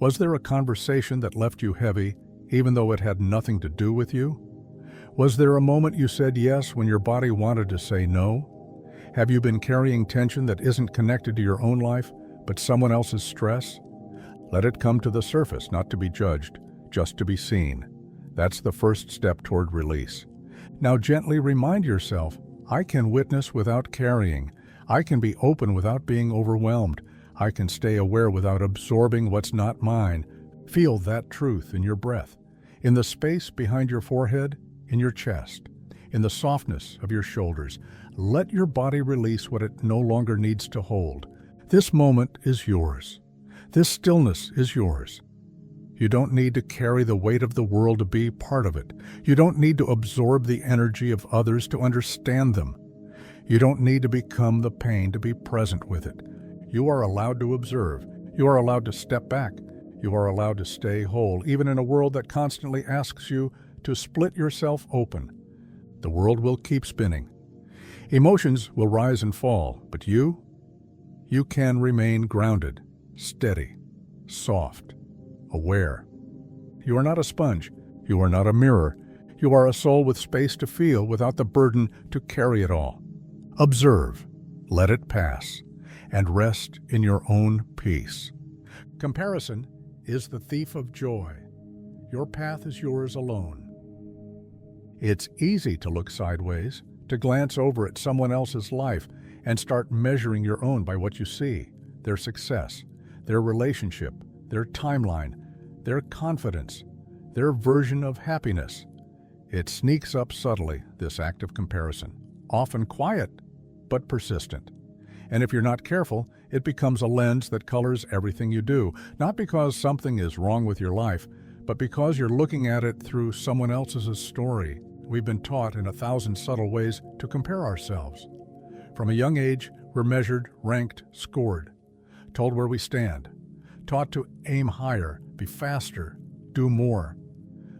Was there a conversation that left you heavy, even though it had nothing to do with you? Was there a moment you said yes when your body wanted to say no? Have you been carrying tension that isn't connected to your own life, but someone else's stress? Let it come to the surface, not to be judged, just to be seen. That's the first step toward release. Now gently remind yourself, I can witness without carrying. I can be open without being overwhelmed. I can stay aware without absorbing what's not mine. Feel that truth in your breath, in the space behind your forehead, in your chest, in the softness of your shoulders. Let your body release what it no longer needs to hold. This moment is yours. This stillness is yours. You don't need to carry the weight of the world to be part of it. You don't need to absorb the energy of others to understand them. You don't need to become the pain to be present with it. You are allowed to observe. You are allowed to step back. You are allowed to stay whole, even in a world that constantly asks you to split yourself open. The world will keep spinning. Emotions will rise and fall, but you can remain grounded, steady, soft, aware. You are not a sponge. You are not a mirror. You are a soul with space to feel without the burden to carry it all. Observe, let it pass, and rest in your own peace. Comparison is the thief of joy. Your path is yours alone. It's easy to look sideways, to glance over at someone else's life and start measuring your own by what you see, their success, their relationship, their timeline, their confidence, their version of happiness. It sneaks up subtly, this act of comparison, often quiet, but persistent. And if you're not careful, it becomes a lens that colors everything you do, not because something is wrong with your life, but because you're looking at it through someone else's story. We've been taught in 1,000 subtle ways to compare ourselves. From a young age, we're measured, ranked, scored, told where we stand, taught to aim higher, be faster, do more.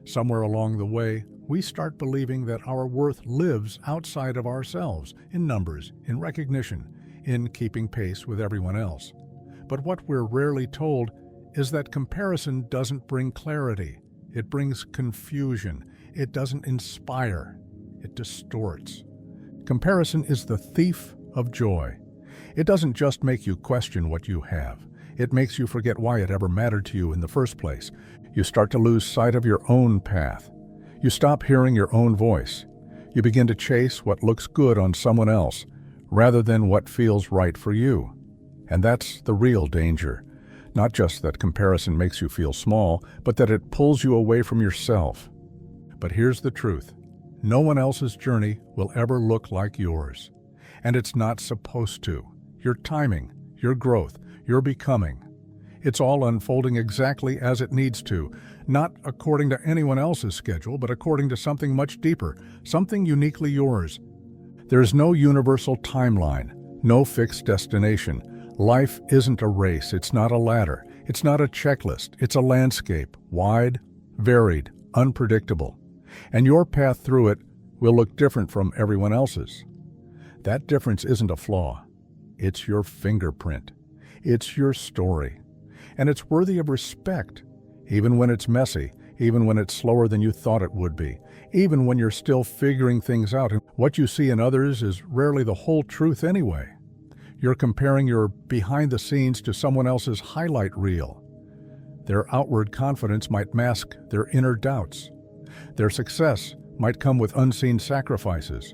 Somewhere along the way, we start believing that our worth lives outside of ourselves, in numbers, in recognition, in keeping pace with everyone else. But what we're rarely told is that comparison doesn't bring clarity. It brings confusion. It doesn't inspire. It distorts. Comparison is the thief of joy. It doesn't just make you question what you have. It makes you forget why it ever mattered to you in the first place. You start to lose sight of your own path. You stop hearing your own voice. You begin to chase what looks good on someone else, rather than what feels right for you. And that's the real danger. Not just that comparison makes you feel small, but that it pulls you away from yourself. But here's the truth. No one else's journey will ever look like yours. And it's not supposed to. Your timing, your growth, your becoming. It's all unfolding exactly as it needs to, not according to anyone else's schedule, but according to something much deeper, something uniquely yours. There's no universal timeline, no fixed destination. Life isn't a race, it's not a ladder, it's not a checklist, it's a landscape, wide, varied, unpredictable. And your path through it will look different from everyone else's. That difference isn't a flaw. It's your fingerprint. It's your story. And it's worthy of respect, even when it's messy, even when it's slower than you thought it would be, even when you're still figuring things out. And what you see in others is rarely the whole truth anyway. You're comparing your behind the scenes to someone else's highlight reel. Their outward confidence might mask their inner doubts. Their success might come with unseen sacrifices.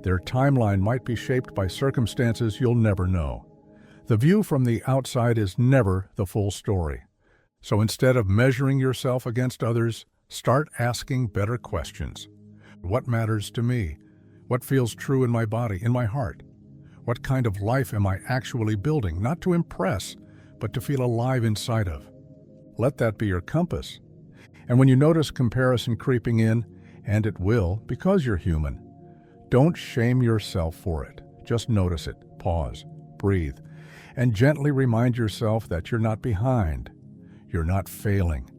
Their timeline might be shaped by circumstances you'll never know. The view from the outside is never the full story. So instead of measuring yourself against others, start asking better questions. What matters to me? What feels true in my body, in my heart? What kind of life am I actually building, not to impress, but to feel alive inside of? Let that be your compass. And when you notice comparison creeping in, and it will, because you're human, don't shame yourself for it. Just notice it, pause, breathe, and gently remind yourself that you're not behind. You're not failing.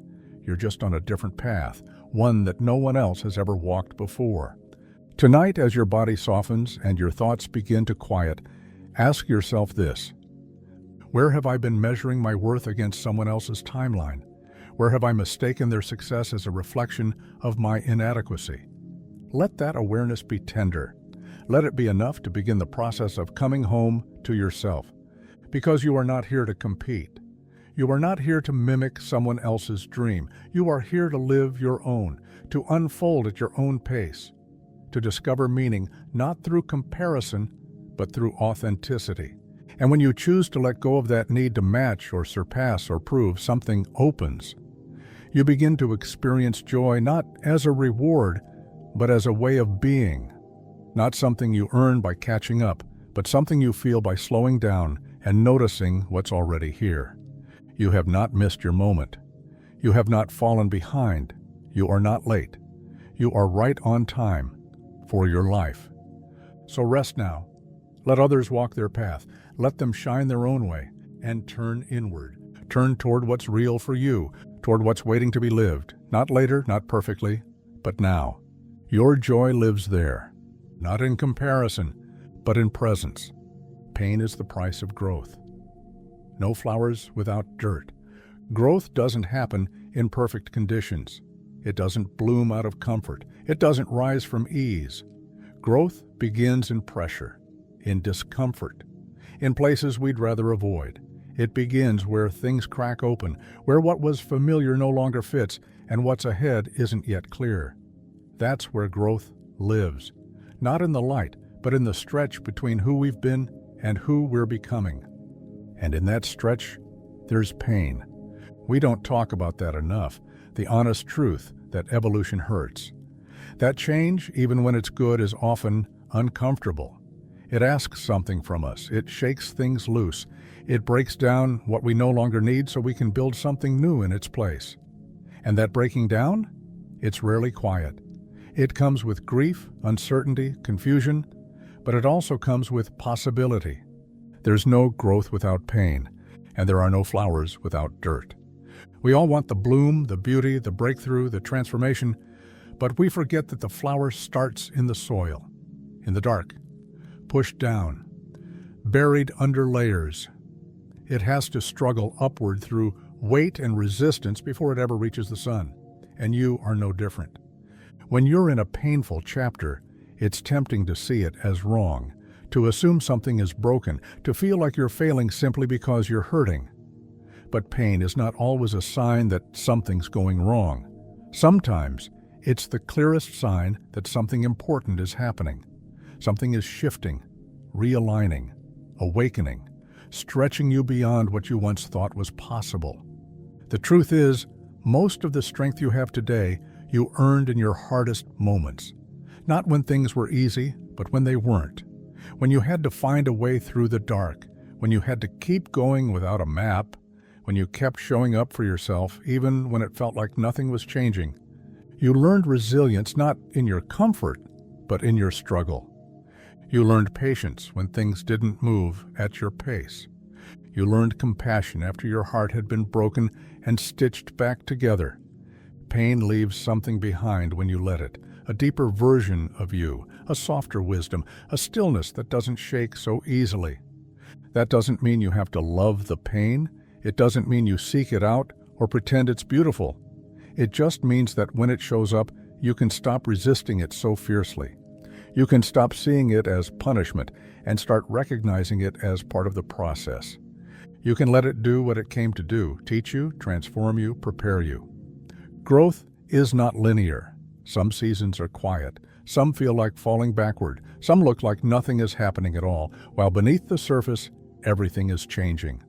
You're just on a different path, one that no one else has ever walked before. Tonight, as your body softens and your thoughts begin to quiet, ask yourself this: where have I been measuring my worth against someone else's timeline? Where have I mistaken their success as a reflection of my inadequacy? Let that awareness be tender. Let it be enough to begin the process of coming home to yourself. Because you are not here to compete. You are not here to mimic someone else's dream. You are here to live your own, to unfold at your own pace, to discover meaning not through comparison, but through authenticity. And when you choose to let go of that need to match or surpass or prove, something opens. You begin to experience joy not as a reward, but as a way of being. Not something you earn by catching up, but something you feel by slowing down and noticing what's already here. You have not missed your moment. You have not fallen behind. You are not late. You are right on time for your life. So rest now. Let others walk their path. Let them shine their own way and turn inward. Turn toward what's real for you, toward what's waiting to be lived. Not later, not perfectly, but now. Your joy lives there, not in comparison, but in presence. Pain is the price of growth. No flowers without dirt. Growth doesn't happen in perfect conditions. It doesn't bloom out of comfort. It doesn't rise from ease. Growth begins in pressure, in discomfort, in places we'd rather avoid. It begins where things crack open, where what was familiar no longer fits, and what's ahead isn't yet clear. That's where growth lives, not in the light, but in the stretch between who we've been and who we're becoming. And in that stretch, there's pain. We don't talk about that enough, the honest truth that evolution hurts. That change, even when it's good, is often uncomfortable. It asks something from us. It shakes things loose. It breaks down what we no longer need so we can build something new in its place. And that breaking down? It's rarely quiet. It comes with grief, uncertainty, confusion, but it also comes with possibility. There's no growth without pain, and there are no flowers without dirt. We all want the bloom, the beauty, the breakthrough, the transformation, but we forget that the flower starts in the soil, in the dark, pushed down, buried under layers. It has to struggle upward through weight and resistance before it ever reaches the sun, and you are no different. When you're in a painful chapter, it's tempting to see it as wrong, to assume something is broken, to feel like you're failing simply because you're hurting. But pain is not always a sign that something's going wrong. Sometimes it's the clearest sign that something important is happening. Something is shifting, realigning, awakening, stretching you beyond what you once thought was possible. The truth is, most of the strength you have today, you earned in your hardest moments. Not when things were easy, but when they weren't. When you had to find a way through the dark, when you had to keep going without a map, when you kept showing up for yourself even when it felt like nothing was changing. You learned resilience not in your comfort, but in your struggle. You learned patience when things didn't move at your pace. You learned compassion after your heart had been broken and stitched back together. Pain leaves something behind when you let it, a deeper version of you, a softer wisdom, a stillness that doesn't shake so easily. That doesn't mean you have to love the pain. It doesn't mean you seek it out or pretend it's beautiful. It just means that when it shows up, you can stop resisting it so fiercely. You can stop seeing it as punishment and start recognizing it as part of the process. You can let it do what it came to do: teach you, transform you, prepare you. Growth is not linear. Some seasons are quiet. Some feel like falling backward. Some look like nothing is happening at all, while beneath the surface, everything is changing.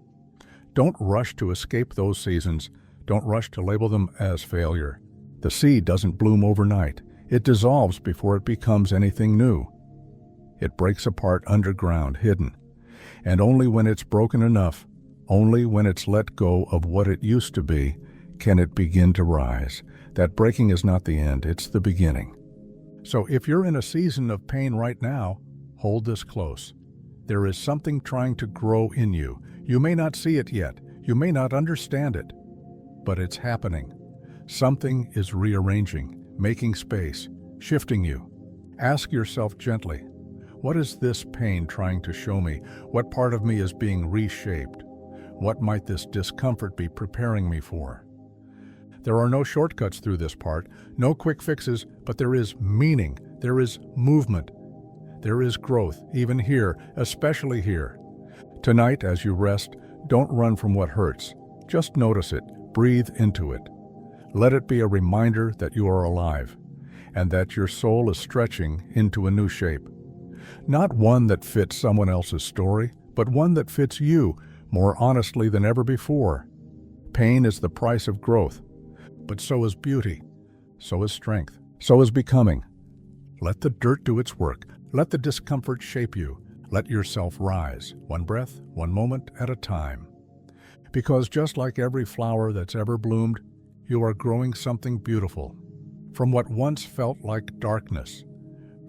Don't rush to escape those seasons. Don't rush to label them as failure. The seed doesn't bloom overnight. It dissolves before it becomes anything new. It breaks apart underground, hidden. And only when it's broken enough, only when it's let go of what it used to be, can it begin to rise. That breaking is not the end, it's the beginning. So if you're in a season of pain right now, hold this close. There is something trying to grow in you. You may not see it yet. You may not understand it. But it's happening. Something is rearranging, making space, shifting you. Ask yourself gently, what is this pain trying to show me? What part of me is being reshaped? What might this discomfort be preparing me for? There are no shortcuts through this part, no quick fixes, but there is meaning, there is movement, there is growth, even here, especially here. Tonight, as you rest, don't run from what hurts. Just notice it, breathe into it. Let it be a reminder that you are alive, and that your soul is stretching into a new shape. Not one that fits someone else's story, but one that fits you more honestly than ever before. Pain is the price of growth, but so is beauty, so is strength, so is becoming. Let the dirt do its work. Let the discomfort shape you. Let yourself rise, one breath, one moment at a time. Because just like every flower that's ever bloomed, you are growing something beautiful. From what once felt like darkness,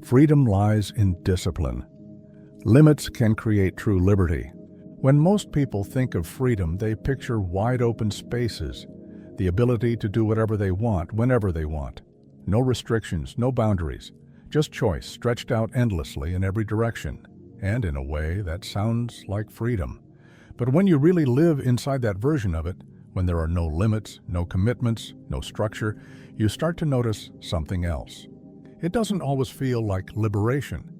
freedom lies in discipline. Limits can create true liberty. When most people think of freedom, they picture wide open spaces, the ability to do whatever they want, whenever they want. No restrictions, no boundaries, just choice stretched out endlessly in every direction. And in a way, that sounds like freedom. But when you really live inside that version of it, when there are no limits, no commitments, no structure, you start to notice something else. It doesn't always feel like liberation.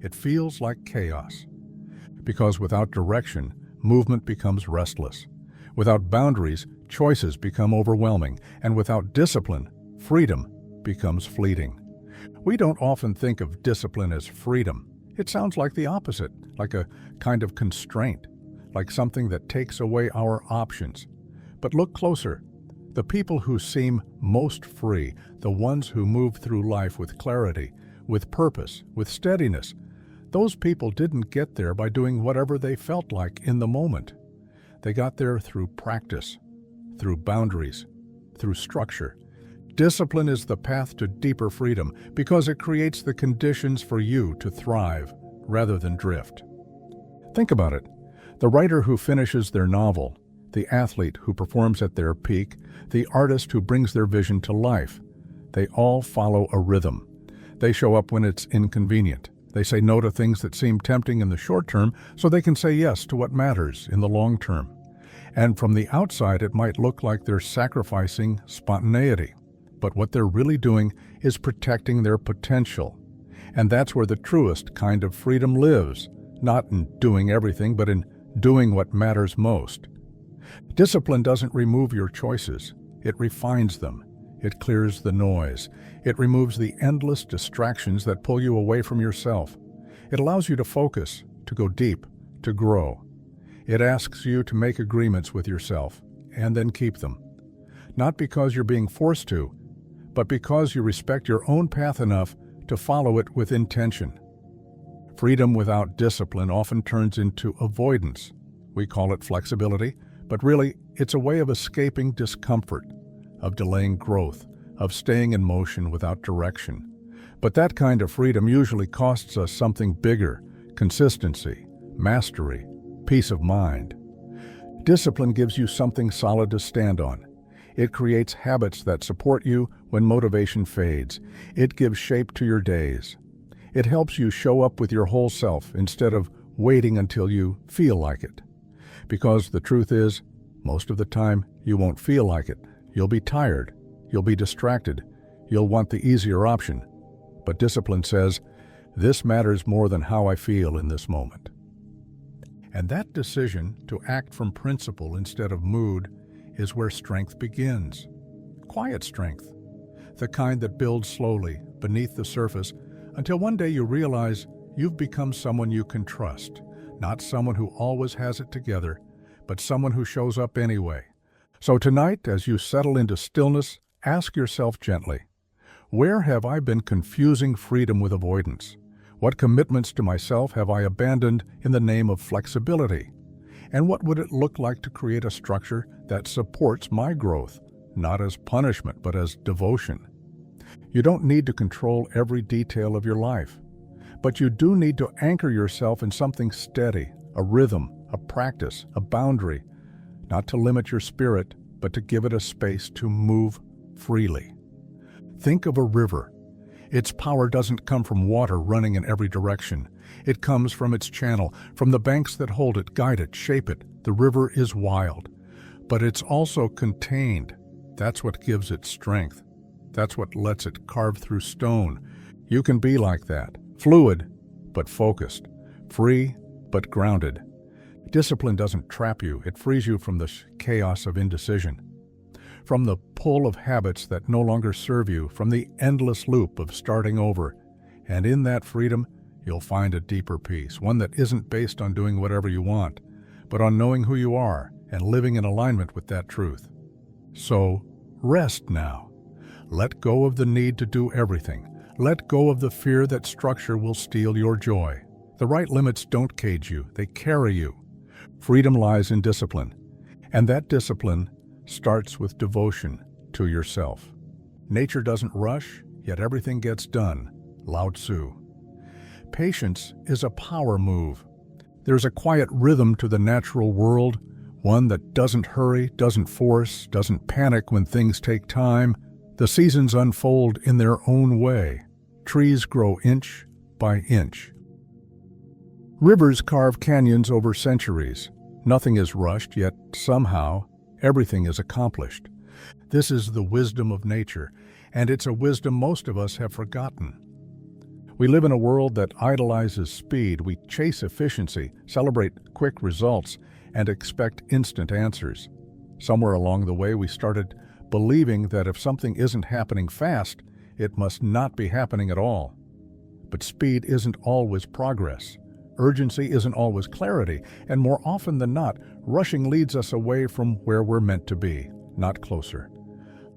It feels like chaos. Because without direction, movement becomes restless. Without boundaries, choices become overwhelming. And without discipline, freedom becomes fleeting. We don't often think of discipline as freedom. It sounds like the opposite, like a kind of constraint, like something that takes away our options. But look closer. The people who seem most free, the ones who move through life with clarity, with purpose, with steadiness, those people didn't get there by doing whatever they felt like in the moment. They got there through practice, through boundaries, through structure. Discipline is the path to deeper freedom because it creates the conditions for you to thrive rather than drift. Think about it. The writer who finishes their novel, the athlete who performs at their peak, the artist who brings their vision to life, they all follow a rhythm. They show up when it's inconvenient. They say no to things that seem tempting in the short term so they can say yes to what matters in the long term. And from the outside, it might look like they're sacrificing spontaneity. But what they're really doing is protecting their potential. And that's where the truest kind of freedom lives, not in doing everything, but in doing what matters most. Discipline doesn't remove your choices. It refines them. It clears the noise. It removes the endless distractions that pull you away from yourself. It allows you to focus, to go deep, to grow. It asks you to make agreements with yourself and then keep them. Not because you're being forced to, but because you respect your own path enough to follow it with intention. Freedom without discipline often turns into avoidance. We call it flexibility, but really it's a way of escaping discomfort, of delaying growth, of staying in motion without direction. But that kind of freedom usually costs us something bigger: consistency, mastery, peace of mind. Discipline gives you something solid to stand on. It creates habits that support you when motivation fades. It gives shape to your days. It helps you show up with your whole self instead of waiting until you feel like it. Because the truth is, Most of the time, you won't feel like it. You'll be tired. You'll be distracted. You'll want the easier option. But discipline says, this matters more than how I feel in this moment. And that decision to act from principle instead of mood is where strength begins. Quiet strength, the kind that builds slowly beneath the surface until one day you realize you've become someone you can trust, not someone who always has it together, but someone who shows up anyway. So tonight, as you settle into stillness, ask yourself gently, where have I been confusing freedom with avoidance? What commitments to myself have I abandoned in the name of flexibility? And what would it look like to create a structure that supports my growth, not as punishment, but as devotion? You don't need to control every detail of your life, but you do need to anchor yourself in something steady, a rhythm, a practice, a boundary, not to limit your spirit, but to give it a space to move freely. Think of a river. Its power doesn't come from water running in every direction. It comes from its channel, from the banks that hold it, guide it, shape it. The river is wild, but it's also contained. That's what gives it strength. That's what lets it carve through stone. You can be like that, fluid, but focused, free, but grounded. Discipline doesn't trap you, it frees you from the chaos of indecision, from the pull of habits that no longer serve you, from the endless loop of starting over. And in that freedom, you'll find a deeper peace, one that isn't based on doing whatever you want, but on knowing who you are and living in alignment with that truth. So, rest now. Let go of the need to do everything. Let go of the fear that structure will steal your joy. The right limits don't cage you, they carry you. Freedom lies in discipline, and that discipline starts with devotion to yourself. Nature doesn't rush, yet everything gets done. Lao Tzu. Patience is a power move. There's a quiet rhythm to the natural world, one that doesn't hurry, doesn't force, doesn't panic when things take time. The seasons unfold in their own way. Trees grow inch by inch. Rivers carve canyons over centuries. Nothing is rushed, yet somehow everything is accomplished. This is the wisdom of nature, and it's a wisdom most of us have forgotten. We live in a world that idolizes speed. We chase efficiency, celebrate quick results, and expect instant answers. Somewhere along the way, we started believing that if something isn't happening fast, it must not be happening at all. But speed isn't always progress. Urgency isn't always clarity, and more often than not, rushing leads us away from where we're meant to be, not closer.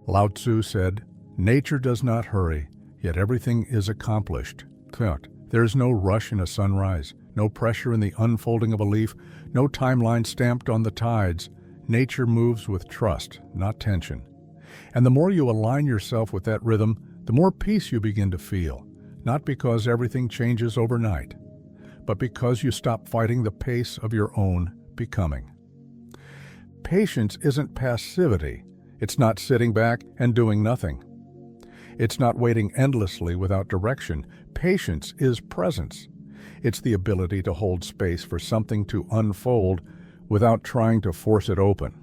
Lao Tzu said, "Nature does not hurry, yet everything is accomplished." There's no rush in a sunrise, no pressure in the unfolding of a leaf, no timeline stamped on the tides. Nature moves with trust, not tension. And the more you align yourself with that rhythm, the more peace you begin to feel, not because everything changes overnight, but because you stop fighting the pace of your own becoming. Patience isn't passivity. It's not sitting back and doing nothing. It's not waiting endlessly without direction. Patience is presence. It's the ability to hold space for something to unfold without trying to force it open.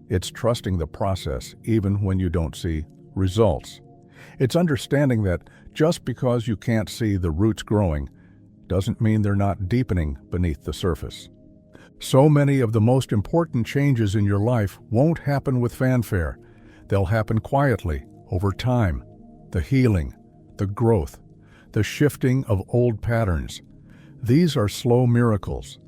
It's trusting the process even when you don't see results. It's understanding that just because you can't see the roots growing doesn't mean they're not deepening beneath the surface. So many of the most important changes in your life won't happen with fanfare. They'll happen quietly, over time. The healing, the growth, the shifting of old patterns. These are slow miracles.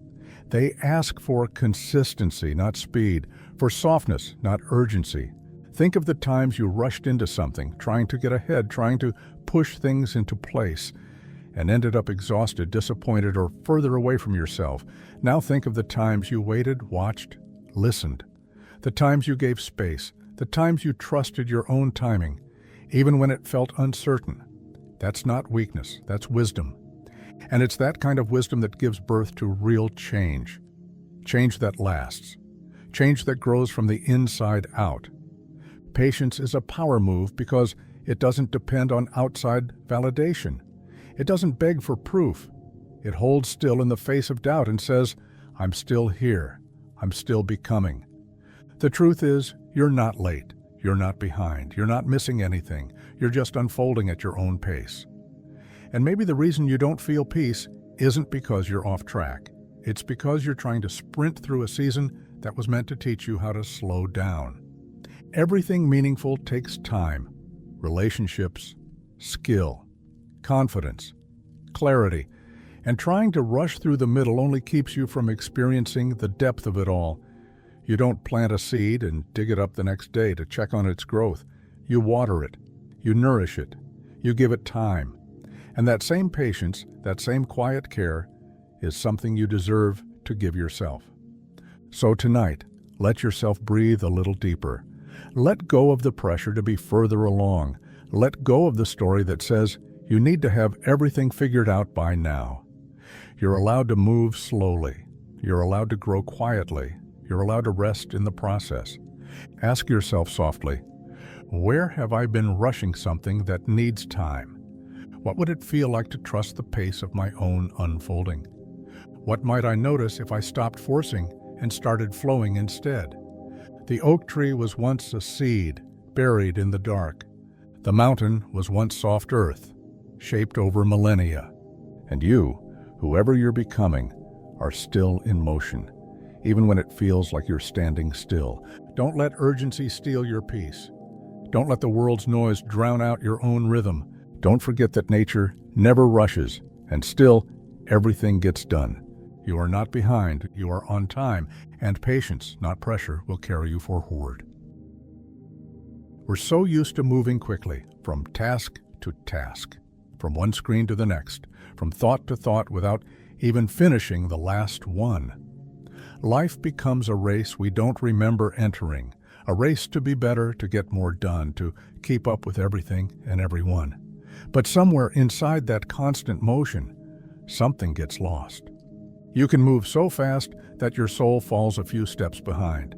They ask for consistency, not speed, for softness, not urgency. Think of the times you rushed into something, trying to get ahead, trying to push things into place, and ended up exhausted, disappointed, or further away from yourself. Now think of the times you waited, watched, listened. The times you gave space, the times you trusted your own timing, even when it felt uncertain. That's not weakness, that's wisdom. And it's that kind of wisdom that gives birth to real change. Change that lasts. Change that grows from the inside out. Patience is a power move because it doesn't depend on outside validation. It doesn't beg for proof. It holds still in the face of doubt and says, "I'm still here. I'm still becoming." The truth is, you're not late, you're not behind, you're not missing anything, you're just unfolding at your own pace. And maybe the reason you don't feel peace isn't because you're off track. It's because you're trying to sprint through a season that was meant to teach you how to slow down. Everything meaningful takes time. Relationships, skill, confidence, clarity, and trying to rush through the middle only keeps you from experiencing the depth of it all. You don't plant a seed and dig it up the next day to check on its growth. You water it, you nourish it, you give it time. And that same patience, that same quiet care, is something you deserve to give yourself. So tonight, let yourself breathe a little deeper. Let go of the pressure to be further along. Let go of the story that says you need to have everything figured out by now. You're allowed to move slowly. You're allowed to grow quietly. You're allowed to rest in the process. Ask yourself softly, where have I been rushing something that needs time? What would it feel like to trust the pace of my own unfolding? What might I notice if I stopped forcing and started flowing instead? The oak tree was once a seed, buried in the dark. The mountain was once soft earth, shaped over millennia. And you, whoever you're becoming, are still in motion, even when it feels like you're standing still. Don't let urgency steal your peace. Don't let the world's noise drown out your own rhythm. Don't forget that nature never rushes, and still, everything gets done. You are not behind, you are on time, and patience, not pressure, will carry you forward. We're so used to moving quickly, from task to task, from one screen to the next, from thought to thought without even finishing the last one. Life becomes a race we don't remember entering, a race to be better, to get more done, to keep up with everything and everyone. But somewhere inside that constant motion, something gets lost. You can move so fast that your soul falls a few steps behind.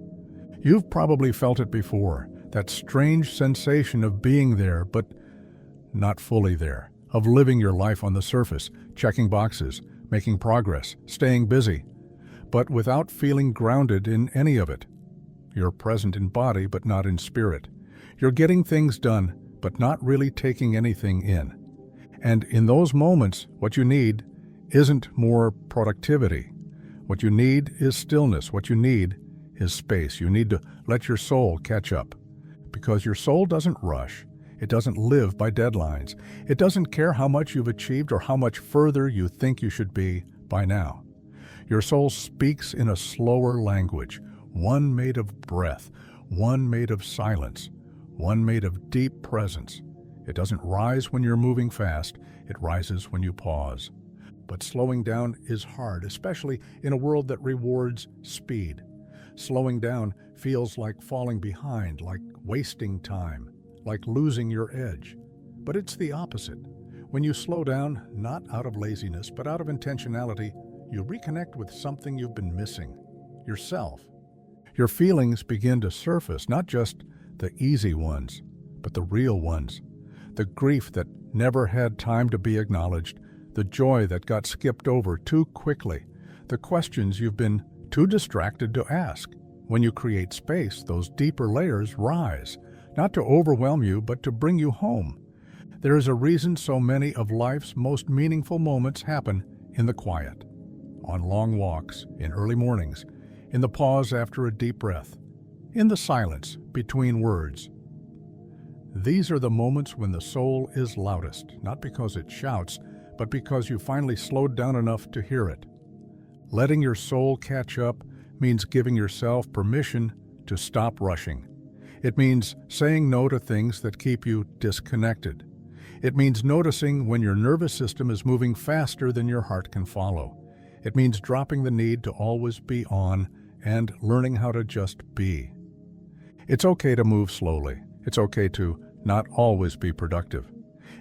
You've probably felt it before, that strange sensation of being there but not fully there, of living your life on the surface, checking boxes, making progress, staying busy, but without feeling grounded in any of it. You're present in body but not in spirit. You're getting things done but not really taking anything in. And in those moments, what you need isn't more productivity. What you need is stillness. What you need is space. You need to let your soul catch up. Because your soul doesn't rush. It doesn't live by deadlines. It doesn't care how much you've achieved or how much further you think you should be by now. Your soul speaks in a slower language, one made of breath, one made of silence, one made of deep presence. It doesn't rise when you're moving fast, it rises when you pause. But slowing down is hard, especially in a world that rewards speed. Slowing down feels like falling behind, like wasting time, like losing your edge. But it's the opposite. When you slow down, not out of laziness, but out of intentionality, you reconnect with something you've been missing, yourself. Your feelings begin to surface, not just the easy ones, but the real ones. The grief that never had time to be acknowledged, the joy that got skipped over too quickly, the questions you've been too distracted to ask. When you create space, those deeper layers rise, not to overwhelm you, but to bring you home. There is a reason so many of life's most meaningful moments happen in the quiet, on long walks, in early mornings, in the pause after a deep breath, in the silence between words. These are the moments when the soul is loudest, not because it shouts, but because you finally slowed down enough to hear it. Letting your soul catch up means giving yourself permission to stop rushing. It means saying no to things that keep you disconnected. It means noticing when your nervous system is moving faster than your heart can follow. It means dropping the need to always be on and learning how to just be. It's okay to move slowly. It's okay to not always be productive.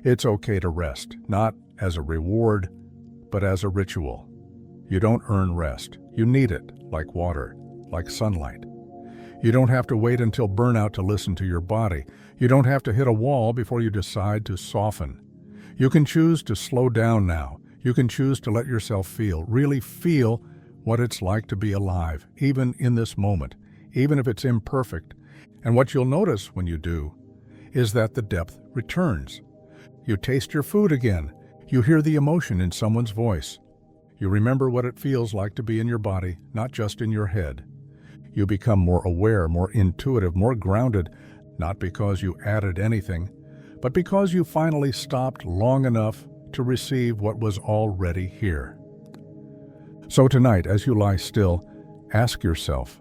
It's okay to rest, not as a reward, but as a ritual. You don't earn rest. You need it, like water, like sunlight. You don't have to wait until burnout to listen to your body. You don't have to hit a wall before you decide to soften. You can choose to slow down now. You can choose to let yourself feel, really feel what it's like to be alive, even in this moment, even if it's imperfect. And what you'll notice when you do is that the depth returns. You taste your food again. You hear the emotion in someone's voice. You remember what it feels like to be in your body, not just in your head. You become more aware, more intuitive, more grounded, not because you added anything, but because you finally stopped long enough to receive what was already here. So tonight, as you lie still, ask yourself,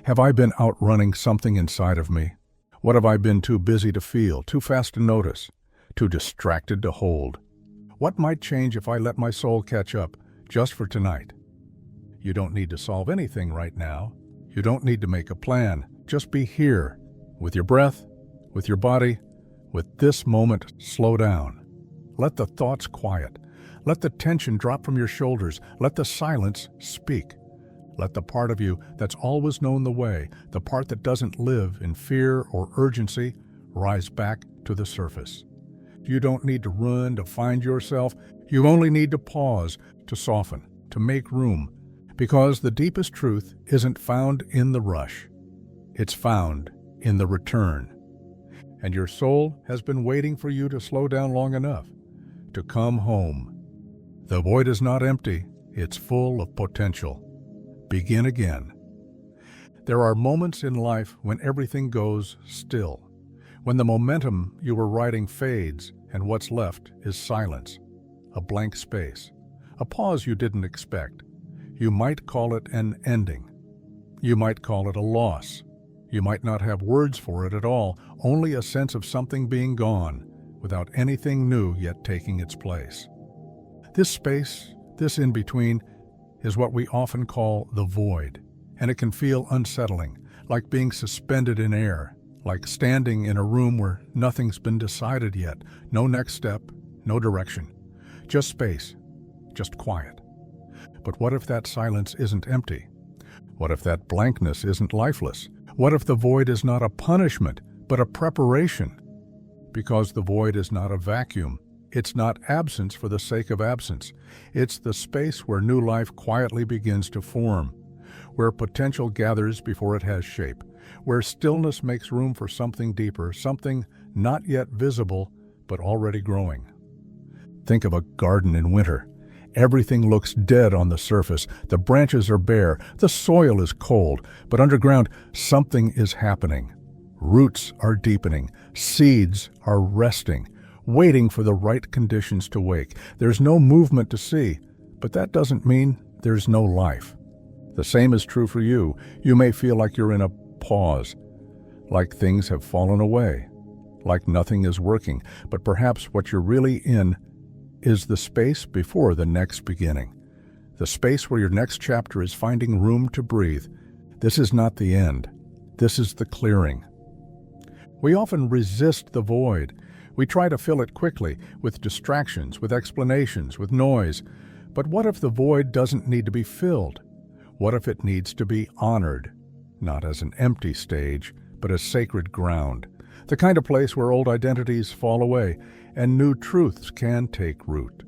have I been outrunning something inside of me? What have I been too busy to feel, too fast to notice, too distracted to hold? What might change if I let my soul catch up, just for tonight? You don't need to solve anything right now. You don't need to make a plan. Just be here, with your breath, with your body, with this moment. Slow down. Let the thoughts quiet. Let the tension drop from your shoulders. Let the silence speak. Let the part of you that's always known the way, the part that doesn't live in fear or urgency, rise back to the surface. You don't need to run to find yourself. You only need to pause, to soften, to make room, because the deepest truth isn't found in the rush. It's found in the return. And your soul has been waiting for you to slow down long enough, to come home. The void is not empty, it's full of potential. Begin again. There are moments in life when everything goes still, when the momentum you were riding fades and what's left is silence, a blank space, a pause you didn't expect. You might call it an ending. You might call it a loss. You might not have words for it at all, only a sense of something being gone, without anything new yet taking its place. This space, this in-between, is what we often call the void, and it can feel unsettling, like being suspended in air, like standing in a room where nothing's been decided yet, no next step, no direction, just space, just quiet. But what if that silence isn't empty? What if that blankness isn't lifeless? What if the void is not a punishment, but a preparation? Because the void is not a vacuum. It's not absence for the sake of absence. It's the space where new life quietly begins to form, where potential gathers before it has shape, where stillness makes room for something deeper, something not yet visible, but already growing. Think of a garden in winter. Everything looks dead on the surface. The branches are bare. The soil is cold. But underground, something is happening. Roots are deepening. Seeds are resting, waiting for the right conditions to wake. There's no movement to see, but that doesn't mean there's no life. The same is true for you. You may feel like you're in a pause, like things have fallen away, like nothing is working, but perhaps what you're really in is the space before the next beginning, the space where your next chapter is finding room to breathe. This is not the end. This is the clearing. We often resist the void. We try to fill it quickly, with distractions, with explanations, with noise. But what if the void doesn't need to be filled? What if it needs to be honored, not as an empty stage, but as sacred ground, the kind of place where old identities fall away and new truths can take root?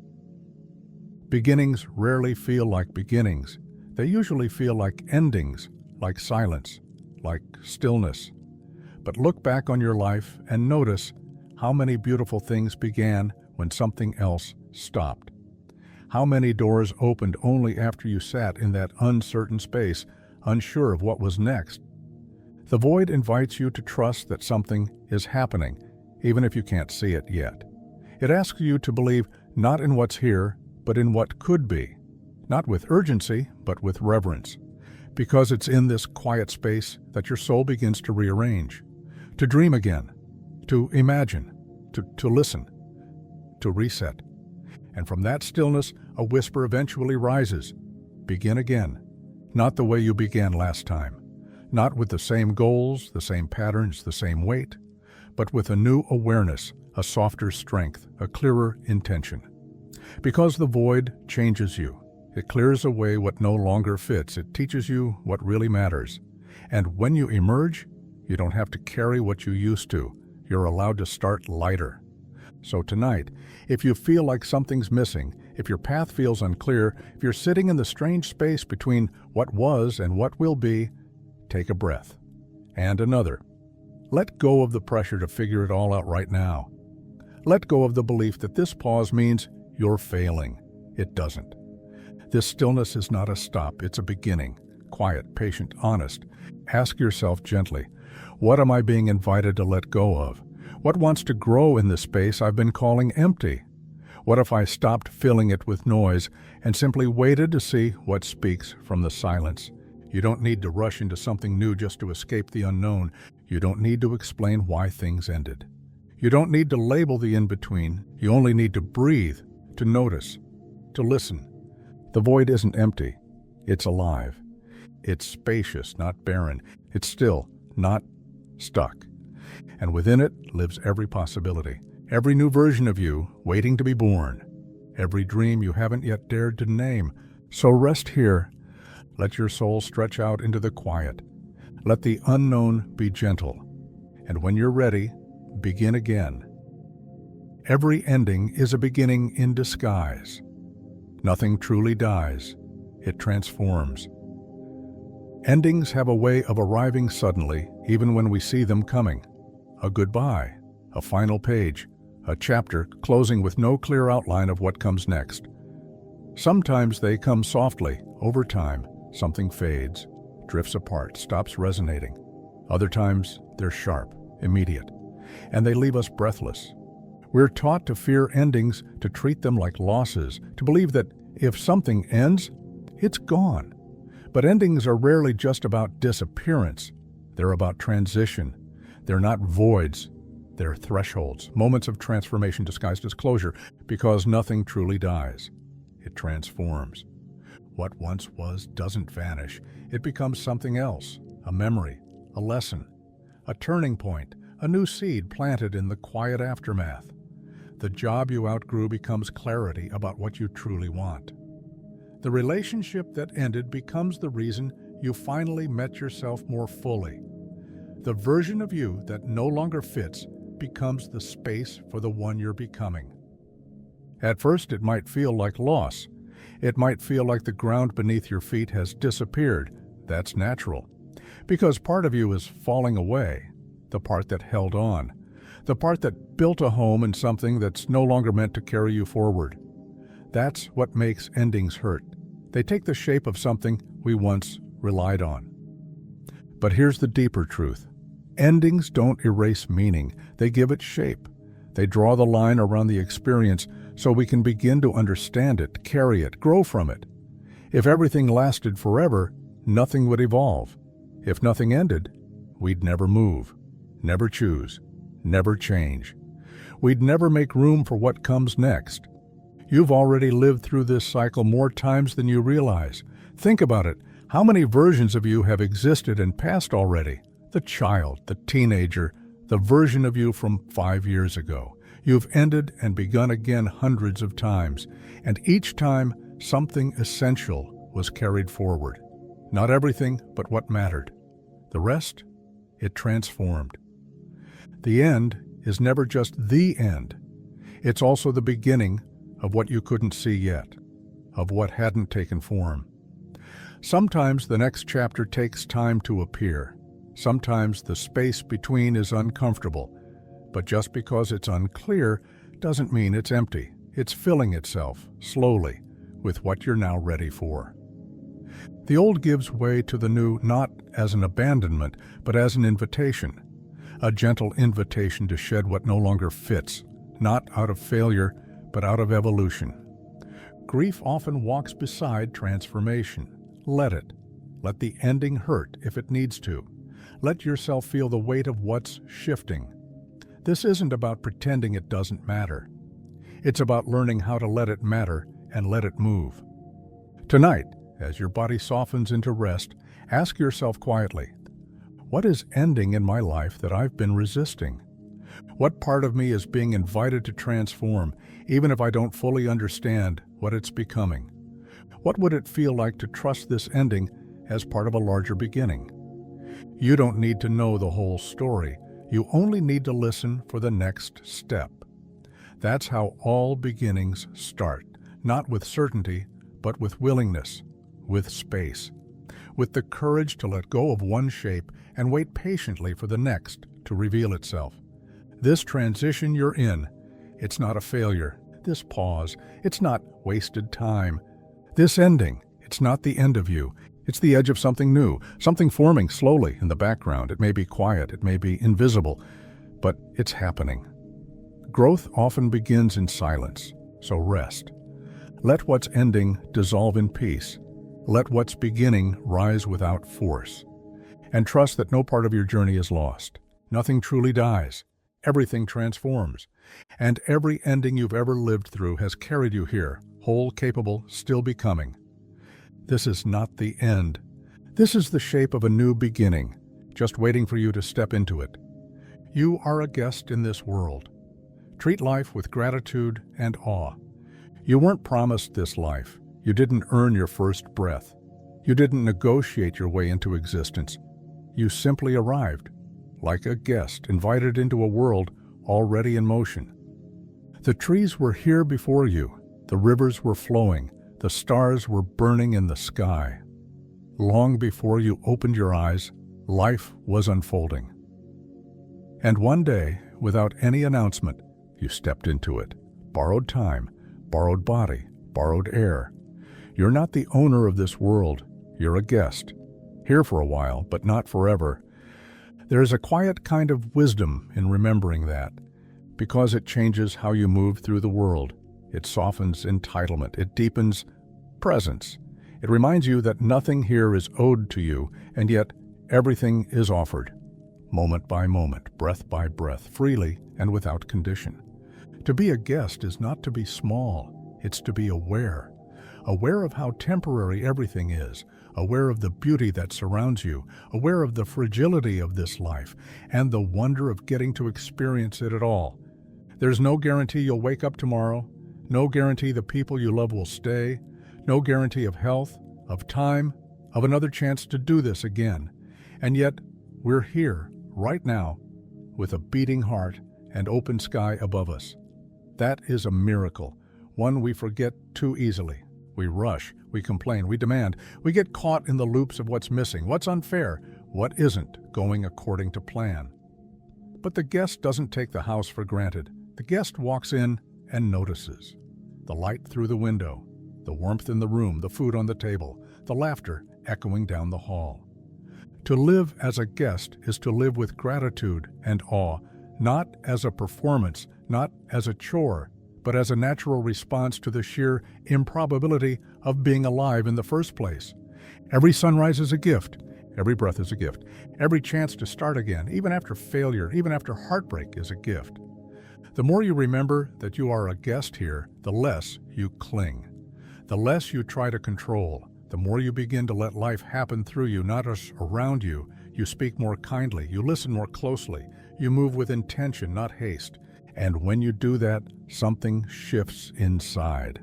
Beginnings rarely feel like beginnings. They usually feel like endings, like silence, like stillness. But look back on your life and notice how many beautiful things began when something else stopped. How many doors opened only after you sat in that uncertain space, unsure of what was next. The void invites you to trust that something is happening, even if you can't see it yet. It asks you to believe not in what's here, but in what could be. Not with urgency, but with reverence. Because it's in this quiet space that your soul begins to rearrange, to dream again, to imagine, to listen, to reset. And from that stillness, a whisper eventually rises. Begin again. Not the way you began last time. Not with the same goals, the same patterns, the same weight, but with a new awareness, a softer strength, a clearer intention. Because the void changes you. It clears away what no longer fits. It teaches you what really matters. And when you emerge, you don't have to carry what you used to. You're allowed to start lighter. So tonight, if you feel like something's missing, if your path feels unclear, if you're sitting in the strange space between what was and what will be, take a breath. And another. Let go of the pressure to figure it all out right now. Let go of the belief that this pause means you're failing. It doesn't. This stillness is not a stop, it's a beginning. Quiet, patient, honest. Ask yourself gently, what am I being invited to let go of? What wants to grow in the space I've been calling empty? What if I stopped filling it with noise and simply waited to see what speaks from the silence? You don't need to rush into something new just to escape the unknown. You don't need to explain why things ended. You don't need to label the in-between. You only need to breathe, to notice, to listen. The void isn't empty. It's alive. It's spacious, not barren. It's still, not stuck. And within it lives every possibility, every new version of you waiting to be born, every dream you haven't yet dared to name. So rest here. Let your soul stretch out into the quiet. Let the unknown be gentle. And when you're ready, begin again. Every ending is a beginning in disguise. Nothing truly dies. It transforms. Endings have a way of arriving suddenly, even when we see them coming. A goodbye, a final page, a chapter closing with no clear outline of what comes next. Sometimes they come softly. Over time, something fades, drifts apart, stops resonating. Other times, they're sharp, immediate, and they leave us breathless. We're taught to fear endings, to treat them like losses, to believe that if something ends, it's gone. But endings are rarely just about disappearance. They're about transition. They're not voids. They're thresholds, moments of transformation disguised as closure, because nothing truly dies. It transforms. What once was doesn't vanish. It becomes something else, a memory, a lesson, a turning point, a new seed planted in the quiet aftermath. The job you outgrew becomes clarity about what you truly want. The relationship that ended becomes the reason you finally met yourself more fully. The version of you that no longer fits becomes the space for the one you're becoming. At first, it might feel like loss. It might feel like the ground beneath your feet has disappeared. That's natural. Because part of you is falling away, the part that held on, the part that built a home in something that's no longer meant to carry you forward. That's what makes endings hurt. They take the shape of something we once relied on. But here's the deeper truth. Endings don't erase meaning. They give it shape. They draw the line around the experience so we can begin to understand it, carry it, grow from it. If everything lasted forever, nothing would evolve. If nothing ended, we'd never move, never choose, never change. We'd never make room for what comes next. You've already lived through this cycle more times than you realize. Think about it. How many versions of you have existed and passed already? The child, the teenager, the version of you from 5 years ago. You've ended and begun again hundreds of times, and each time something essential was carried forward. Not everything, but what mattered. The rest, it transformed. The end is never just the end. It's also the beginning of what you couldn't see yet, of what hadn't taken form. Sometimes the next chapter takes time to appear. Sometimes the space between is uncomfortable, but just because it's unclear doesn't mean it's empty. It's filling itself, slowly, with what you're now ready for. The old gives way to the new not as an abandonment, but as an invitation. A gentle invitation to shed what no longer fits, not out of failure, but out of evolution. Grief often walks beside transformation. Let it. Let the ending hurt if it needs to. Let yourself feel the weight of what's shifting. This isn't about pretending it doesn't matter. It's about learning how to let it matter and let it move. Tonight, as your body softens into rest, ask yourself quietly, what is ending in my life that I've been resisting? What part of me is being invited to transform, even if I don't fully understand what it's becoming? What would it feel like to trust this ending as part of a larger beginning? You don't need to know the whole story. You only need to listen for the next step. That's how all beginnings start, not with certainty, but with willingness, with space. with the courage to let go of one shape and wait patiently for the next to reveal itself. This transition you're in, it's not a failure. This pause, it's not wasted time. This ending, it's not the end of you. It's the edge of something new, something forming slowly in the background. It may be quiet, it may be invisible, but it's happening. Growth often begins in silence, so rest. Let what's ending dissolve in peace. Let what's beginning rise without force. And trust that no part of your journey is lost. Nothing truly dies. Everything transforms. And every ending you've ever lived through has carried you here, whole, capable, still becoming. This is not the end. This is the shape of a new beginning, just waiting for you to step into it. You are a guest in this world. Treat life with gratitude and awe. You weren't promised this life. You didn't earn your first breath. You didn't negotiate your way into existence. You simply arrived, like a guest invited into a world already in motion. The trees were here before you. The rivers were flowing. The stars were burning in the sky. Long before you opened your eyes, life was unfolding. And one day, without any announcement, you stepped into it. Borrowed time, borrowed body, borrowed air. You're not the owner of this world. You're a guest. Here for a while, but not forever. There is a quiet kind of wisdom in remembering that, because it changes how you move through the world. It softens entitlement. It deepens presence. It reminds you that nothing here is owed to you, and yet everything is offered, moment by moment, breath by breath, freely and without condition. To be a guest is not to be small. It's to be aware. Aware of how temporary everything is, aware of the beauty that surrounds you, aware of the fragility of this life, and the wonder of getting to experience it at all. There's no guarantee you'll wake up tomorrow, no guarantee the people you love will stay, no guarantee of health, of time, of another chance to do this again. And yet, we're here, right now, with a beating heart and open sky above us. That is a miracle, one we forget too easily. We rush, we complain, we demand, we get caught in the loops of what's missing, what's unfair, what isn't going according to plan. But the guest doesn't take the house for granted. The guest walks in and notices. The light through the window, the warmth in the room, the food on the table, the laughter echoing down the hall. To live as a guest is to live with gratitude and awe, not as a performance, not as a chore, but as a natural response to the sheer improbability of being alive in the first place. Every sunrise is a gift. Every breath is a gift. Every chance to start again, even after failure, even after heartbreak, is a gift. The more you remember that you are a guest here, the less you cling. The less you try to control, the more you begin to let life happen through you, not just around you. You speak more kindly, you listen more closely, you move with intention, not haste. And when you do that, something shifts inside.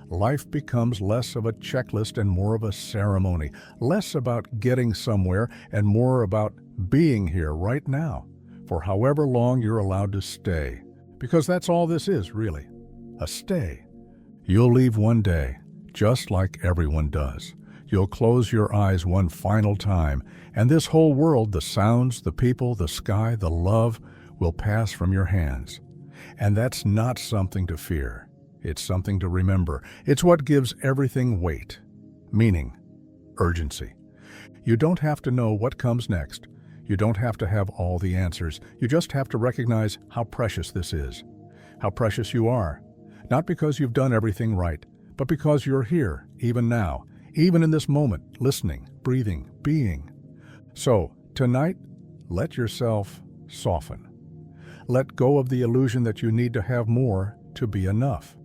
Life becomes less of a checklist and more of a ceremony, less about getting somewhere and more about being here right now, for however long you're allowed to stay. Because that's all this is, really, a stay. You'll leave one day, just like everyone does. You'll close your eyes one final time, and this whole world, the sounds, the people, the sky, the love, will pass from your hands. And that's not something to fear. It's something to remember. It's what gives everything weight, meaning, urgency. You don't have to know what comes next. You don't have to have all the answers. You just have to recognize how precious this is, how precious you are. Not because you've done everything right, but because you're here, even now, even in this moment, listening, breathing, being. So, tonight, let yourself soften. Let go of the illusion that you need to have more to be enough.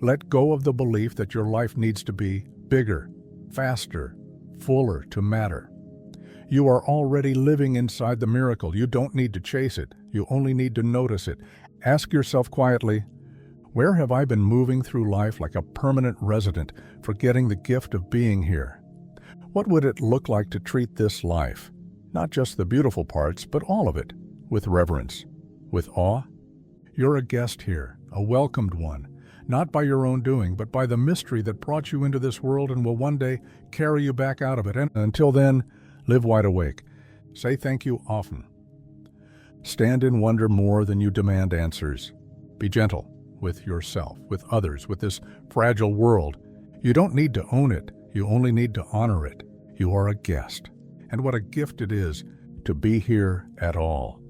Let go of the belief that your life needs to be bigger, faster, fuller to matter. You are already living inside the miracle. You don't need to chase it. You only need to notice it. Ask yourself quietly, where have I been moving through life like a permanent resident, forgetting the gift of being here? What would it look like to treat this life, not just the beautiful parts, but all of it, with reverence, with awe? You're a guest here, a welcomed one, not by your own doing, but by the mystery that brought you into this world and will one day carry you back out of it. And until then, live wide awake. Say thank you often. Stand in wonder more than you demand answers. Be gentle with yourself, with others, with this fragile world. You don't need to own it. You only need to honor it. You are a guest. And what a gift it is to be here at all.